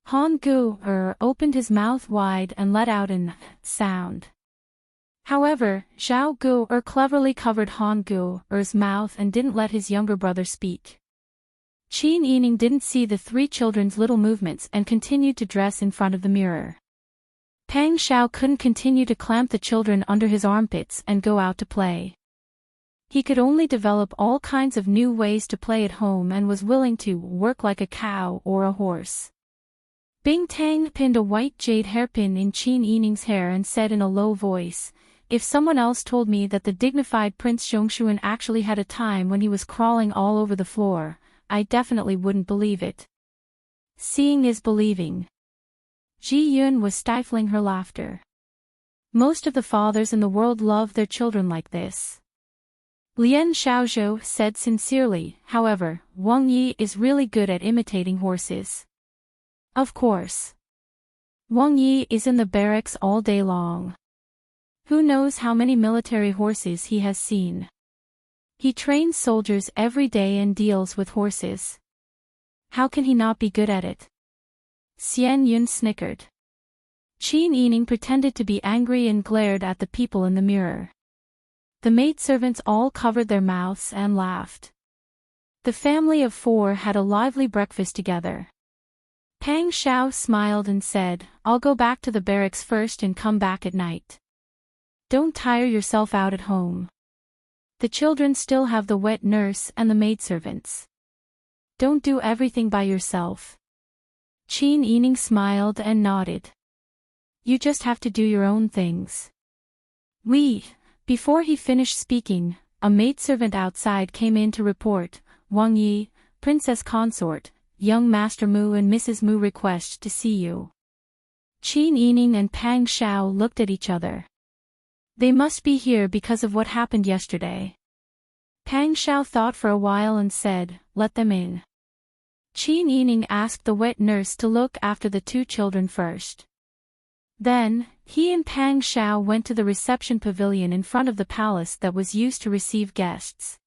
Han Gu opened his mouth wide and let out an sound. However, Zhao Gu cleverly covered Han Gu's mouth and didn't let his younger brother speak. Qin Yining didn't see the three children's little movements and continued to dress in front of the mirror. Pang Xiao couldn't continue to clamp the children under his armpits and go out to play. He could only develop all kinds of new ways to play at home and was willing to work like a cow or a horse. Bing Tang pinned a white jade hairpin in Qin Yining's hair and said in a low voice, If someone else told me that the dignified Prince Zhongshuan actually had a time when he was crawling all over the floor, I definitely wouldn't believe it. Seeing is believing. Ji Yun was stifling her laughter. Most of the fathers in the world love their children like this. Lian Xiaozhou said sincerely, however, Wang Yi is really good at imitating horses. Of course. Wang Yi is in the barracks all day long. Who knows how many military horses he has seen. He trains soldiers every day and deals with horses. How can he not be good at it? Xian Yun snickered. Qin Yining pretended to be angry and glared at the people in the mirror. The maidservants all covered their mouths and laughed. The family of four had a lively breakfast together. Pang Xiao smiled and said, I'll go back to the barracks first and come back at night. Don't tire yourself out at home. The children still have the wet nurse and the maidservants. Don't do everything by yourself. Qin Yining smiled and nodded. You just have to do your own things. Before he finished speaking, a maidservant outside came in to report, Wang Yi, Princess Consort, young Master Mu and Mrs. Mu request to see you. Qin Yining and Pang Xiao looked at each other. They must be here because of what happened yesterday. Pang Xiao thought for a while and said, Let them in. Qin Yining asked the wet nurse to look after the two children first. Then, he and Pang Xiao went to the reception pavilion in front of the palace that was used to receive guests.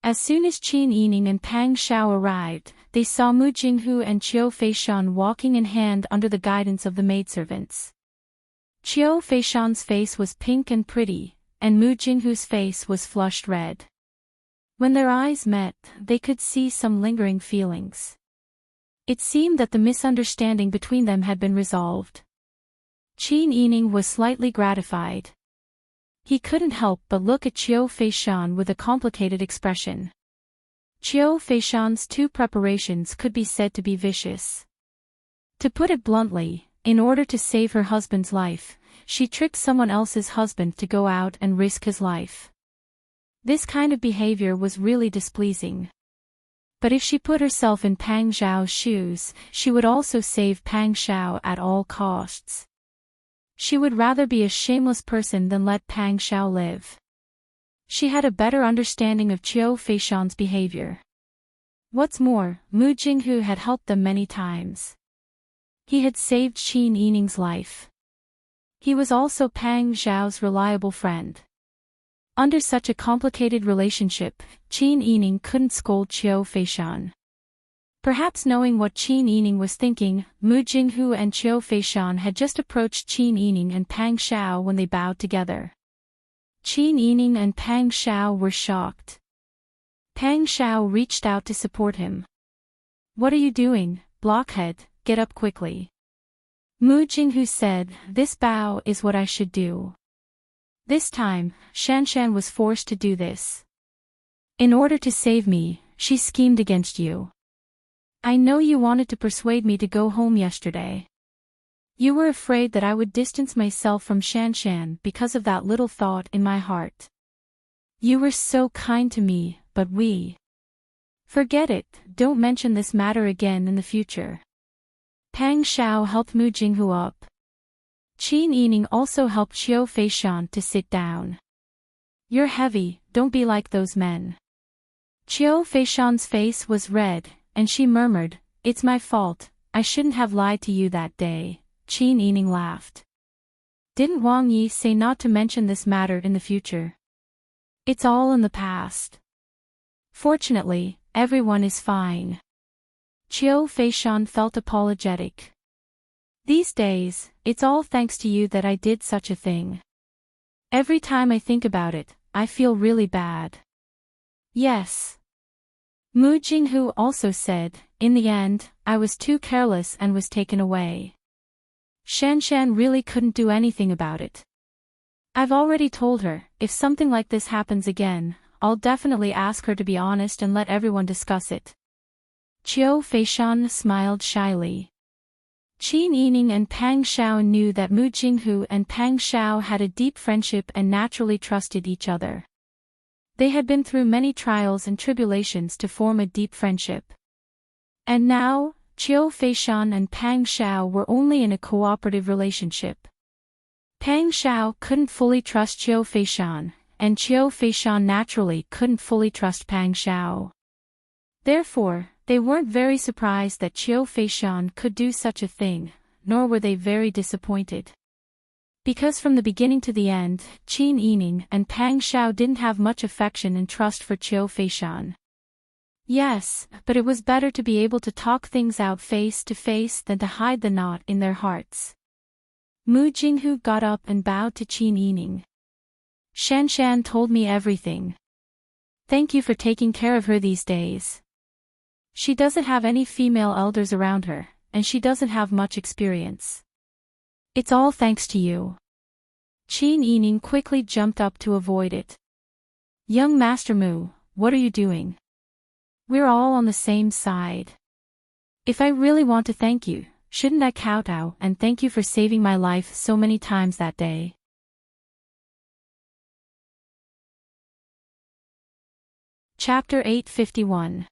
As soon as Qin Yining and Pang Xiao arrived, they saw Mu Jinghu and Qiu Feishan walking in hand under the guidance of the maidservants. Qiu Feishan's face was pink and pretty, and Mu Jinghu's face was flushed red. When their eyes met, they could see some lingering feelings. It seemed that the misunderstanding between them had been resolved. Qin Yining was slightly gratified. He couldn't help but look at Qiu Feishan with a complicated expression. Qiu Feishan's two preparations could be said to be vicious. To put it bluntly, in order to save her husband's life, she tricked someone else's husband to go out and risk his life. This kind of behavior was really displeasing. But if she put herself in Pang Xiao's shoes, she would also save Pang Xiao at all costs. She would rather be a shameless person than let Pang Xiao live. She had a better understanding of Qiu Feishan's behavior. What's more, Mu Jinghu had helped them many times. He had saved Qin Yining's life. He was also Pang Xiao's reliable friend. Under such a complicated relationship, Qin Yining couldn't scold Qiu Feishan. Perhaps knowing what Qin Yining was thinking, Mu Jinghu and Qiu Feishan had just approached Qin Yining and Pang Xiao when they bowed together. Qin Yining and Pang Xiao were shocked. Pang Xiao reached out to support him. "What are you doing, blockhead? Get up quickly." Mu Jinghu said, "This bow is what I should do." This time, Shanshan was forced to do this. "In order to save me, she schemed against you. I know you wanted to persuade me to go home yesterday. You were afraid that I would distance myself from Shanshan because of that little thought in my heart. You were so kind to me, but Forget it, don't mention this matter again in the future." Pang Xiao helped Mu Jinghu up. Qin Yining also helped Qiu Feishan to sit down. "You're heavy, don't be like those men." Qiu Feishan's face was red, and she murmured, "It's my fault, I shouldn't have lied to you that day." Qin Yining laughed. "Didn't Wang Yi say not to mention this matter in the future? It's all in the past. Fortunately, everyone is fine." Qiu Feishan felt apologetic. "These days, it's all thanks to you that I did such a thing. Every time I think about it, I feel really bad." "Yes." Mu Jinghu also said, "In the end, I was too careless and was taken away. Shanshan really couldn't do anything about it. I've already told her, if something like this happens again, I'll definitely ask her to be honest and let everyone discuss it." Qiu Feishan smiled shyly. Qin Yining and Pang Xiao knew that Mu Jinghu and Pang Xiao had a deep friendship and naturally trusted each other. They had been through many trials and tribulations to form a deep friendship. And now, Qiu Feishan and Pang Xiao were only in a cooperative relationship. Pang Xiao couldn't fully trust Qiu Feishan, and Qiu Feishan naturally couldn't fully trust Pang Xiao. Therefore, they weren't very surprised that Qiu Feishan could do such a thing, nor were they very disappointed. Because from the beginning to the end, Qin Yining and Pang Xiao didn't have much affection and trust for Qiu Feishan. Yes, but it was better to be able to talk things out face to face than to hide the knot in their hearts. Mu Jinghu got up and bowed to Qin Yining. "Shanshan told me everything. Thank you for taking care of her these days. She doesn't have any female elders around her, and she doesn't have much experience. It's all thanks to you." Qin Yining quickly jumped up to avoid it. "Young Master Mu, what are you doing? We're all on the same side. If I really want to thank you, shouldn't I kowtow and thank you for saving my life so many times that day?" Chapter 851.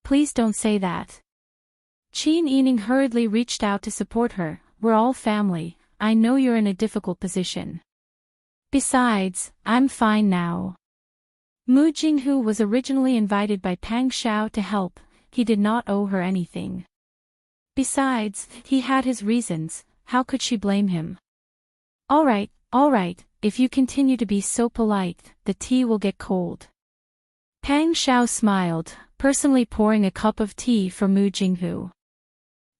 Please don't say that. Qin Yining hurriedly reached out to support her. "We're all family, I know you're in a difficult position. Besides, I'm fine now." Mu Jinghu was originally invited by Pang Xiao to help, he did not owe her anything. Besides, he had his reasons, how could she blame him? All right, if you continue to be so polite, the tea will get cold." Pang Xiao smiled, personally pouring a cup of tea for Mu Jinghu.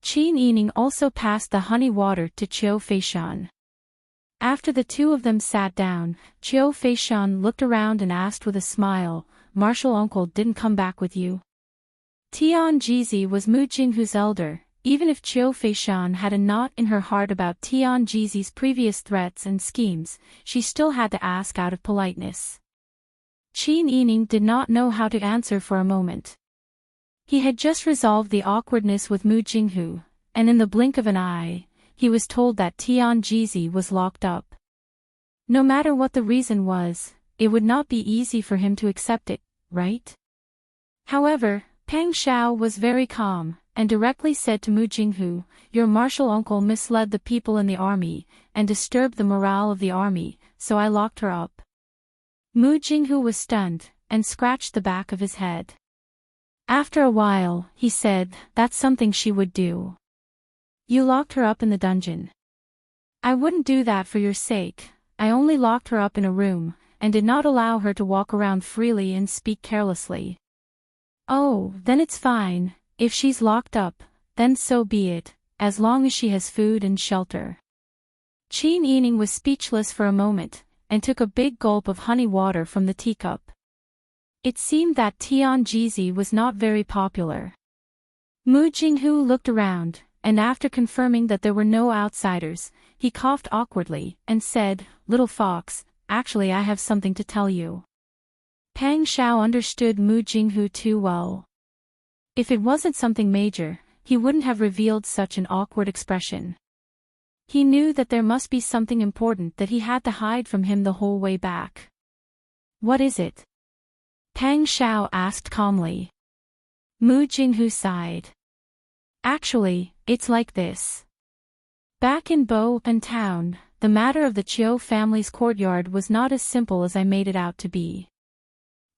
Qin Yining also passed the honey water to Qiu Feishan. After the two of them sat down, Qiu Feishan looked around and asked with a smile, "Martial uncle didn't come back with you?" Tian Jizi was Mu Jinghu's elder. Even if Qiu Feishan had a knot in her heart about Tian Jizi's previous threats and schemes, she still had to ask out of politeness. Qin Yining did not know how to answer for a moment. He had just resolved the awkwardness with Mu Jinghu, and in the blink of an eye, he was told that Tian Jizi was locked up. No matter what the reason was, it would not be easy for him to accept it, right? However, Pang Xiao was very calm, and directly said to Mu Jinghu, "Your martial uncle misled the people in the army, and disturbed the morale of the army, so I locked her up." Mu Jinghu was stunned, and scratched the back of his head. After a while, he said, "That's something she would do. You locked her up in the dungeon." "I wouldn't do that for your sake, I only locked her up in a room, and did not allow her to walk around freely and speak carelessly." "Oh, then it's fine, If she's locked up, then so be it, as long as she has food and shelter. Qin Yining was speechless for a moment, and took a big gulp of honey water from the teacup. It seemed that Tianjizi was not very popular. Mu Jinghu looked around, and after confirming that there were no outsiders, he coughed awkwardly and said, "Little fox, actually I have something to tell you." Pang Xiao understood Mu Jinghu too well. If it wasn't something major, he wouldn't have revealed such an awkward expression. He knew that there must be something important that he had to hide from him the whole way back. "What is it?" Pang Xiao asked calmly. Mu Jinghu sighed. "Actually, it's like this. Back in Bo and town, the matter of the Chiu family's courtyard was not as simple as I made it out to be.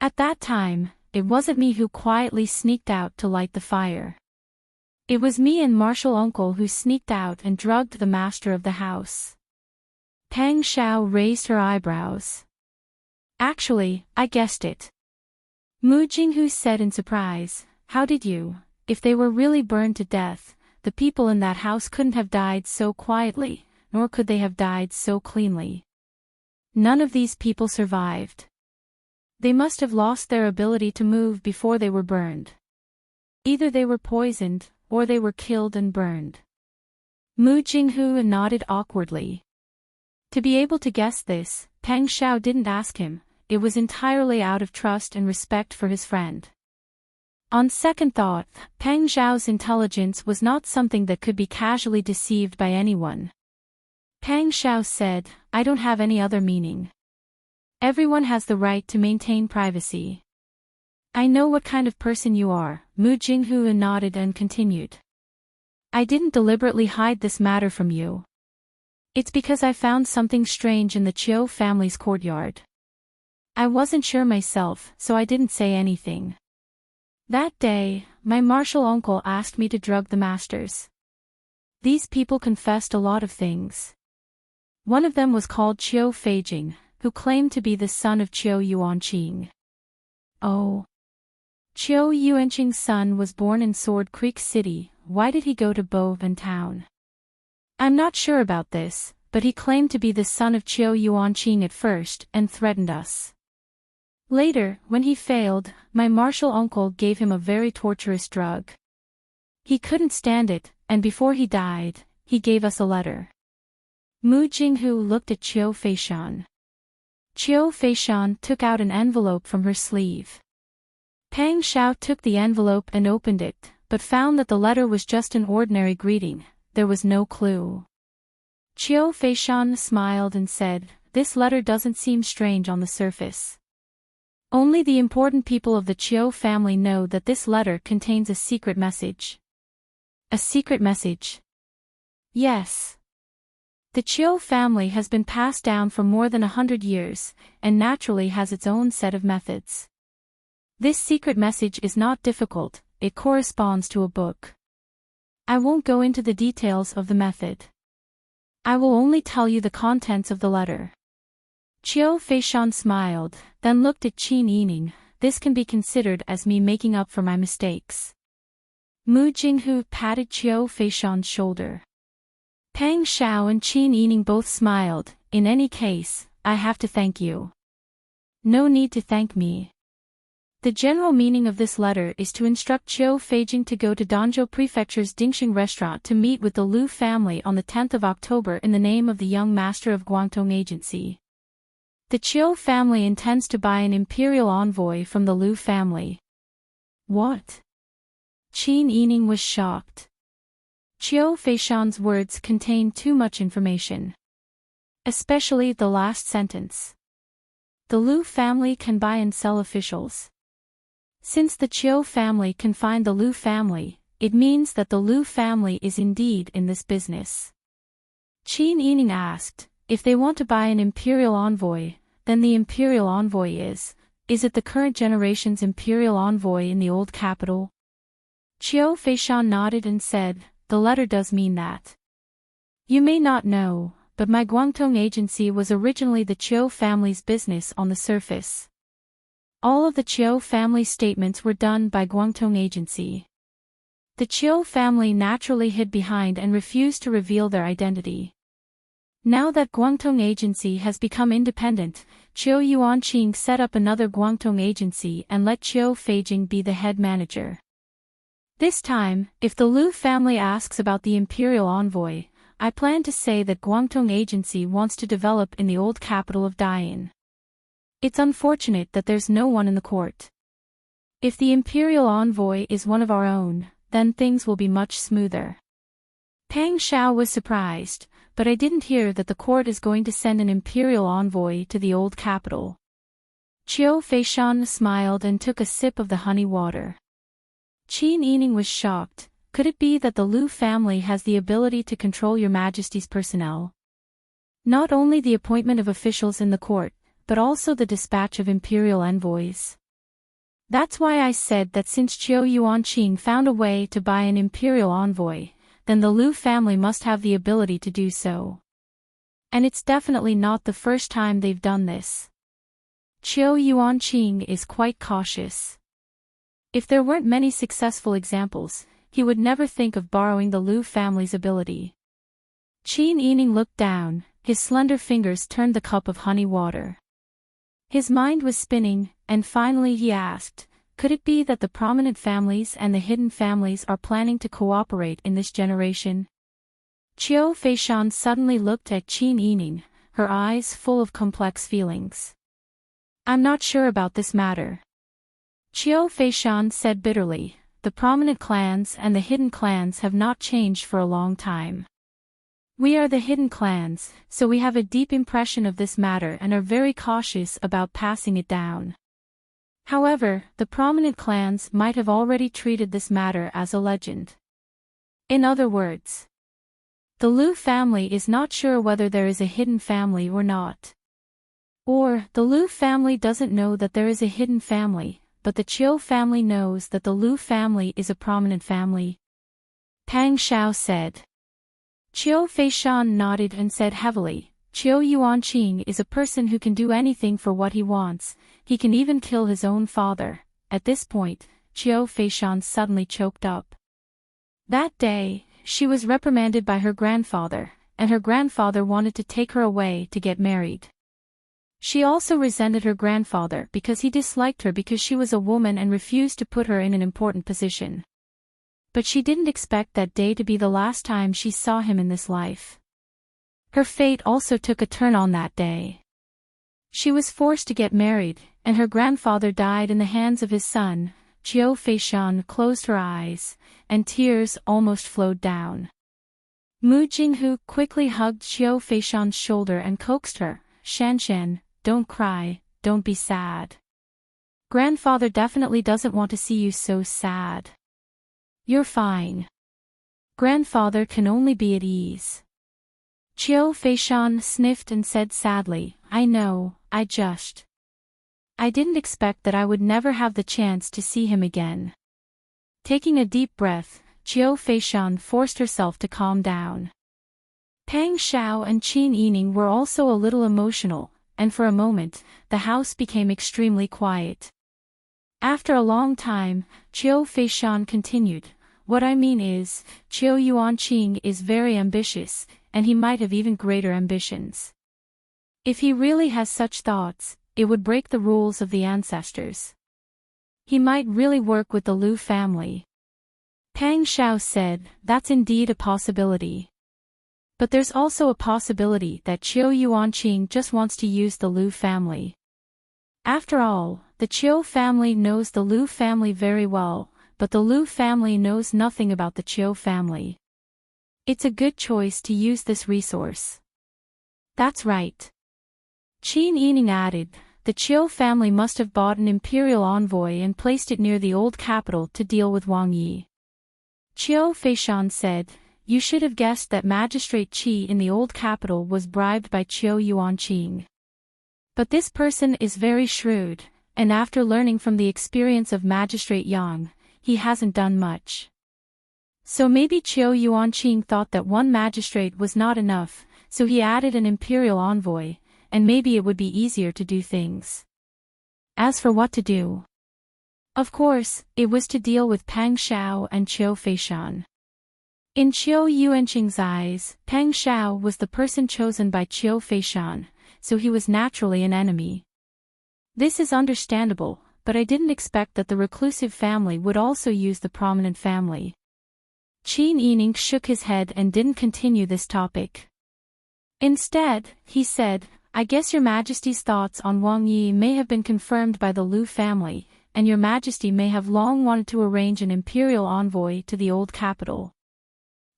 At that time, it wasn't me who quietly sneaked out to light the fire. It was me and Martial Uncle who sneaked out and drugged the master of the house." Pang Xiao raised her eyebrows. "Actually, I guessed it." Mu Jinghu said in surprise, "How did you? If they were really burned to death, the people in that house couldn't have died so quietly, nor could they have died so cleanly. None of these people survived. They must have lost their ability to move before they were burned. Either they were poisoned, or they were killed and burned." Mu Jinghu nodded awkwardly. To be able to guess this, Pang Xiao didn't ask him, it was entirely out of trust and respect for his friend. On second thought, Pang Xiao's intelligence was not something that could be casually deceived by anyone. Pang Xiao said, "I don't have any other meaning. Everyone has the right to maintain privacy." "I know what kind of person you are," Mu Jinghu nodded and continued. "I didn't deliberately hide this matter from you. It's because I found something strange in the Chiu family's courtyard. I wasn't sure myself, so I didn't say anything. That day, my martial uncle asked me to drug the masters. These people confessed a lot of things. One of them was called Chiu Feijing, who claimed to be the son of Chiu Yuanqing." "Oh. Chiu Yuanqing's son was born in Sword Creek City. Why did he go to Boven town?" "I'm not sure about this, but he claimed to be the son of Chiu Yuanqing at first and threatened us. Later, when he failed, my martial uncle gave him a very torturous drug. He couldn't stand it, and before he died, he gave us a letter." Mu Jinghu looked at Chiu Feishan. Chiu Feishan took out an envelope from her sleeve. Pang Xiao took the envelope and opened it, but found that the letter was just an ordinary greeting. There was no clue. Chiu Feishan smiled and said, "This letter doesn't seem strange on the surface. Only the important people of the Chiu family know that this letter contains a secret message." "A secret message?" "Yes. The Chiu family has been passed down for more than 100 years, and naturally has its own set of methods. This secret message is not difficult, it corresponds to a book. I won't go into the details of the method. I will only tell you the contents of the letter." Chiu Feishan smiled, then looked at Qin Yining. "This can be considered as me making up for my mistakes." Mu Jinghu patted Chiu Feishan's shoulder. Pang Xiao and Qin Yining both smiled. "In any case, I have to thank you." "No need to thank me. The general meaning of this letter is to instruct Chiu Feijing to go to Danzhou Prefecture's Dingxing restaurant to meet with the Lu family on the 10th of October in the name of the young master of Guangdong Agency. The Chiu family intends to buy an imperial envoy from the Lu family." "What?" Qin Yining was shocked. Chiu Feishan's words contained too much information. Especially the last sentence. The Lu family can buy and sell officials. Since the Chiu family can find the Lu family, it means that the Lu family is indeed in this business. Qin Yining asked, "If they want to buy an imperial envoy, then the imperial envoy is it the current generation's imperial envoy in the old capital?" Chiu Feishan nodded and said, "The letter does mean that. You may not know, but my Guangdong agency was originally the Chiu family's business on the surface. All of the Chiu family statements were done by Guangdong agency. The Chiu family naturally hid behind and refused to reveal their identity. Now that Guangdong Agency has become independent, Chiu Yuanqing set up another Guangdong agency and let Chiu Feijing be the head manager. This time, if the Lu family asks about the imperial envoy, I plan to say that Guangdong Agency wants to develop in the old capital of Daiyin. It's unfortunate that there's no one in the court. If the imperial envoy is one of our own, then things will be much smoother. Pang Xiao was surprised, but I didn't hear that the court is going to send an imperial envoy to the old capital. Chiu Feishan smiled and took a sip of the honey water. Qin Yining was shocked. Could it be that the Lu family has the ability to control Your Majesty's personnel? Not only the appointment of officials in the court, but also the dispatch of imperial envoys. That's why I said that since Chiu Yuanqing found a way to buy an imperial envoy, then the Lu family must have the ability to do so. And it's definitely not the first time they've done this. Chiu Yuanqing is quite cautious. If there weren't many successful examples, he would never think of borrowing the Lu family's ability. Qin Yining looked down, his slender fingers turned the cup of honey water. His mind was spinning, and finally he asked, could it be that the prominent families and the hidden families are planning to cooperate in this generation? Chiu Feishan suddenly looked at Qin Yining, her eyes full of complex feelings. I'm not sure about this matter. Chiu Feishan said bitterly, the prominent clans and the hidden clans have not changed for a long time. We are the hidden clans, so we have a deep impression of this matter and are very cautious about passing it down. However, the prominent clans might have already treated this matter as a legend. In other words, the Lu family is not sure whether there is a hidden family or not. Or, the Lu family doesn't know that there is a hidden family, but the Chiu family knows that the Lu family is a prominent family. Pang Xiao said. Chiu Feishan nodded and said heavily, Chiu Yuanqing is a person who can do anything for what he wants, he can even kill his own father. At this point, Chiu Feishan suddenly choked up. That day, she was reprimanded by her grandfather, and her grandfather wanted to take her away to get married. She also resented her grandfather because he disliked her because she was a woman and refused to put her in an important position. But she didn't expect that day to be the last time she saw him in this life. Her fate also took a turn on that day. She was forced to get married, and her grandfather died in the hands of his son. Chiu Feishan closed her eyes, and tears almost flowed down. Mu Jinghu quickly hugged Chiu Feishan's shoulder and coaxed her, Shanshan, don't cry, don't be sad. Grandfather definitely doesn't want to see you so sad. You're fine. Grandfather can only be at ease. Chiu Feishan sniffed and said sadly, I know, I didn't expect that I would never have the chance to see him again. Taking a deep breath, Chiu Feishan forced herself to calm down. Pang Xiao and Qin Yining were also a little emotional, and for a moment, the house became extremely quiet. After a long time, Chiu Feishan continued, what I mean is, Chiu Yuanqing is very ambitious, and he might have even greater ambitions. If he really has such thoughts, it would break the rules of the ancestors. He might really work with the Lu family. Pang Xiao said, that's indeed a possibility. But there's also a possibility that Chiu Yuanqing just wants to use the Lu family. After all, the Chiu family knows the Lu family very well, but the Lu family knows nothing about the Chiu family. It's a good choice to use this resource. That's right. Qin Yining added, the Chiu family must have bought an imperial envoy and placed it near the old capital to deal with Wang Yi. Chiu Feishan said, you should have guessed that Magistrate Qi in the old capital was bribed by Chiu Yuanqing. But this person is very shrewd, and after learning from the experience of Magistrate Yang, he hasn't done much. So maybe Chiu Yuanqing thought that one magistrate was not enough, so he added an imperial envoy, and maybe it would be easier to do things. As for what to do, Of course, it was to deal with Pang Xiao and Qiu Feishan. In Qiu Yuanqing's eyes, Pang Xiao was the person chosen by Qiu Feishan, so he was naturally an enemy. This is understandable, but I didn't expect that the reclusive family would also use the prominent family. Qin Yining shook his head and didn't continue this topic. Instead, he said, I guess your Majesty's thoughts on Wang Yi may have been confirmed by the Lu family, and your Majesty may have long wanted to arrange an imperial envoy to the old capital.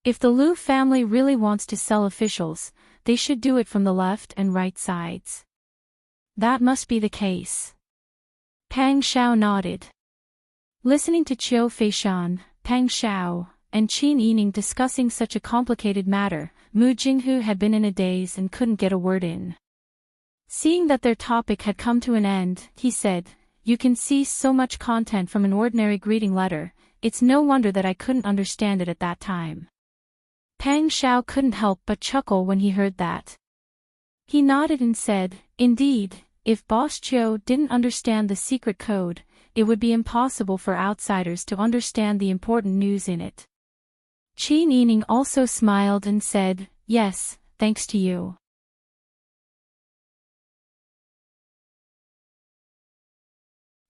If the Lu family really wants to sell officials, they should do it from the left and right sides. That must be the case. Pang Xiao nodded. Listening to Qiu Feishan, Pang Xiao, and Qin Yining discussing such a complicated matter, Mu Jinghu had been in a daze and couldn't get a word in. Seeing that their topic had come to an end, he said, You can see so much content from an ordinary greeting letter, it's no wonder that I couldn't understand it at that time. Pang Xiao couldn't help but chuckle when he heard that. He nodded and said, Indeed, if Boss Qiu didn't understand the secret code, it would be impossible for outsiders to understand the important news in it. Qin Yining also smiled and said, Yes, thanks to you.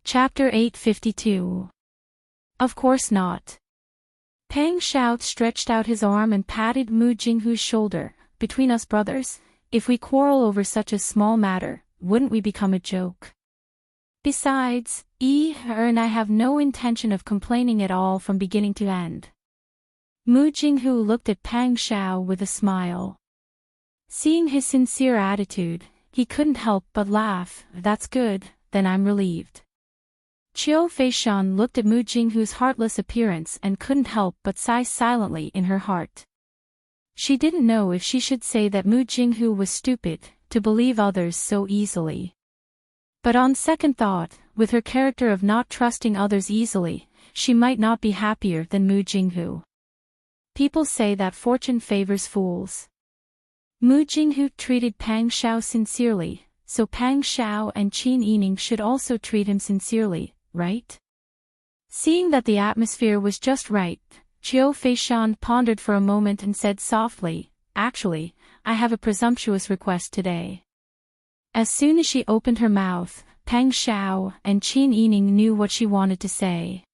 Chapter 852. Of course not. Pang Xiao stretched out his arm and patted Mu Jinghu's shoulder. Between us brothers, if we quarrel over such a small matter, wouldn't we become a joke? Besides, and I have no intention of complaining at all from beginning to end. Mu Jinghu looked at Pang Xiao with a smile. Seeing his sincere attitude, he couldn't help but laugh. That's good, then I'm relieved. Qiu Feishan looked at Mu Jinghu's heartless appearance and couldn't help but sigh silently in her heart. She didn't know if she should say that Mu Jinghu was stupid, to believe others so easily. But on second thought, with her character of not trusting others easily, she might not be happier than Mu Jinghu. People say that fortune favors fools. Mu Jinghu treated Pang Xiao sincerely, so Pang Xiao and Qin Yining should also treat him sincerely, right? Seeing that the atmosphere was just right, Qiu Feishan pondered for a moment and said softly, Actually, I have a presumptuous request today. As soon as she opened her mouth, Pang Xiao and Qin Yining knew what she wanted to say.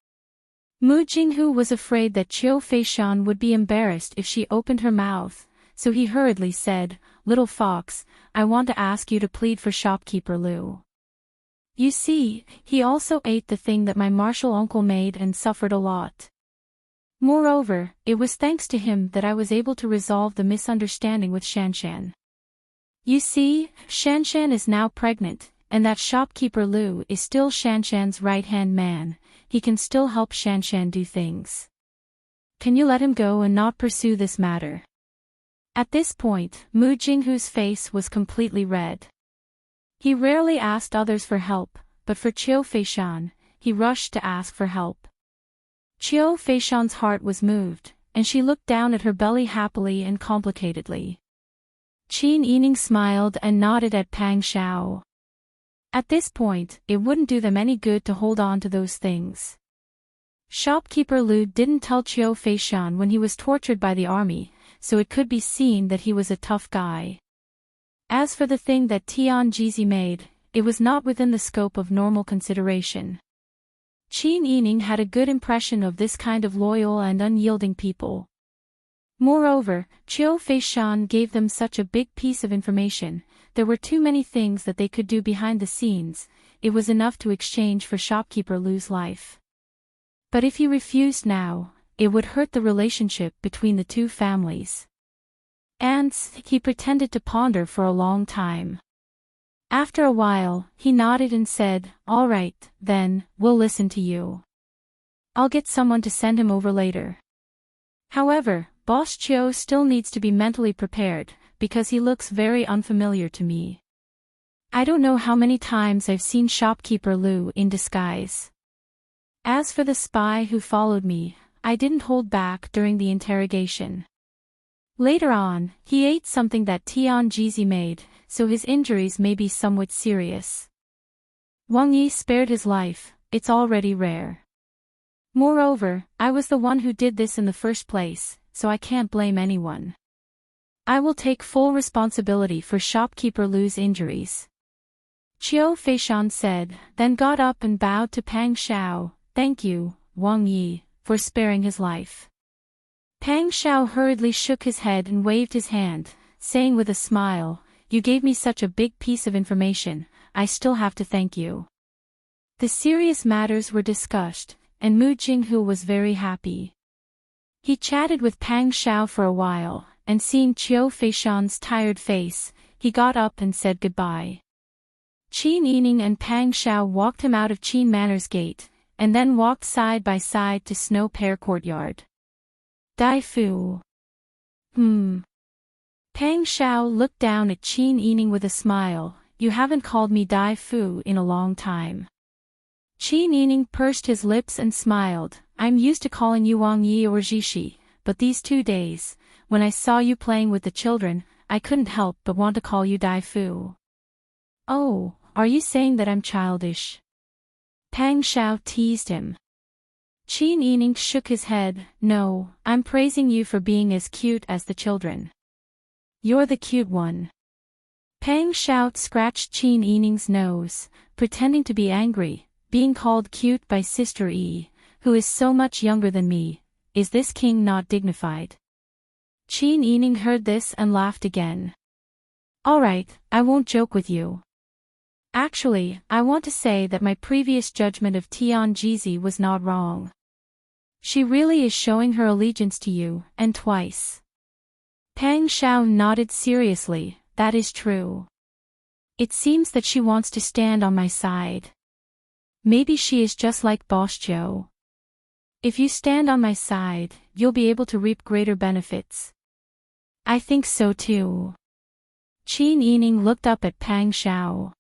Mu Jinghu was afraid that Qiu Feishan would be embarrassed if she opened her mouth, so he hurriedly said, Little fox, I want to ask you to plead for shopkeeper Lu. You see, he also ate the thing that my martial uncle made and suffered a lot. Moreover, it was thanks to him that I was able to resolve the misunderstanding with Shanshan. You see, Shanshan is now pregnant, and that shopkeeper Lu is still Shanshan's right-hand man. He can still help Shanshan do things. Can you let him go and not pursue this matter? At this point, Mu Jinghu's face was completely red. He rarely asked others for help, but for Qiu Feishan, he rushed to ask for help. Qiu Feishan's heart was moved, and she looked down at her belly happily and complicatedly. Qin Yining smiled and nodded at Pang Xiao. At this point, it wouldn't do them any good to hold on to those things. Shopkeeper Lu didn't tell Qiu Feishan when he was tortured by the army, so it could be seen that he was a tough guy. As for the thing that Tian Jizi made, it was not within the scope of normal consideration. Qin Yining had a good impression of this kind of loyal and unyielding people. Moreover, Qiu Feishan gave them such a big piece of information. There were too many things that they could do behind the scenes. It was enough to exchange for shopkeeper Lu's life. But if he refused now, it would hurt the relationship between the two families. And he pretended to ponder for a long time. After a while, he nodded and said, All right, then, we'll listen to you. I'll get someone to send him over later. However, Boss Qiu still needs to be mentally prepared, because he looks very unfamiliar to me. I don't know how many times I've seen shopkeeper Lu in disguise. As for the spy who followed me, I didn't hold back during the interrogation. Later on, he ate something that Tian Jizi made, so his injuries may be somewhat serious. Wang Yi spared his life, it's already rare. Moreover, I was the one who did this in the first place, so I can't blame anyone. I will take full responsibility for shopkeeper Lu's injuries. Qiu Feishan said, then got up and bowed to Pang Xiao. Thank you, Wang Yi, for sparing his life. Pang Xiao hurriedly shook his head and waved his hand, saying with a smile, you gave me such a big piece of information, I still have to thank you. The serious matters were discussed, and Mu Jinghu was very happy. He chatted with Pang Xiao for a while, and seeing Qiu Feishan's tired face, he got up and said goodbye. Qin Yining and Pang Xiao walked him out of Qin Manor's gate, and then walked side by side to Snow Pear Courtyard. Dai Fu. Pang Xiao looked down at Qin Yining with a smile, you haven't called me Dai Fu in a long time. Qin Yining pursed his lips and smiled, I'm used to calling you Wang Yi or Zhishi, but these 2 days, when I saw you playing with the children, I couldn't help but want to call you Dai Fu. Oh, are you saying that I'm childish? Pang Xiao teased him. Qin Yining shook his head, no, I'm praising you for being as cute as the children. You're the cute one. Pang Xiao scratched Qin Yining's nose, pretending to be angry, being called cute by Sister Yi, who is so much younger than me, is this king not dignified? Qin Yining heard this and laughed again. Alright, I won't joke with you. Actually, I want to say that my previous judgment of Tian Jizi was not wrong. She really is showing her allegiance to you, and twice. Pang Xiao nodded seriously, that is true. It seems that she wants to stand on my side. Maybe she is just like Boss Zhou. If you stand on my side, you'll be able to reap greater benefits. I think so too. Qin Yining looked up at Pang Xiao.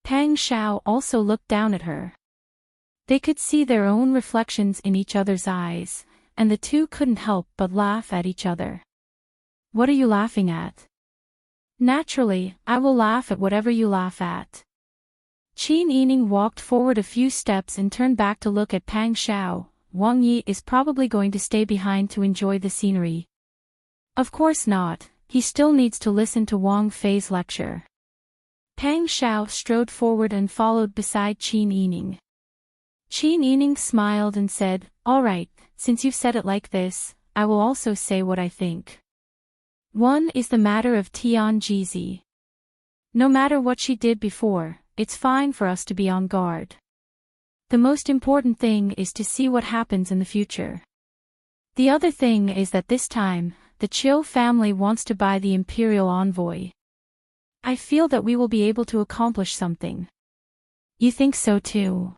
Pang Xiao also looked down at her. They could see their own reflections in each other's eyes, and the two couldn't help but laugh at each other. What are you laughing at? Naturally, I will laugh at whatever you laugh at. Qin Yining walked forward a few steps and turned back to look at Pang Xiao. Wang Yi is probably going to stay behind to enjoy the scenery. Of course not, he still needs to listen to Wang Fei's lecture. Pang Xiao strode forward and followed beside Qin Yining. Qin Yining smiled and said, all right, since you've said it like this, I will also say what I think. One is the matter of Tian Jizi. No matter what she did before, it's fine for us to be on guard. The most important thing is to see what happens in the future. The other thing is that this time, the Qiu family wants to buy the imperial envoy. I feel that we will be able to accomplish something. You think so too?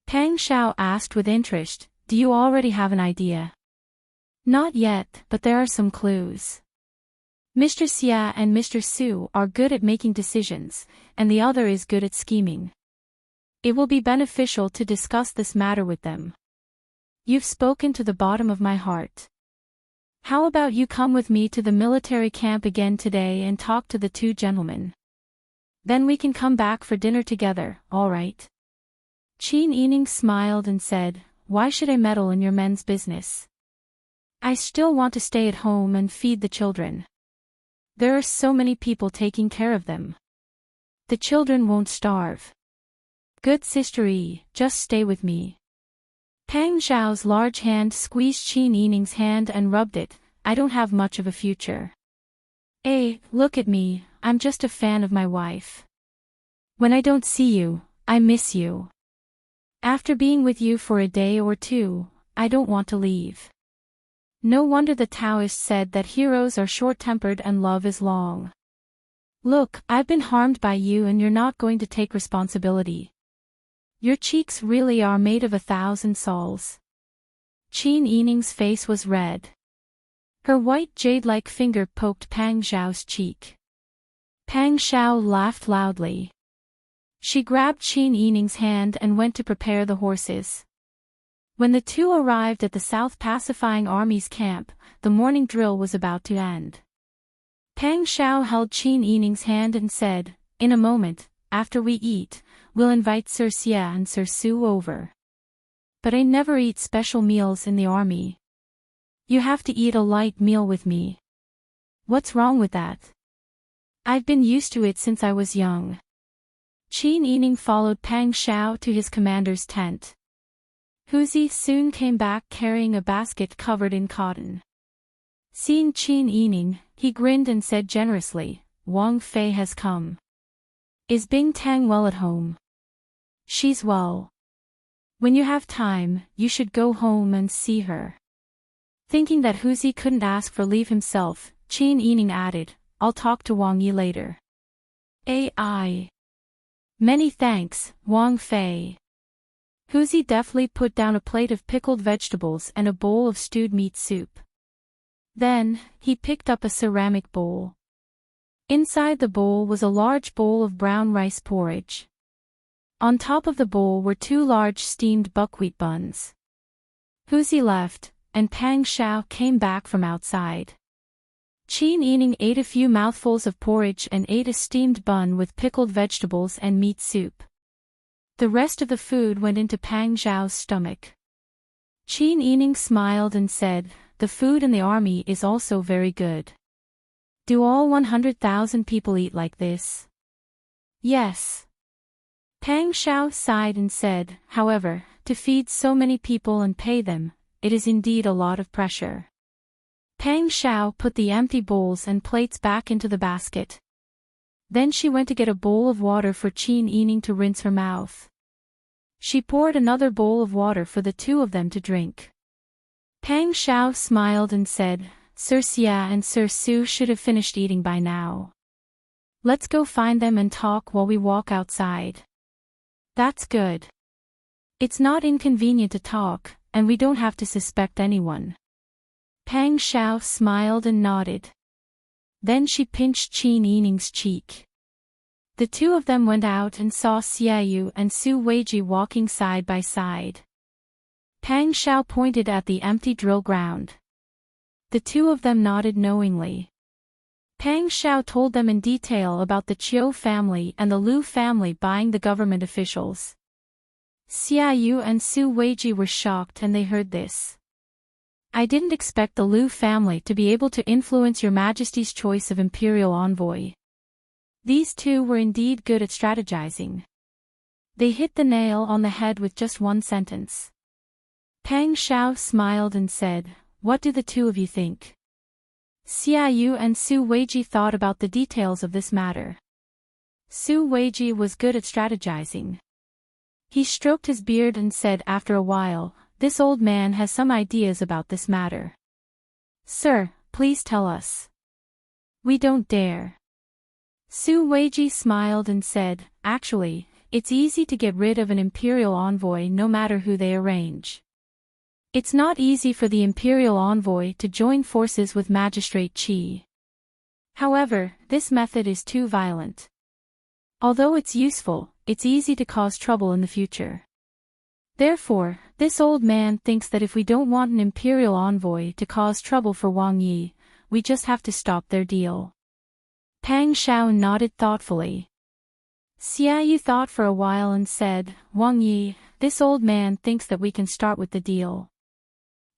Pang Xiao asked with interest, do you already have an idea? Not yet, but there are some clues. Mr. Xia and Mr. Su are good at making decisions, and the other is good at scheming. It will be beneficial to discuss this matter with them. You've spoken to the bottom of my heart. How about you come with me to the military camp again today and talk to the two gentlemen? Then we can come back for dinner together, all right? Qin Yining smiled and said, why should I meddle in your men's business? I still want to stay at home and feed the children. There are so many people taking care of them. The children won't starve. Good Sister Yi, just stay with me. Pang Xiao's large hand squeezed Qin Yining's hand and rubbed it, I don't have much of a future. Look at me, I'm just a fan of my wife. When I don't see you, I miss you. After being with you for a day or two, I don't want to leave. No wonder the Taoists said that heroes are short-tempered and love is long. Look, I've been harmed by you and you're not going to take responsibility. Your cheeks really are made of 1,000 sols. Qin Yining's face was red. Her white jade-like finger poked Pang Xiao's cheek. Pang Xiao laughed loudly. She grabbed Qin Yining's hand and went to prepare the horses. When the two arrived at the South Pacifying Army's camp, the morning drill was about to end. Pang Xiao held Qin Yining's hand and said, in a moment, after we eat, we'll invite Sir Xia and Sir Su over. But I never eat special meals in the army. You have to eat a light meal with me. What's wrong with that? I've been used to it since I was young. Qin Yining followed Pang Shao to his commander's tent. Huzi soon came back carrying a basket covered in cotton. Seeing Qin Yining, he grinned and said generously, Wang Fei has come. Is Bing Tang well at home? She's well. When you have time, you should go home and see her. Thinking that Huzi couldn't ask for leave himself, Qin Yining added, I'll talk to Wang Yi later. AI. Many thanks, Wang Fei. Huzi deftly put down a plate of pickled vegetables and a bowl of stewed meat soup. Then, he picked up a ceramic bowl. Inside the bowl was a large bowl of brown rice porridge. On top of the bowl were 2 large steamed buckwheat buns. Huzi left, and Pang Shao came back from outside. Qin Yining ate a few mouthfuls of porridge and ate a steamed bun with pickled vegetables and meat soup. The rest of the food went into Pang Zhao's stomach. Qin Yining smiled and said, the food in the army is also very good. Do all 100,000 people eat like this? Yes. Pang Shao sighed and said, however, to feed so many people and pay them, it is indeed a lot of pressure. Pang Shao put the empty bowls and plates back into the basket. Then she went to get a bowl of water for Qin Yining to rinse her mouth. She poured another bowl of water for the 2 of them to drink. Pang Shao smiled and said, Sir Xia and Sir Su should have finished eating by now. Let's go find them and talk while we walk outside. That's good. It's not inconvenient to talk, and we don't have to suspect anyone. Pang Shao smiled and nodded. Then she pinched Qin Yining's cheek. The 2 of them went out and saw Xiaoyu and Su Weiji walking side by side. Pang Shao pointed at the empty drill ground. The 2 of them nodded knowingly. Pang Shao told them in detail about the Qiu family and the Lu family buying the government officials. Xiaoyu and Su Weiji were shocked and they heard this. I didn't expect the Lu family to be able to influence Your Majesty's choice of imperial envoy. These 2 were indeed good at strategizing. They hit the nail on the head with just one sentence. Pang Shao smiled and said, what do the 2 of you think? Xiaoyu and Su Weiji thought about the details of this matter. Su Weiji was good at strategizing. He stroked his beard and said after a while, this old man has some ideas about this matter. Sir, please tell us. We don't dare. Su Weiji smiled and said, actually, it's easy to get rid of an imperial envoy no matter who they arrange. It's not easy for the imperial envoy to join forces with Magistrate Qi. However, this method is too violent. Although it's useful, it's easy to cause trouble in the future. Therefore, this old man thinks that if we don't want an imperial envoy to cause trouble for Wang Yi, we just have to stop their deal. Pang Shao nodded thoughtfully. Xiaoyu thought for a while and said, Wang Yi, this old man thinks that we can start with the deal.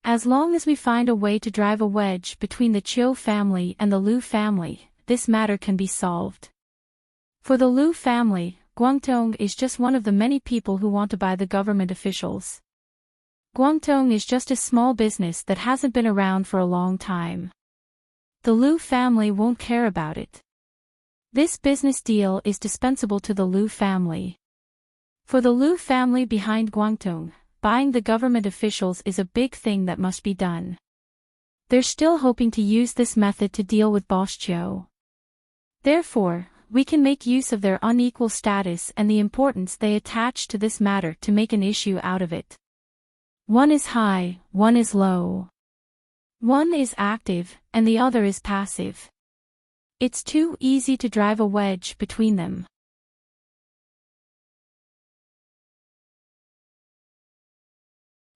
As long as we find a way to drive a wedge between the Qiu family and the Lu family, this matter can be solved. For the Lu family, Guangdong is just one of the many people who want to buy the government officials. Guangdong is just a small business that hasn't been around for a long time. The Lu family won't care about it. This business deal is dispensable to the Lu family. For the Lu family behind Guangdong, buying the government officials is a big thing that must be done. They're still hoping to use this method to deal with Boss Qiu. Therefore, we can make use of their unequal status and the importance they attach to this matter to make an issue out of it. One is high, one is low. One is active, and the other is passive. It's too easy to drive a wedge between them.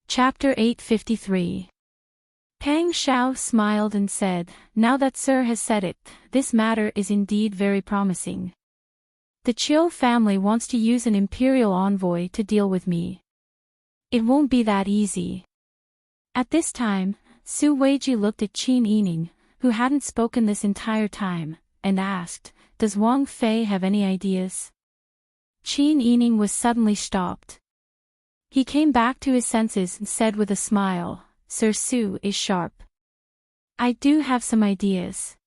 Chapter 853. Pang Shao smiled and said, now that Sir has said it, this matter is indeed very promising. The Chiu family wants to use an imperial envoy to deal with me. It won't be that easy. At this time, Su Weiji looked at Qin Yining, who hadn't spoken this entire time, and asked, "Does Wang Fei have any ideas?" Qin Yining was suddenly stopped. He came back to his senses and said with a smile, "Sir Su is sharp. I do have some ideas."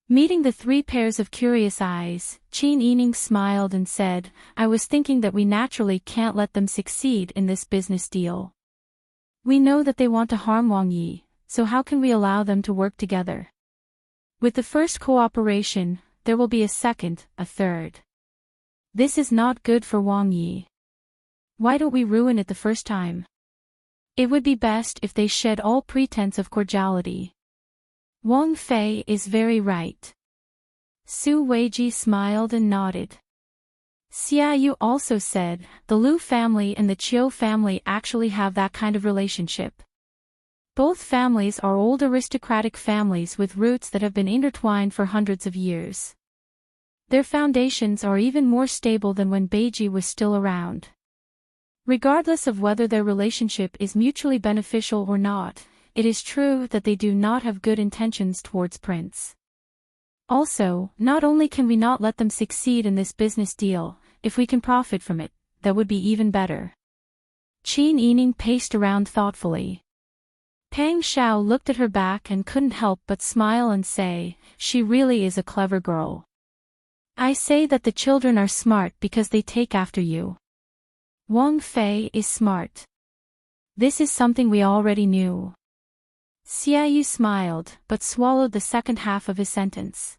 Meeting the three pairs of curious eyes, Qin Yining smiled and said, "I was thinking that we naturally can't let them succeed in this business deal. We know that they want to harm Wang Yi, so how can we allow them to work together? With the first cooperation, there will be a second, a third. This is not good for Wang Yi. Why don't we ruin it the first time? It would be best if they shed all pretense of cordiality." Wang Fei is very right. Su Weiji smiled and nodded. Xiaoyu also said, "The Lu family and the Chiu family actually have that kind of relationship. Both families are old aristocratic families with roots that have been intertwined for hundreds of years. Their foundations are even more stable than when Beiji was still around. Regardless of whether their relationship is mutually beneficial or not, it is true that they do not have good intentions towards Prince. Also, not only can we not let them succeed in this business deal, if we can profit from it, that would be even better." Qin Yining paced around thoughtfully. Pang Xiao looked at her back and couldn't help but smile and say, "She really is a clever girl. I say that the children are smart because they take after you. Wang Fei is smart. This is something we already knew." Xiaoyu smiled, but swallowed the second half of his sentence.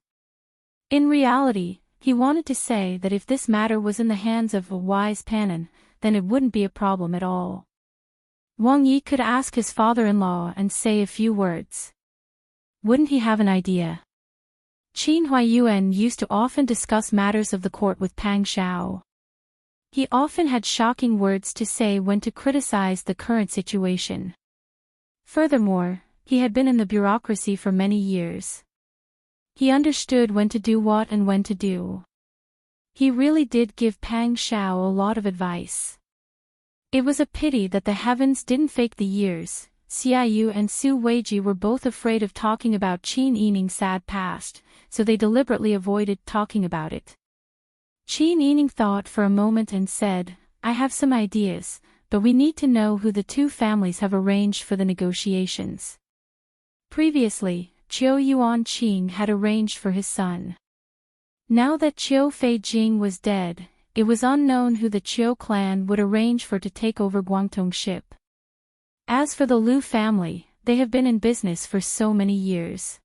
In reality, he wanted to say that if this matter was in the hands of a wise Panin, then it wouldn't be a problem at all. Wang Yi could ask his father-in-law and say a few words. Wouldn't he have an idea? Qin Huayuan used to often discuss matters of the court with Pang Xiao. He often had shocking words to say when to criticize the current situation. Furthermore, he had been in the bureaucracy for many years. He understood when to do what and when to do. He really did give Pang Xiao a lot of advice. It was a pity that the heavens didn't fake the years. Xiaoyu and Su Weiji were both afraid of talking about Qin Yining's sad past, so they deliberately avoided talking about it. Qin Yining thought for a moment and said, "I have some ideas, but we need to know who the two families have arranged for the negotiations." Previously, Chiu Yuan Qing had arranged for his son. Now that Chiu Fei Jing was dead, it was unknown who the Chiu clan would arrange for to take over Guangdong ship. As for the Lu family, they have been in business for so many years.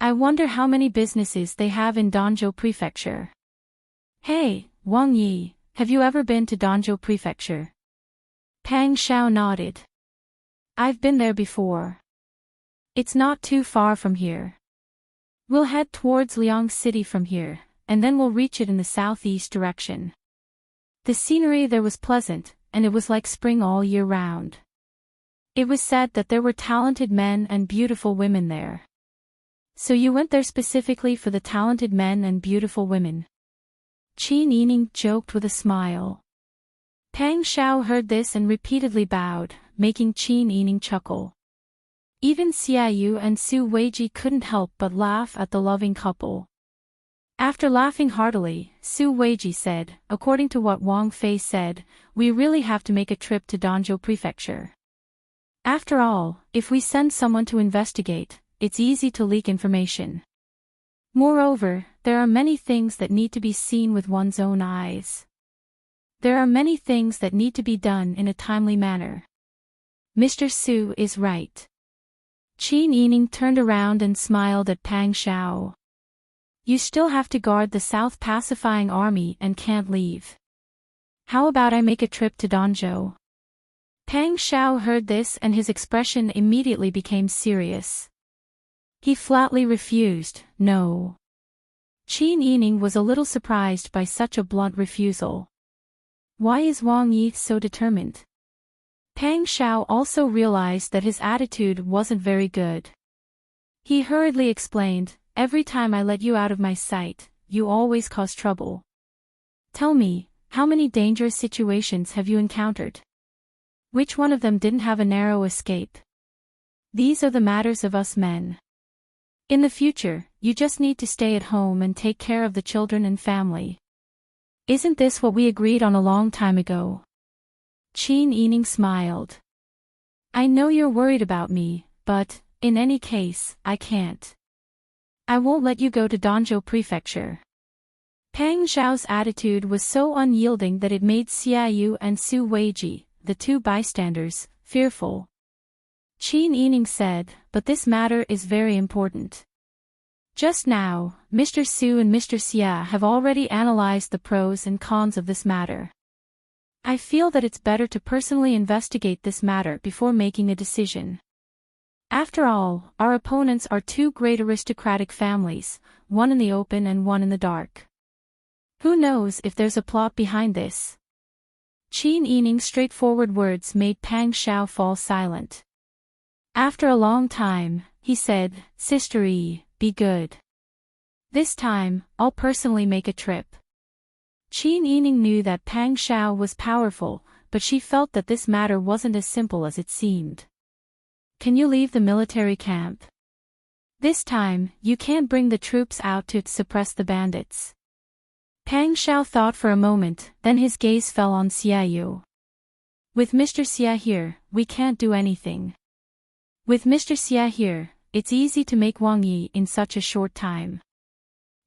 I wonder how many businesses they have in Danzhou Prefecture. Hey, Wang Yi, have you ever been to Danzhou Prefecture? Pang Xiao nodded. I've been there before. It's not too far from here. We'll head towards Liang City from here, and then we'll reach it in the southeast direction. The scenery there was pleasant, and it was like spring all year round. It was said that there were talented men and beautiful women there. So you went there specifically for the talented men and beautiful women? Qin Yining joked with a smile. Pang Xiao heard this and repeatedly bowed, making Qin Yining chuckle. Even Xiaoyu and Su Weiji couldn't help but laugh at the loving couple. After laughing heartily, Su Weiji said, "According to what Wang Fei said, we really have to make a trip to Danzhou Prefecture. After all, if we send someone to investigate, it's easy to leak information. Moreover, there are many things that need to be seen with one's own eyes. There are many things that need to be done in a timely manner. Mr. Su is right." Qin Yining turned around and smiled at Pang Xiao. "You still have to guard the South Pacifying Army and can't leave. How about I make a trip to Danzhou?" Pang Xiao heard this and his expression immediately became serious. He flatly refused, "No." Qin Yining was a little surprised by such a blunt refusal. Why is Wang Yi so determined? Pang Xiao also realized that his attitude wasn't very good. He hurriedly explained, "Every time I let you out of my sight, you always cause trouble. Tell me, how many dangerous situations have you encountered? Which one of them didn't have a narrow escape? These are the matters of us men. In the future, you just need to stay at home and take care of the children and family. Isn't this what we agreed on a long time ago? Qin Yining smiled. I know you're worried about me, but, in any case, I can't. I won't let you go to Danzhou Prefecture. Pang Zhao's attitude was so unyielding that it made Xiaoyu and Su Weiji, the two bystanders, fearful. Qin Yining said, but this matter is very important. Just now, Mr. Su and Mr. Xia have already analyzed the pros and cons of this matter. I feel that it's better to personally investigate this matter before making a decision. After all, our opponents are two great aristocratic families, one in the open and one in the dark. Who knows if there's a plot behind this? Qin Yining's straightforward words made Pang Zhao fall silent. After a long time, he said, Sister Yi, be good. This time, I'll personally make a trip. Qin Yining knew that Pang Zhao was powerful, but she felt that this matter wasn't as simple as it seemed. Can you leave the military camp? This time, you can't bring the troops out to suppress the bandits. Pang Zhao thought for a moment, then his gaze fell on Xiaoyu. With Mr. Xia here, we can't do anything. With Mr. Xia here, it's easy to make Wang Yi in such a short time.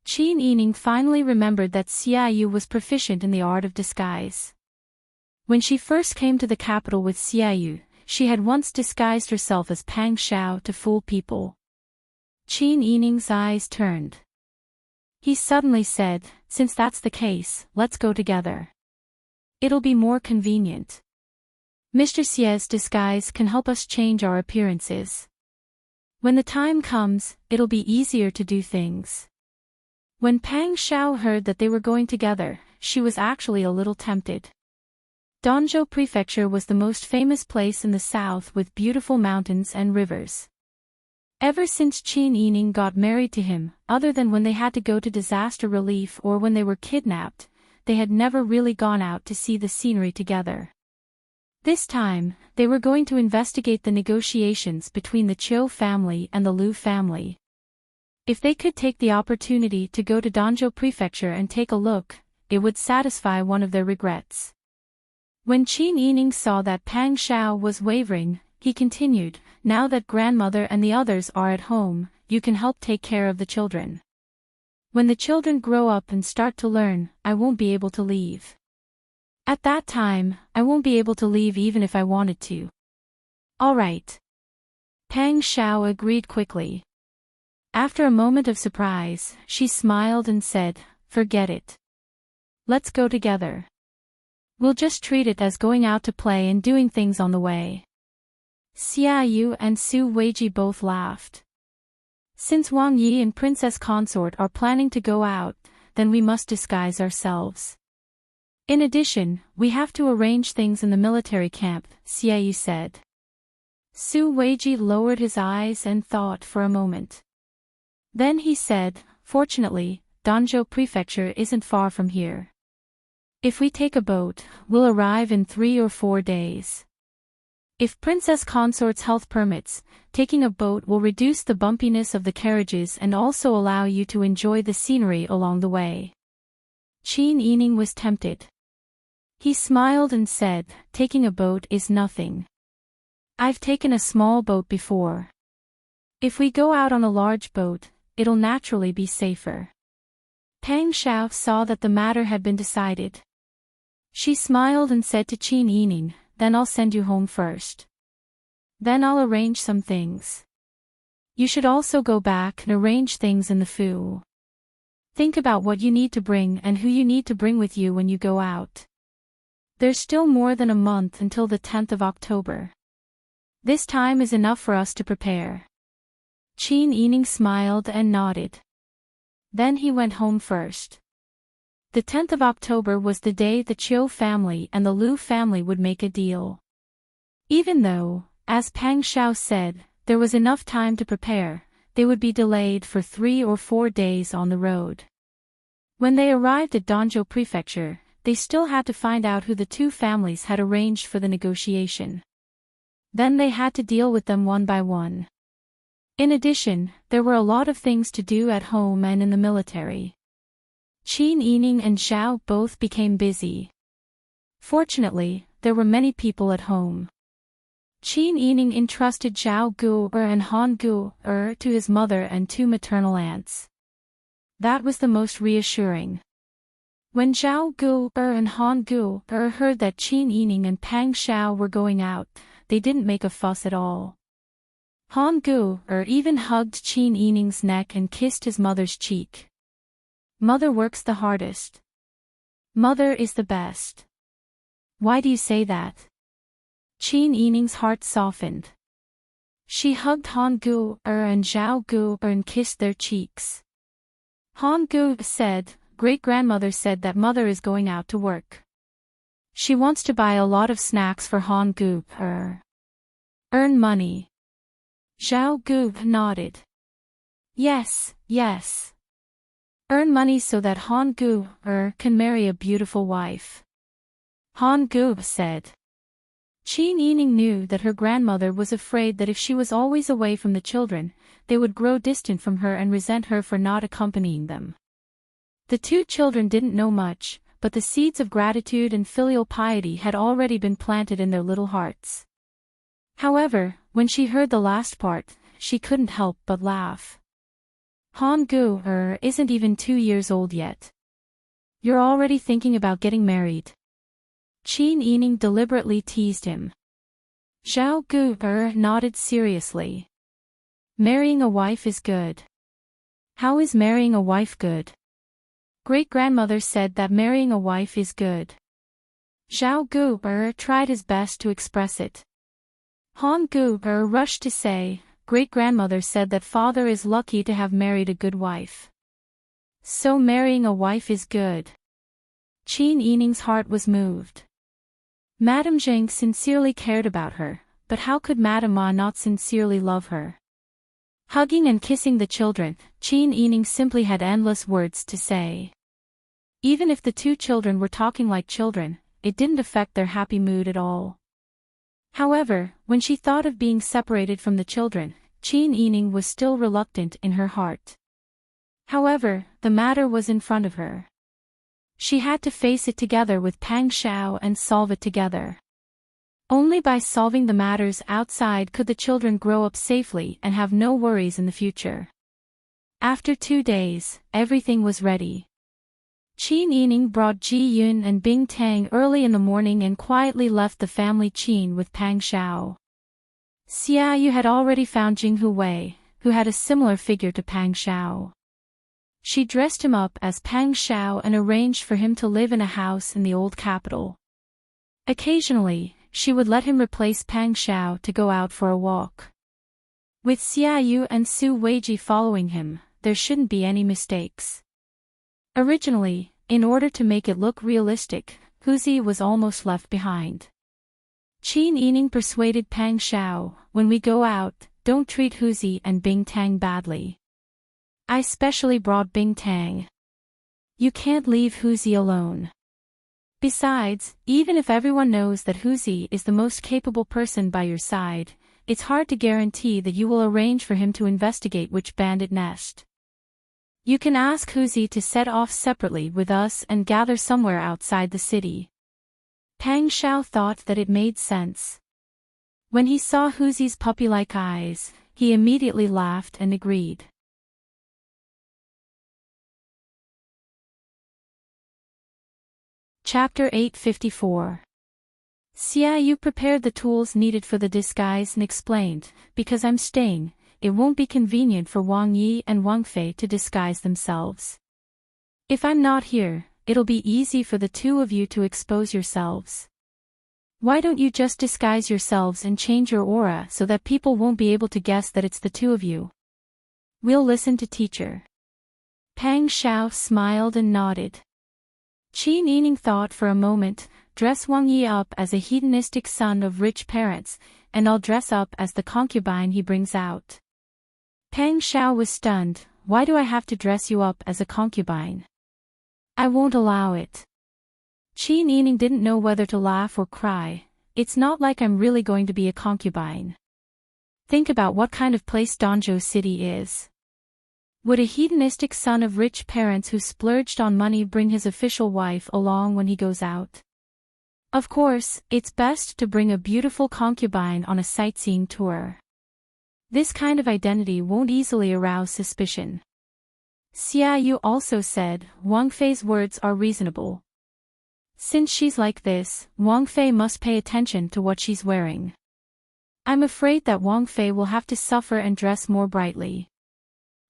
Qin Yining finally remembered that Xiaoyu was proficient in the art of disguise. When she first came to the capital with Xiaoyu, she had once disguised herself as Pang Zhao to fool people. Qin Yining's eyes turned. He suddenly said, since that's the case, let's go together. It'll be more convenient. Mr. Xia's disguise can help us change our appearances. When the time comes, it'll be easier to do things. When Pang Zhao heard that they were going together, she was actually a little tempted. Danzhou Prefecture was the most famous place in the south with beautiful mountains and rivers. Ever since Qin Yining got married to him, other than when they had to go to disaster relief or when they were kidnapped, they had never really gone out to see the scenery together. This time, they were going to investigate the negotiations between the Qiu family and the Lu family. If they could take the opportunity to go to Danzhou Prefecture and take a look, it would satisfy one of their regrets. When Qin Yining saw that Pang Zhao was wavering, he continued, now that grandmother and the others are at home, you can help take care of the children. When the children grow up and start to learn, I won't be able to leave. At that time, I won't be able to leave even if I wanted to. All right. Pang Zhao agreed quickly. After a moment of surprise, she smiled and said, forget it. Let's go together. We'll just treat it as going out to play and doing things on the way. Xiaoyu and Su Weiji both laughed. Since Wang Yi and Princess Consort are planning to go out, then we must disguise ourselves. In addition, we have to arrange things in the military camp, Xiaoyu said. Su Weiji lowered his eyes and thought for a moment. Then he said, fortunately, Danzhou Prefecture isn't far from here. If we take a boat, we'll arrive in 3 or 4 days. If Princess Consort's health permits, taking a boat will reduce the bumpiness of the carriages and also allow you to enjoy the scenery along the way. Qin Yining was tempted. He smiled and said, taking a boat is nothing. I've taken a small boat before. If we go out on a large boat, it'll naturally be safer. Pang Zhao saw that the matter had been decided. She smiled and said to Qin Yining, then I'll send you home first. Then I'll arrange some things. You should also go back and arrange things in the Fu. Think about what you need to bring and who you need to bring with you when you go out. There's still more than a month until the 10th of October. This time is enough for us to prepare. Qin Yining smiled and nodded. Then he went home first. The 10th of October was the day the Qiu family and the Lu family would make a deal. Even though, as Pang Zhao said, there was enough time to prepare, they would be delayed for 3 or 4 days on the road. When they arrived at Danzhou Prefecture, they still had to find out who the two families had arranged for the negotiation. Then they had to deal with them one by one. In addition, there were a lot of things to do at home and in the military. Qin Yining and Zhao both became busy. Fortunately, there were many people at home. Qin Yining entrusted Zhao Gu'er and Han Gu'er to his mother and two maternal aunts. That was the most reassuring. When Zhao Gu'er and Han Gu'er heard that Qin Yining and Pang Xiao were going out, they didn't make a fuss at all. Han Gu'er even hugged Qin Yining's neck and kissed his mother's cheek. Mother works the hardest. Mother is the best. Why do you say that? Qin Yining's heart softened. She hugged Han Gu'er and Zhao Gu'er and kissed their cheeks. Han Gu'er said, "Great-grandmother said that mother is going out to work. She wants to buy a lot of snacks for Han Gu'er. Earn money." Zhao Gu'er nodded. Yes. Earn money so that Han Gu'er can marry a beautiful wife. Han Gu'er said. Qin Yining knew that her grandmother was afraid that if she was always away from the children, they would grow distant from her and resent her for not accompanying them. The two children didn't know much, but the seeds of gratitude and filial piety had already been planted in their little hearts. However, when she heard the last part, she couldn't help but laugh. Han Gu'er isn't even 2 years old yet. You're already thinking about getting married. Qin Yining deliberately teased him. Zhao Gu'er nodded seriously. Marrying a wife is good. How is marrying a wife good? Great-grandmother said that marrying a wife is good. Zhao Gu'er tried his best to express it. Han Gu'er rushed to say, Great-grandmother said that father is lucky to have married a good wife. So marrying a wife is good. Qin Yining's heart was moved. Madame Zheng sincerely cared about her, but how could Madame Ma not sincerely love her? Hugging and kissing the children, Qin Yining simply had endless words to say. Even if the two children were talking like children, it didn't affect their happy mood at all. However, when she thought of being separated from the children, Qin Yining was still reluctant in her heart. However, the matter was in front of her. She had to face it together with Pang Xiao and solve it together. Only by solving the matters outside could the children grow up safely and have no worries in the future. After 2 days, everything was ready. Qin Yining brought Ji Yun and Bing Tang early in the morning and quietly left the family Qin with Pang Xiao. Xia Yu had already found Jinghu Wei, who had a similar figure to Pang Xiao. She dressed him up as Pang Xiao and arranged for him to live in a house in the old capital. Occasionally, she would let him replace Pang Xiao to go out for a walk. With Xia Yu and Su Weiji following him, there shouldn't be any mistakes. Originally, in order to make it look realistic, Huzi was almost left behind. Qin Yining persuaded Pang Xiao, when we go out, don't treat Huzi and Bing Tang badly. I specially brought Bing Tang. You can't leave Huzi alone. Besides, even if everyone knows that Huzi is the most capable person by your side, it's hard to guarantee that you will arrange for him to investigate which bandit nest. You can ask Huzi to set off separately with us and gather somewhere outside the city. Pang Xiao thought that it made sense. When he saw Huzi's puppy-like eyes, he immediately laughed and agreed. Chapter 854. Xia Yu prepared the tools needed for the disguise and explained, because I'm staying, it won't be convenient for Wang Yi and Wang Fei to disguise themselves. If I'm not here, it'll be easy for the two of you to expose yourselves. Why don't you just disguise yourselves and change your aura so that people won't be able to guess that it's the two of you? We'll listen to teacher. Pang Xiao smiled and nodded. Qin Yining thought for a moment, dress Wang Yi up as a hedonistic son of rich parents, and I'll dress up as the concubine he brings out. Pang Xiao was stunned. Why do I have to dress you up as a concubine? I won't allow it. Qin Yining didn't know whether to laugh or cry. It's not like I'm really going to be a concubine. Think about what kind of place Danzhou City is. Would a hedonistic son of rich parents who splurged on money bring his official wife along when he goes out? Of course, it's best to bring a beautiful concubine on a sightseeing tour. This kind of identity won't easily arouse suspicion. Xia Yu also said, Wang Fei's words are reasonable. Since she's like this, Wang Fei must pay attention to what she's wearing. I'm afraid that Wang Fei will have to suffer and dress more brightly.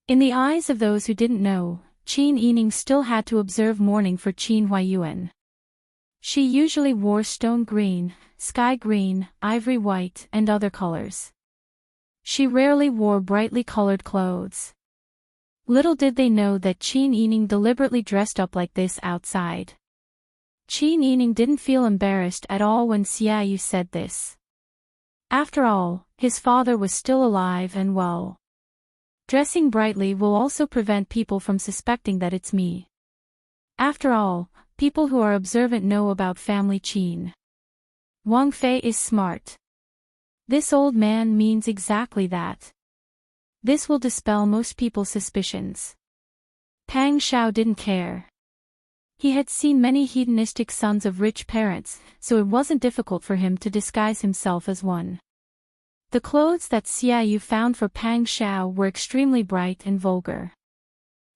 In the eyes of those who didn't know, Qin Yining still had to observe mourning for Qin Huayuan. She usually wore stone green, sky green, ivory white, and other colors. She rarely wore brightly colored clothes. Little did they know that Qin Yining deliberately dressed up like this outside. Qin Yining didn't feel embarrassed at all when Xia Yu said this. After all, his father was still alive and well. Dressing brightly will also prevent people from suspecting that it's me. After all, people who are observant know about family Qin. Wang Fei is smart. This old man means exactly that. This will dispel most people's suspicions. Pang Xiao didn't care. He had seen many hedonistic sons of rich parents, so it wasn't difficult for him to disguise himself as one. The clothes that Xia Yu found for Pang Xiao were extremely bright and vulgar.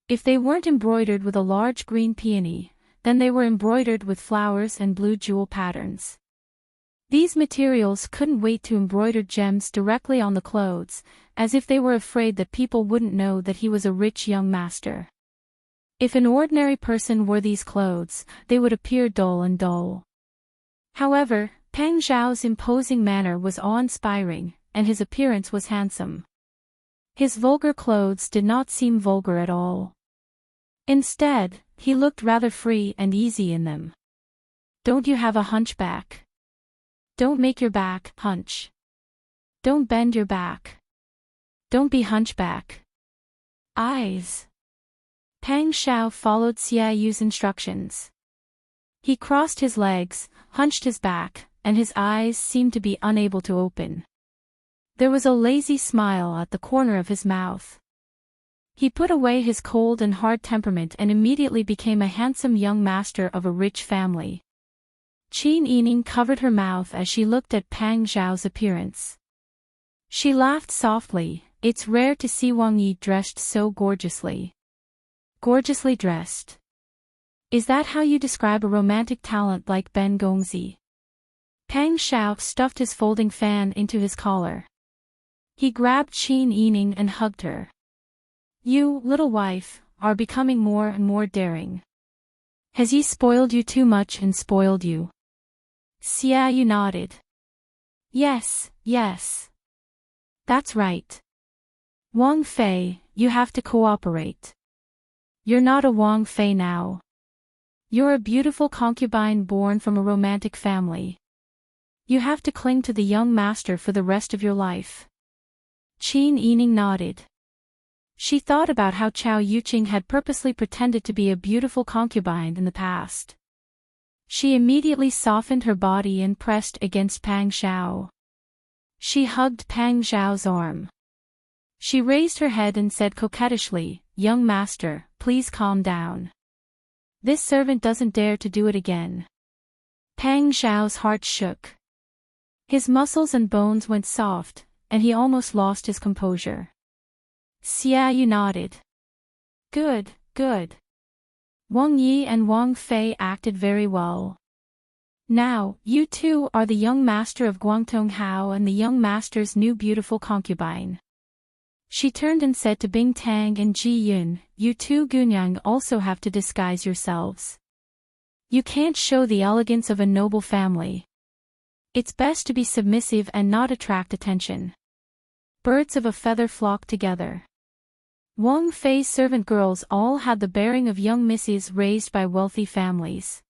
If they weren't embroidered with a large green peony, then they were embroidered with flowers and blue jewel patterns. These materials couldn't wait to embroider gems directly on the clothes, as if they were afraid that people wouldn't know that he was a rich young master. If an ordinary person wore these clothes, they would appear dull and dull. However, Pang Zhao's imposing manner was awe-inspiring, and his appearance was handsome. His vulgar clothes did not seem vulgar at all. Instead, he looked rather free and easy in them. Don't you have a hunchback? Don't make your back hunch. Don't bend your back. Don't be hunchback. Eyes. Pang Xiao followed Xia Yu's instructions. He crossed his legs, hunched his back, and his eyes seemed to be unable to open. There was a lazy smile at the corner of his mouth. He put away his cold and hard temperament and immediately became a handsome young master of a rich family. Qin Yining covered her mouth as she looked at Pang Zhao's appearance. She laughed softly. It's rare to see Wang Yi dressed so gorgeously. Gorgeously dressed. Is that how you describe a romantic talent like Ben Gongzi? Pang Xiao stuffed his folding fan into his collar. He grabbed Qin Yining and hugged her. You, little wife, are becoming more and more daring. Has he spoiled you too much and spoiled you? Xia Yu nodded. Yes, yes. That's right. Wang Fei, you have to cooperate. You're not a Wang Fei now. You're a beautiful concubine born from a romantic family. You have to cling to the young master for the rest of your life. Qin Yining nodded. She thought about how Chao Yuqing had purposely pretended to be a beautiful concubine in the past. She immediately softened her body and pressed against Pang Xiao. She hugged Pang Xiao's arm. She raised her head and said coquettishly, Young master, please calm down. This servant doesn't dare to do it again. Pang Xiao's heart shook. His muscles and bones went soft, and he almost lost his composure. Xia Yu nodded. Good, good. Wang Yi and Wang Fei acted very well. Now, you two are the young master of Guangtong Hao and the young master's new beautiful concubine. She turned and said to Bing Tang and Ji Yun, you two Gunyang also have to disguise yourselves. You can't show the elegance of a noble family. It's best to be submissive and not attract attention. Birds of a feather flock together. Wang Fei's servant girls all had the bearing of young misses raised by wealthy families.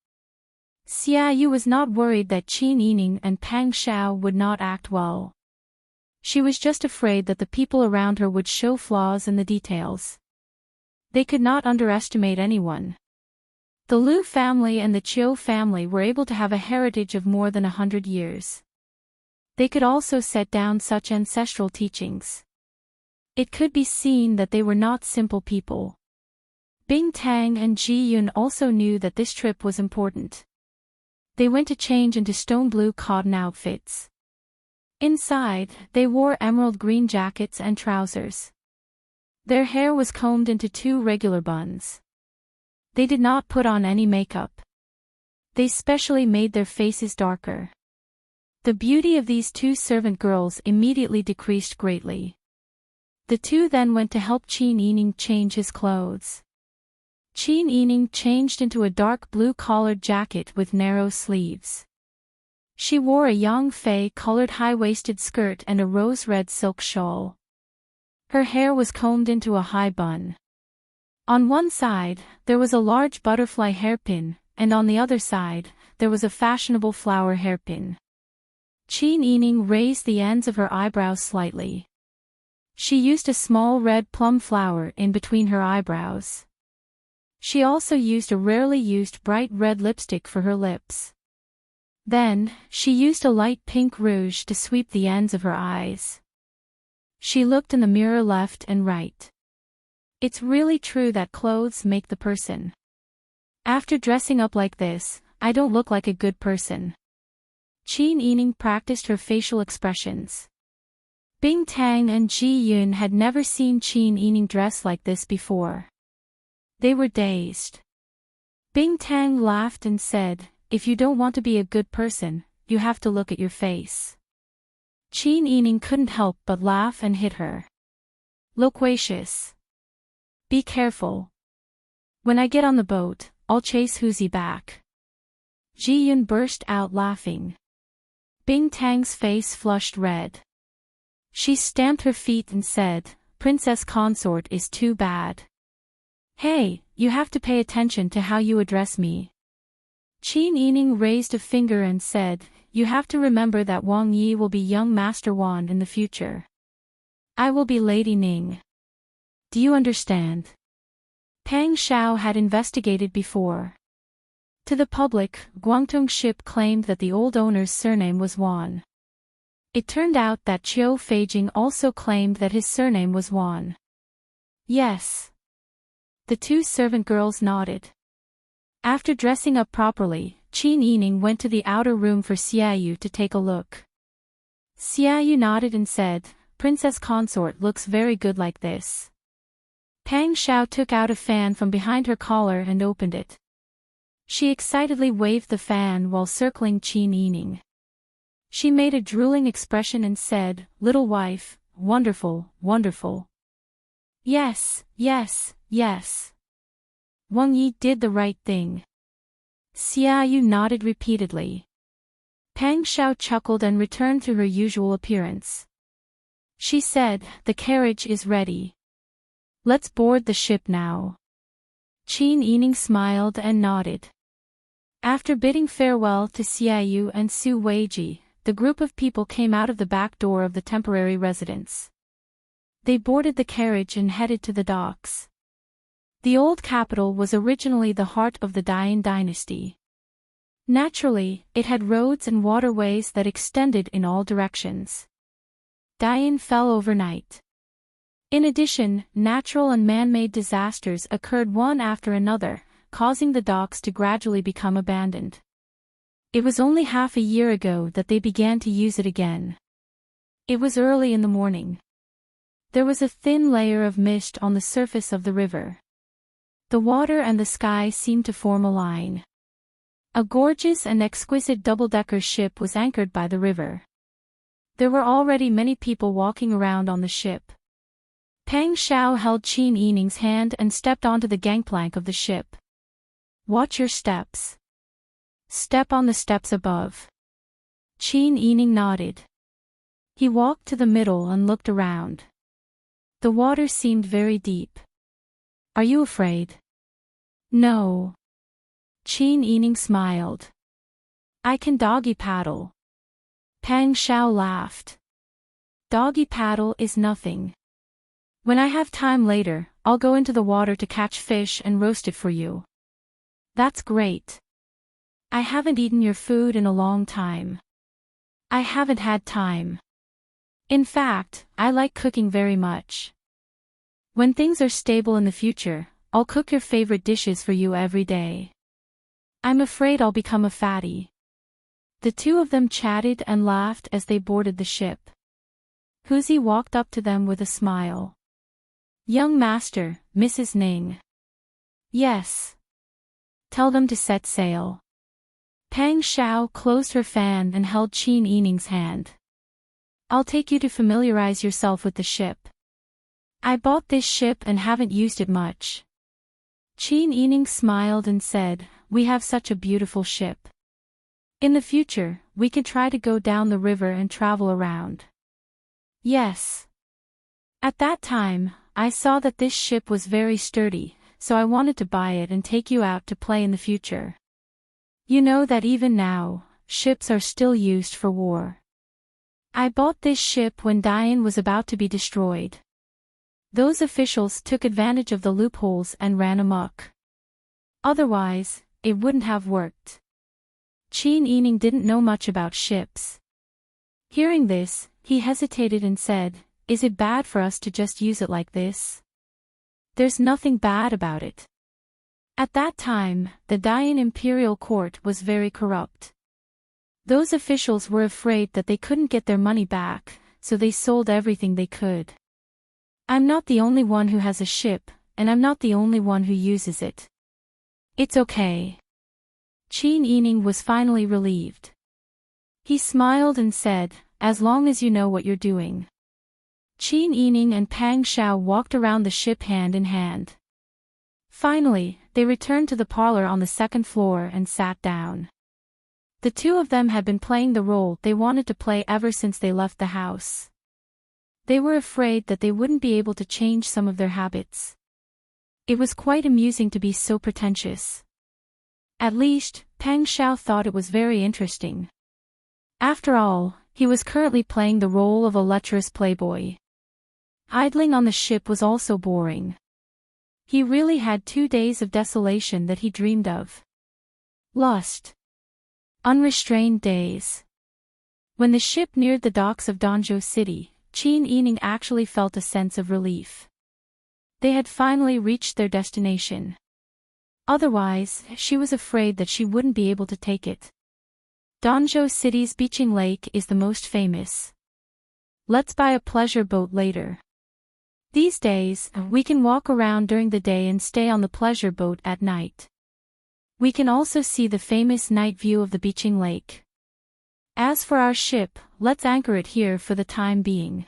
Xia Yu was not worried that Qin Yining and Pang Xiao would not act well. She was just afraid that the people around her would show flaws in the details. They could not underestimate anyone. The Liu family and the Chiu family were able to have a heritage of more than 100 years. They could also set down such ancestral teachings. It could be seen that they were not simple people. Bing Tang and Ji Yun also knew that this trip was important. They went to change into stone blue cotton outfits. Inside, they wore emerald green jackets and trousers. Their hair was combed into 2 regular buns. They did not put on any makeup. They specially made their faces darker. The beauty of these 2 servant girls immediately decreased greatly. The 2 then went to help Qin Yining change his clothes. Qin Yining changed into a dark blue collared jacket with narrow sleeves. She wore a yang fei colored high-waisted skirt and a rose-red silk shawl. Her hair was combed into a high bun. On one side, there was a large butterfly hairpin, and on the other side, there was a fashionable flower hairpin. Qin Yining raised the ends of her eyebrows slightly. She used a small red plum flower in between her eyebrows. She also used a rarely used bright red lipstick for her lips. Then, she used a light pink rouge to sweep the ends of her eyes. She looked in the mirror left and right. It's really true that clothes make the person. After dressing up like this, I don't look like a good person. Qin Yining practiced her facial expressions. Bing Tang and Ji Yun had never seen Qin Yining dress like this before. They were dazed. Bing Tang laughed and said, "If you don't want to be a good person, you have to look at your face." Qin Yining couldn't help but laugh and hit her. "Loquacious. Be careful. When I get on the boat, I'll chase Huzi back." Ji Yun burst out laughing. Bing Tang's face flushed red. She stamped her feet and said, "Princess consort is too bad. Hey, you have to pay attention to how you address me." Qin Yining raised a finger and said, "You have to remember that Wang Yi will be young Master Wan in the future. I will be Lady Ning. Do you understand?" Pang Shao had investigated before. To the public, Guangdong ship claimed that the old owner's surname was Wan. It turned out that Qiu Feijing also claimed that his surname was Wan. Yes. The 2 servant girls nodded. After dressing up properly, Qin Yining went to the outer room for Xiaoyu to take a look. Xiaoyu nodded and said, "Princess consort looks very good like this." Pang Shao took out a fan from behind her collar and opened it. She excitedly waved the fan while circling Qin Yining. She made a drooling expression and said, "Little wife, wonderful, wonderful. Yes, yes, yes. Wang Yi did the right thing." Xiaoyu nodded repeatedly. Pang Shao chuckled and returned to her usual appearance. She said, "The carriage is ready. Let's board the ship now." Qin Yining smiled and nodded. After bidding farewell to Xiaoyu and Su Weiji, the group of people came out of the back door of the temporary residence. They boarded the carriage and headed to the docks. The old capital was originally the heart of the Dian dynasty. Naturally, it had roads and waterways that extended in all directions. Dian fell overnight. In addition, natural and man-made disasters occurred one after another, causing the docks to gradually become abandoned. It was only half a year ago that they began to use it again. It was early in the morning. There was a thin layer of mist on the surface of the river. The water and the sky seemed to form a line. A gorgeous and exquisite double-decker ship was anchored by the river. There were already many people walking around on the ship. Pang Shao held Qin Yining's hand and stepped onto the gangplank of the ship. "Watch your steps. Step on the steps above." Qin Yining nodded. He walked to the middle and looked around. The water seemed very deep. "Are you afraid?" "No." Qin Yining smiled. "I can doggy paddle." Pang Shao laughed. "Doggy paddle is nothing. When I have time later, I'll go into the water to catch fish and roast it for you." That's great. I haven't eaten your food in a long time. I haven't had time. In fact, I like cooking very much. When things are stable in the future, I'll cook your favorite dishes for you every day. I'm afraid I'll become a fatty. The two of them chatted and laughed as they boarded the ship. Huzi walked up to them with a smile. Young master, Mrs. Ning. Yes. Tell them to set sail. Pang Xiao closed her fan and held Qin Yining's hand. I'll take you to familiarize yourself with the ship. I bought this ship and haven't used it much. Qin Yining smiled and said, we have such a beautiful ship. In the future, we can try to go down the river and travel around. Yes. At that time, I saw that this ship was very sturdy, so I wanted to buy it and take you out to play in the future. You know that even now, ships are still used for war. I bought this ship when Dian was about to be destroyed. Those officials took advantage of the loopholes and ran amok. Otherwise, it wouldn't have worked. Qin Yining didn't know much about ships. Hearing this, he hesitated and said, is it bad for us to just use it like this? There's nothing bad about it. At that time, the Dian imperial court was very corrupt. Those officials were afraid that they couldn't get their money back, so they sold everything they could. I'm not the only one who has a ship, and I'm not the only one who uses it. It's okay. Qin Yining was finally relieved. He smiled and said, as long as you know what you're doing. Qin Yining and Pang Xiao walked around the ship hand in hand. Finally, they returned to the parlor on the second floor and sat down. The two of them had been playing the role they wanted to play ever since they left the house. They were afraid that they wouldn't be able to change some of their habits. It was quite amusing to be so pretentious. At least, Pang Xiao thought it was very interesting. After all, he was currently playing the role of a lecherous playboy. Idling on the ship was also boring. He really had 2 days of desolation that he dreamed of. Lust. Unrestrained days. When the ship neared the docks of Danzhou City, Qin Yining actually felt a sense of relief. They had finally reached their destination. Otherwise, she was afraid that she wouldn't be able to take it. Danzhou City's beaching lake is the most famous. Let's buy a pleasure boat later. These days, we can walk around during the day and stay on the pleasure boat at night. We can also see the famous night view of the beaching lake. As for our ship, let's anchor it here for the time being.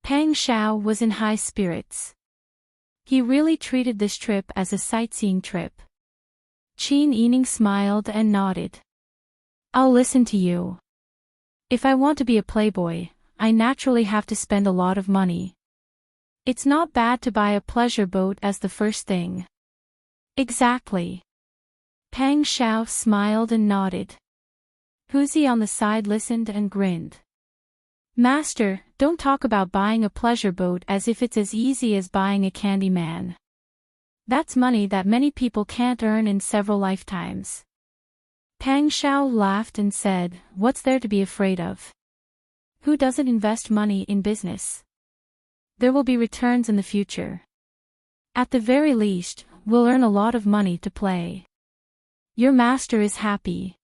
Pang Xiao was in high spirits. He really treated this trip as a sightseeing trip. Qin Yining smiled and nodded. I'll listen to you. If I want to be a playboy, I naturally have to spend a lot of money. It's not bad to buy a pleasure boat as the first thing. Exactly. Pang Xiao smiled and nodded. Huzi on the side listened and grinned. Master, don't talk about buying a pleasure boat as if it's as easy as buying a candy man. That's money that many people can't earn in several lifetimes. Pang Xiao laughed and said, what's there to be afraid of? Who doesn't invest money in business? There will be returns in the future. At the very least, we'll earn a lot of money to play. Your master is happy.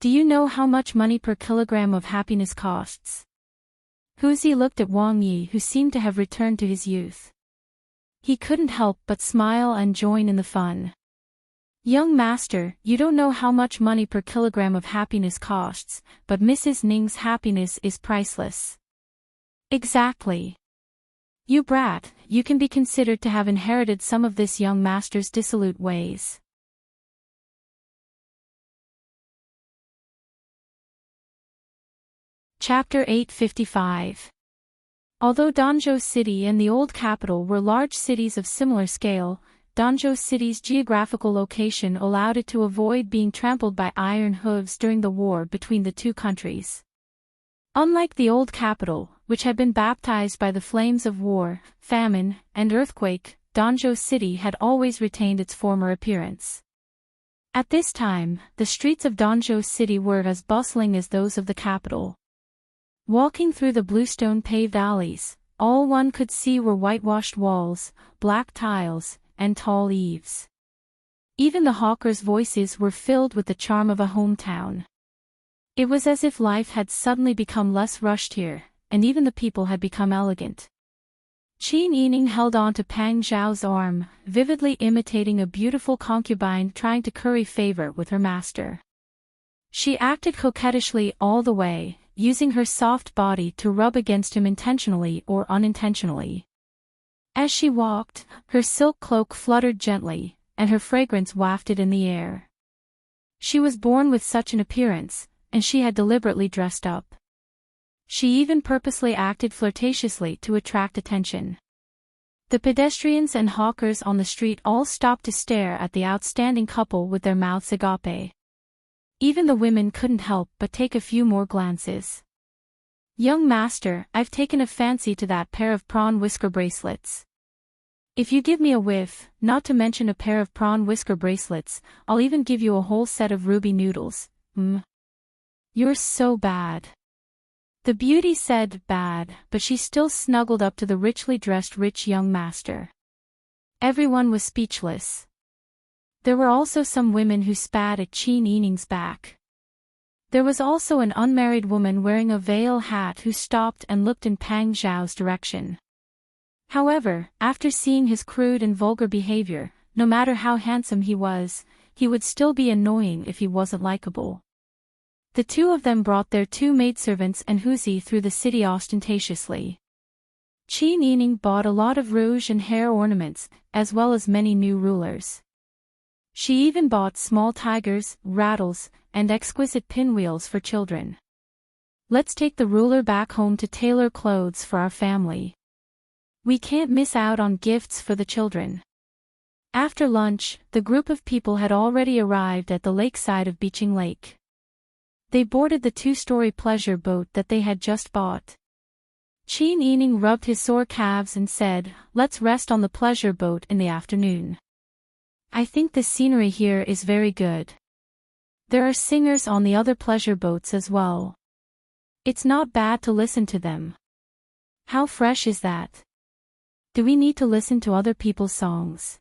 Do you know how much money per kilogram of happiness costs? Huzi looked at Wang Yi, who seemed to have returned to his youth. He couldn't help but smile and join in the fun. Young master, you don't know how much money per kilogram of happiness costs, but Mrs. Ning's happiness is priceless. Exactly. You brat, you can be considered to have inherited some of this young master's dissolute ways. Chapter 855. Although Danzhou City and the old capital were large cities of similar scale, Danzhou City's geographical location allowed it to avoid being trampled by iron hooves during the war between the two countries. Unlike the old capital, which had been baptized by the flames of war, famine, and earthquake, Danzhou City had always retained its former appearance. At this time, the streets of Danzhou City were as bustling as those of the capital. Walking through the bluestone-paved alleys, all one could see were whitewashed walls, black tiles, and tall eaves. Even the hawkers' voices were filled with the charm of a hometown. It was as if life had suddenly become less rushed here, and even the people had become elegant. Qin Yining held on to Pang Zhao's arm, vividly imitating a beautiful concubine trying to curry favor with her master. She acted coquettishly all the way, using her soft body to rub against him intentionally or unintentionally. As she walked, her silk cloak fluttered gently, and her fragrance wafted in the air. She was born with such an appearance, and she had deliberately dressed up. She even purposely acted flirtatiously to attract attention. The pedestrians and hawkers on the street all stopped to stare at the outstanding couple with their mouths agape. Even the women couldn't help but take a few more glances. "Young master, I've taken a fancy to that pair of prawn whisker bracelets. If you give me a whiff, not to mention a pair of prawn whisker bracelets, I'll even give you a whole set of ruby noodles." "You're so bad." The beauty said bad, but she still snuggled up to the richly dressed rich young master. Everyone was speechless. There were also some women who spat at Qin Yining's back. There was also an unmarried woman wearing a veil hat who stopped and looked in Pang Zhao's direction. However, after seeing his crude and vulgar behavior, no matter how handsome he would still be annoying if he wasn't likable. The two of them brought their two maidservants and Huzi through the city ostentatiously. Qin Yining bought a lot of rouge and hair ornaments, as well as many new rulers. She even bought small tigers, rattles, and exquisite pinwheels for children. "Let's take the ruler back home to tailor clothes for our family. We can't miss out on gifts for the children." After lunch, the group of people had already arrived at the lakeside of Beaching Lake. They boarded the two-story pleasure boat that they had just bought. Qin Yining rubbed his sore calves and said, "Let's rest on the pleasure boat in the afternoon. I think the scenery here is very good. There are singers on the other pleasure boats as well. It's not bad to listen to them." "How fresh is that? Do we need to listen to other people's songs?"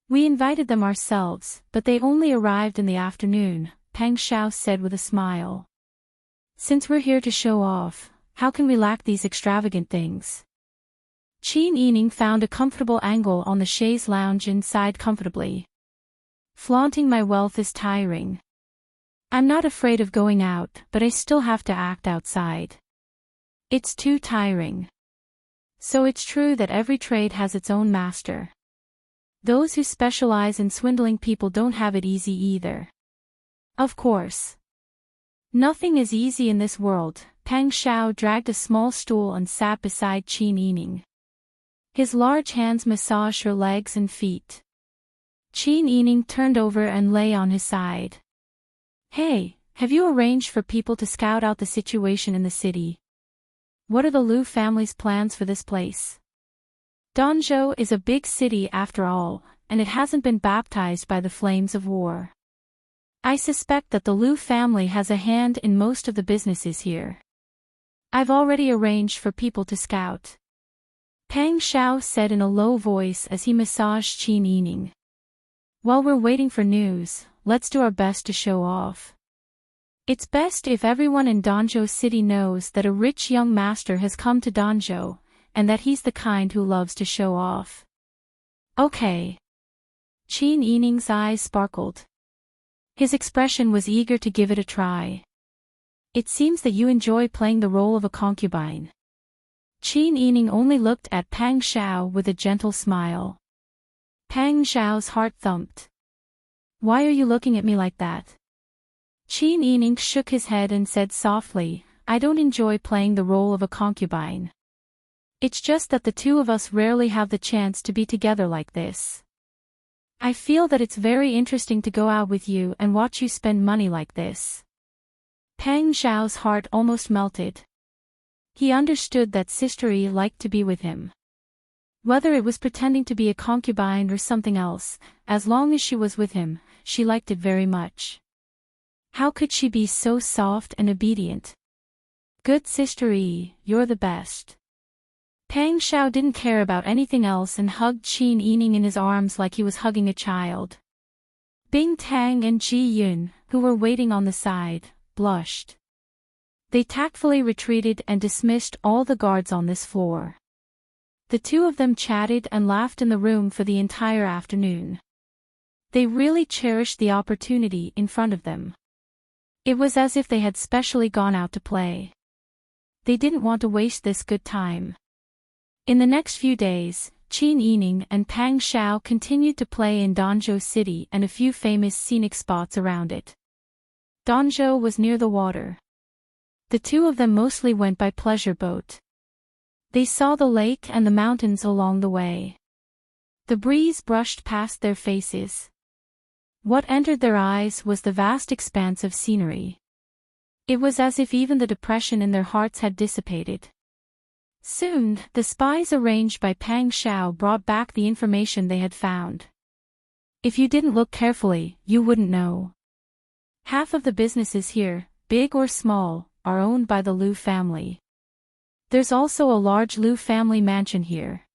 "We invited them ourselves, but they only arrived in the afternoon," Pang Zhao said with a smile. "Since we're here to show off, how can we lack these extravagant things?" Qin Yining found a comfortable angle on the chaise lounge and sighed comfortably. "Flaunting my wealth is tiring. I'm not afraid of going out, but I still have to act outside. It's too tiring." So it's true that every trade has its own master. Those who specialize in swindling people don't have it easy either. Of course. Nothing is easy in this world. Pang Zhao dragged a small stool and sat beside Qin Yining. His large hands massaged her legs and feet. Qin Yining turned over and lay on his side. "Hey, have you arranged for people to scout out the situation in the city? What are the Liu family's plans for this place? Danzhou is a big city after all, and it hasn't been baptized by the flames of war. I suspect that the Liu family has a hand in most of the businesses here. I've already arranged for people to scout," Pang Zhao said in a low voice as he massaged Qin Yining. "While we're waiting for news, let's do our best to show off. It's best if everyone in Danzhou City knows that a rich young master has come to Danzhou, and that he's the kind who loves to show off." "Okay." Qin Yining's eyes sparkled. His expression was eager to give it a try. "It seems that you enjoy playing the role of a concubine." Qin Yining only looked at Pang Zhao with a gentle smile. Pang Zhao's heart thumped. "Why are you looking at me like that?" Qin Yining shook his head and said softly, "I don't enjoy playing the role of a concubine. It's just that the two of us rarely have the chance to be together like this. I feel that it's very interesting to go out with you and watch you spend money like this." Pang Zhao's heart almost melted. He understood that Sister-Yi liked to be with him. Whether it was pretending to be a concubine or something else, as long as she was with him, she liked it very much. How could she be so soft and obedient? Good Sister E, you're the best. Pang Xiao didn't care about anything else and hugged Qin Yining in his arms like he was hugging a child. Bing Tang and Ji Yun, who were waiting on the side, blushed. They tactfully retreated and dismissed all the guards on this floor. The two of them chatted and laughed in the room for the entire afternoon. They really cherished the opportunity in front of them. It was as if they had specially gone out to play. They didn't want to waste this good time. In the next few days, Qin Yining and Pang Xiao continued to play in Danzhou City and a few famous scenic spots around it. Danzhou was near the water. The two of them mostly went by pleasure boat. They saw the lake and the mountains along the way. The breeze brushed past their faces. What entered their eyes was the vast expanse of scenery. It was as if even the depression in their hearts had dissipated. Soon, the spies arranged by Pang Xiao brought back the information they had found. If you didn't look carefully, you wouldn't know. Half of the businesses here, big or small, are owned by the Liu family. There's also a large Liu family mansion here.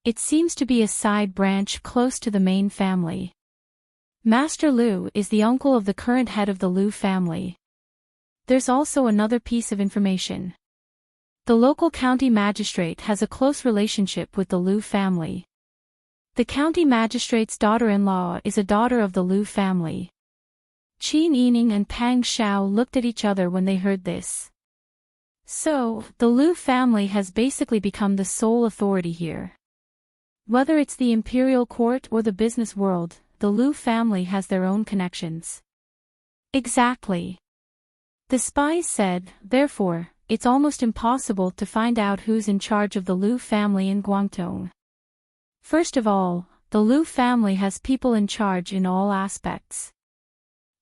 It seems to be a side branch close to the main family. Master Liu is the uncle of the current head of the Liu family. There's also another piece of information. The local county magistrate has a close relationship with the Liu family. The county magistrate's daughter-in-law is a daughter of the Liu family. Qin Yining and Pang Xiao looked at each other when they heard this. So, the Liu family has basically become the sole authority here. Whether it's the imperial court or the business world, the Liu family has their own connections. Exactly. The spies said, therefore, it's almost impossible to find out who's in charge of the Liu family in Guangdong. First of all, the Liu family has people in charge in all aspects.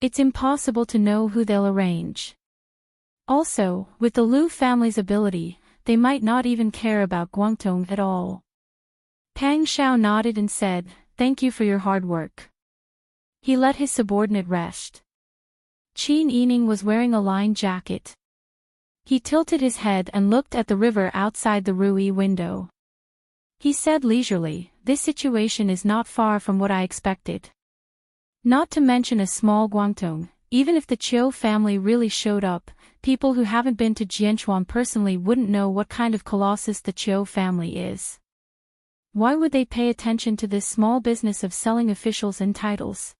It's impossible to know who they'll arrange. Also, with the Liu family's ability, they might not even care about Guangdong at all. Pang Xiao nodded and said, "Thank you for your hard work." He let his subordinate rest. Qin Yining was wearing a lined jacket. He tilted his head and looked at the river outside the Rui window. He said leisurely, "This situation is not far from what I expected. Not to mention a small Guangdong, even if the Qiu family really showed up, people who haven't been to Jianchuan personally wouldn't know what kind of colossus the Qiu family is. Why would they pay attention to this small business of selling officials and titles?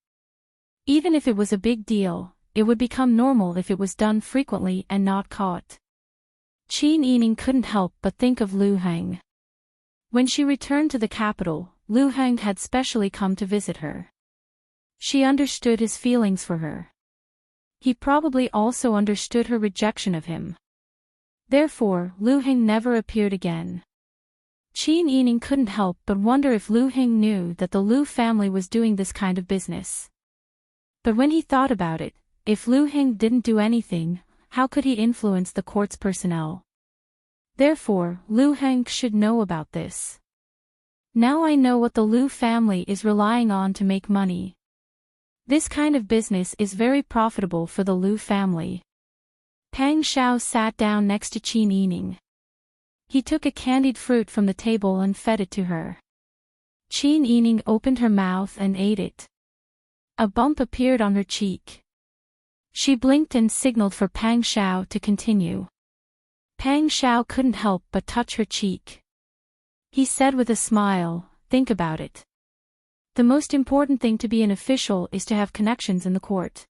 Even if it was a big deal, it would become normal if it was done frequently and not caught." Qin Yining couldn't help but think of Lu Heng. When she returned to the capital, Lu Heng had specially come to visit her. She understood his feelings for her. He probably also understood her rejection of him. Therefore, Lu Heng never appeared again. Qin Yining couldn't help but wonder if Lu Heng knew that the Lu family was doing this kind of business. But when he thought about it, if Lu Heng didn't do anything, how could he influence the court's personnel? Therefore, Lu Heng should know about this. Now I know what the Lu family is relying on to make money. This kind of business is very profitable for the Lu family. Pang Xiao sat down next to Qin Yining. He took a candied fruit from the table and fed it to her. Qin Yining opened her mouth and ate it. A bump appeared on her cheek. She blinked and signaled for Pang Xiao to continue. Pang Xiao couldn't help but touch her cheek. He said with a smile, "Think about it. The most important thing to be an official is to have connections in the court.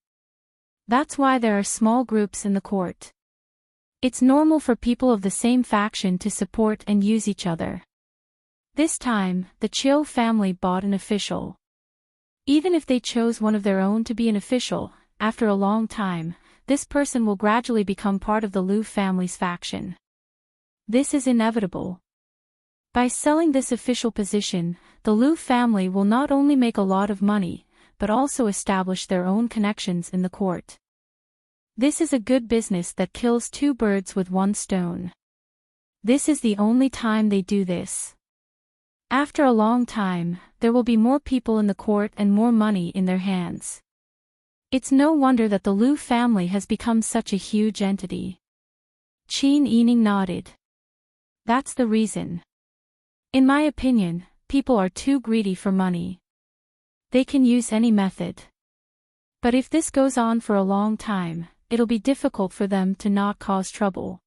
That's why there are small groups in the court. It's normal for people of the same faction to support and use each other. This time, the Qiu family bought an official. Even if they chose one of their own to be an official, after a long time, this person will gradually become part of the Liu family's faction. This is inevitable. By selling this official position, the Liu family will not only make a lot of money, but also establish their own connections in the court. This is a good business that kills two birds with one stone. This is the only time they do this. After a long time, there will be more people in the court and more money in their hands. It's no wonder that the Lu family has become such a huge entity. Qin Yining nodded. That's the reason. In my opinion, people are too greedy for money. They can use any method. But if this goes on for a long time, it'll be difficult for them to not cause trouble.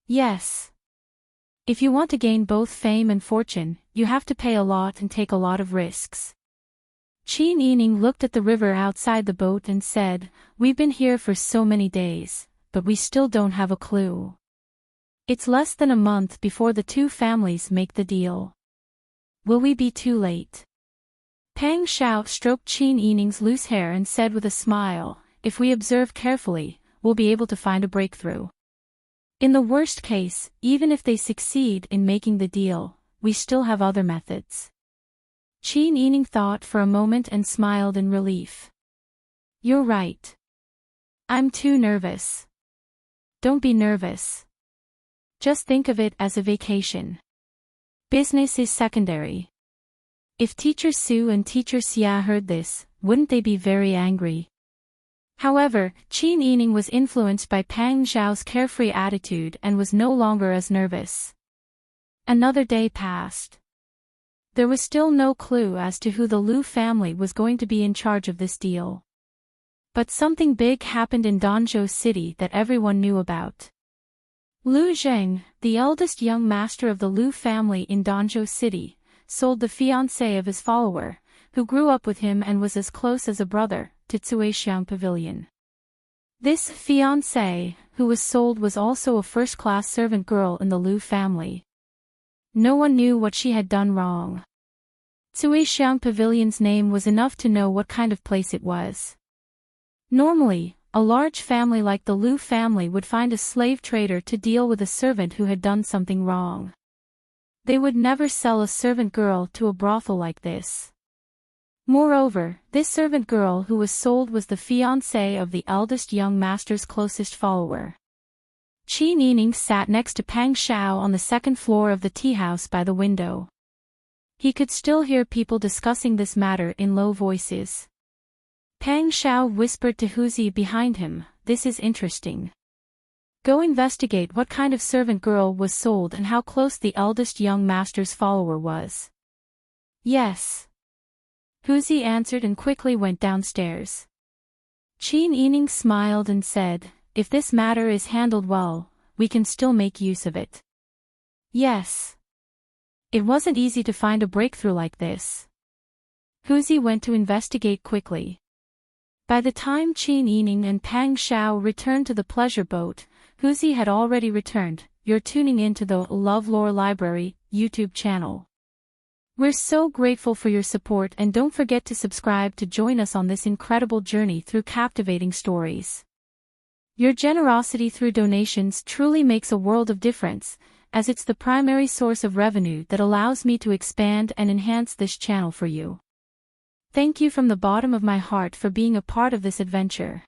Yes. If you want to gain both fame and fortune, you have to pay a lot and take a lot of risks. Qin Yining looked at the river outside the boat and said, "We've been here for so many days, but we still don't have a clue. It's less than a month before the two families make the deal. Will we be too late?" Pang Shao stroked Qin Yining's loose hair and said with a smile, "If we observe carefully, we'll be able to find a breakthrough. In the worst case, even if they succeed in making the deal, we still have other methods." Qin Yining thought for a moment and smiled in relief. "You're right. I'm too nervous." "Don't be nervous. Just think of it as a vacation. Business is secondary." If Teacher Su and Teacher Xia heard this, wouldn't they be very angry? However, Qin Yining was influenced by Pang Zhao's carefree attitude and was no longer as nervous. Another day passed. There was still no clue as to who the Lu family was going to be in charge of this deal. But something big happened in Danzhou City that everyone knew about. Lu Zheng, the eldest young master of the Lu family in Danzhou City, sold the fiancé of his follower, who grew up with him and was as close as a brother, to Cuixiang Pavilion. This fiancé, who was sold, was also a first-class servant girl in the Lu family. No one knew what she had done wrong. Cuixiang Pavilion's name was enough to know what kind of place it was. Normally, a large family like the Lu family would find a slave trader to deal with a servant who had done something wrong. They would never sell a servant girl to a brothel like this. Moreover, this servant girl who was sold was the fiancée of the eldest young master's closest follower. Qin Yining sat next to Pang Shao on the second floor of the tea house by the window. He could still hear people discussing this matter in low voices. Pang Shao whispered to Huzi behind him, "This is interesting. Go investigate what kind of servant girl was sold and how close the eldest young master's follower was." "Yes." Huzi answered and quickly went downstairs. Qin Yining smiled and said, "If this matter is handled well, we can still make use of it." Yes. It wasn't easy to find a breakthrough like this. Huzi went to investigate quickly. By the time Qin Yining and Pang Shao returned to the pleasure boat, Huzi had already returned. You're tuning in to the LoveLore Library YouTube channel. We're so grateful for your support, and don't forget to subscribe to join us on this incredible journey through captivating stories. Your generosity through donations truly makes a world of difference, as it's the primary source of revenue that allows me to expand and enhance this channel for you. Thank you from the bottom of my heart for being a part of this adventure.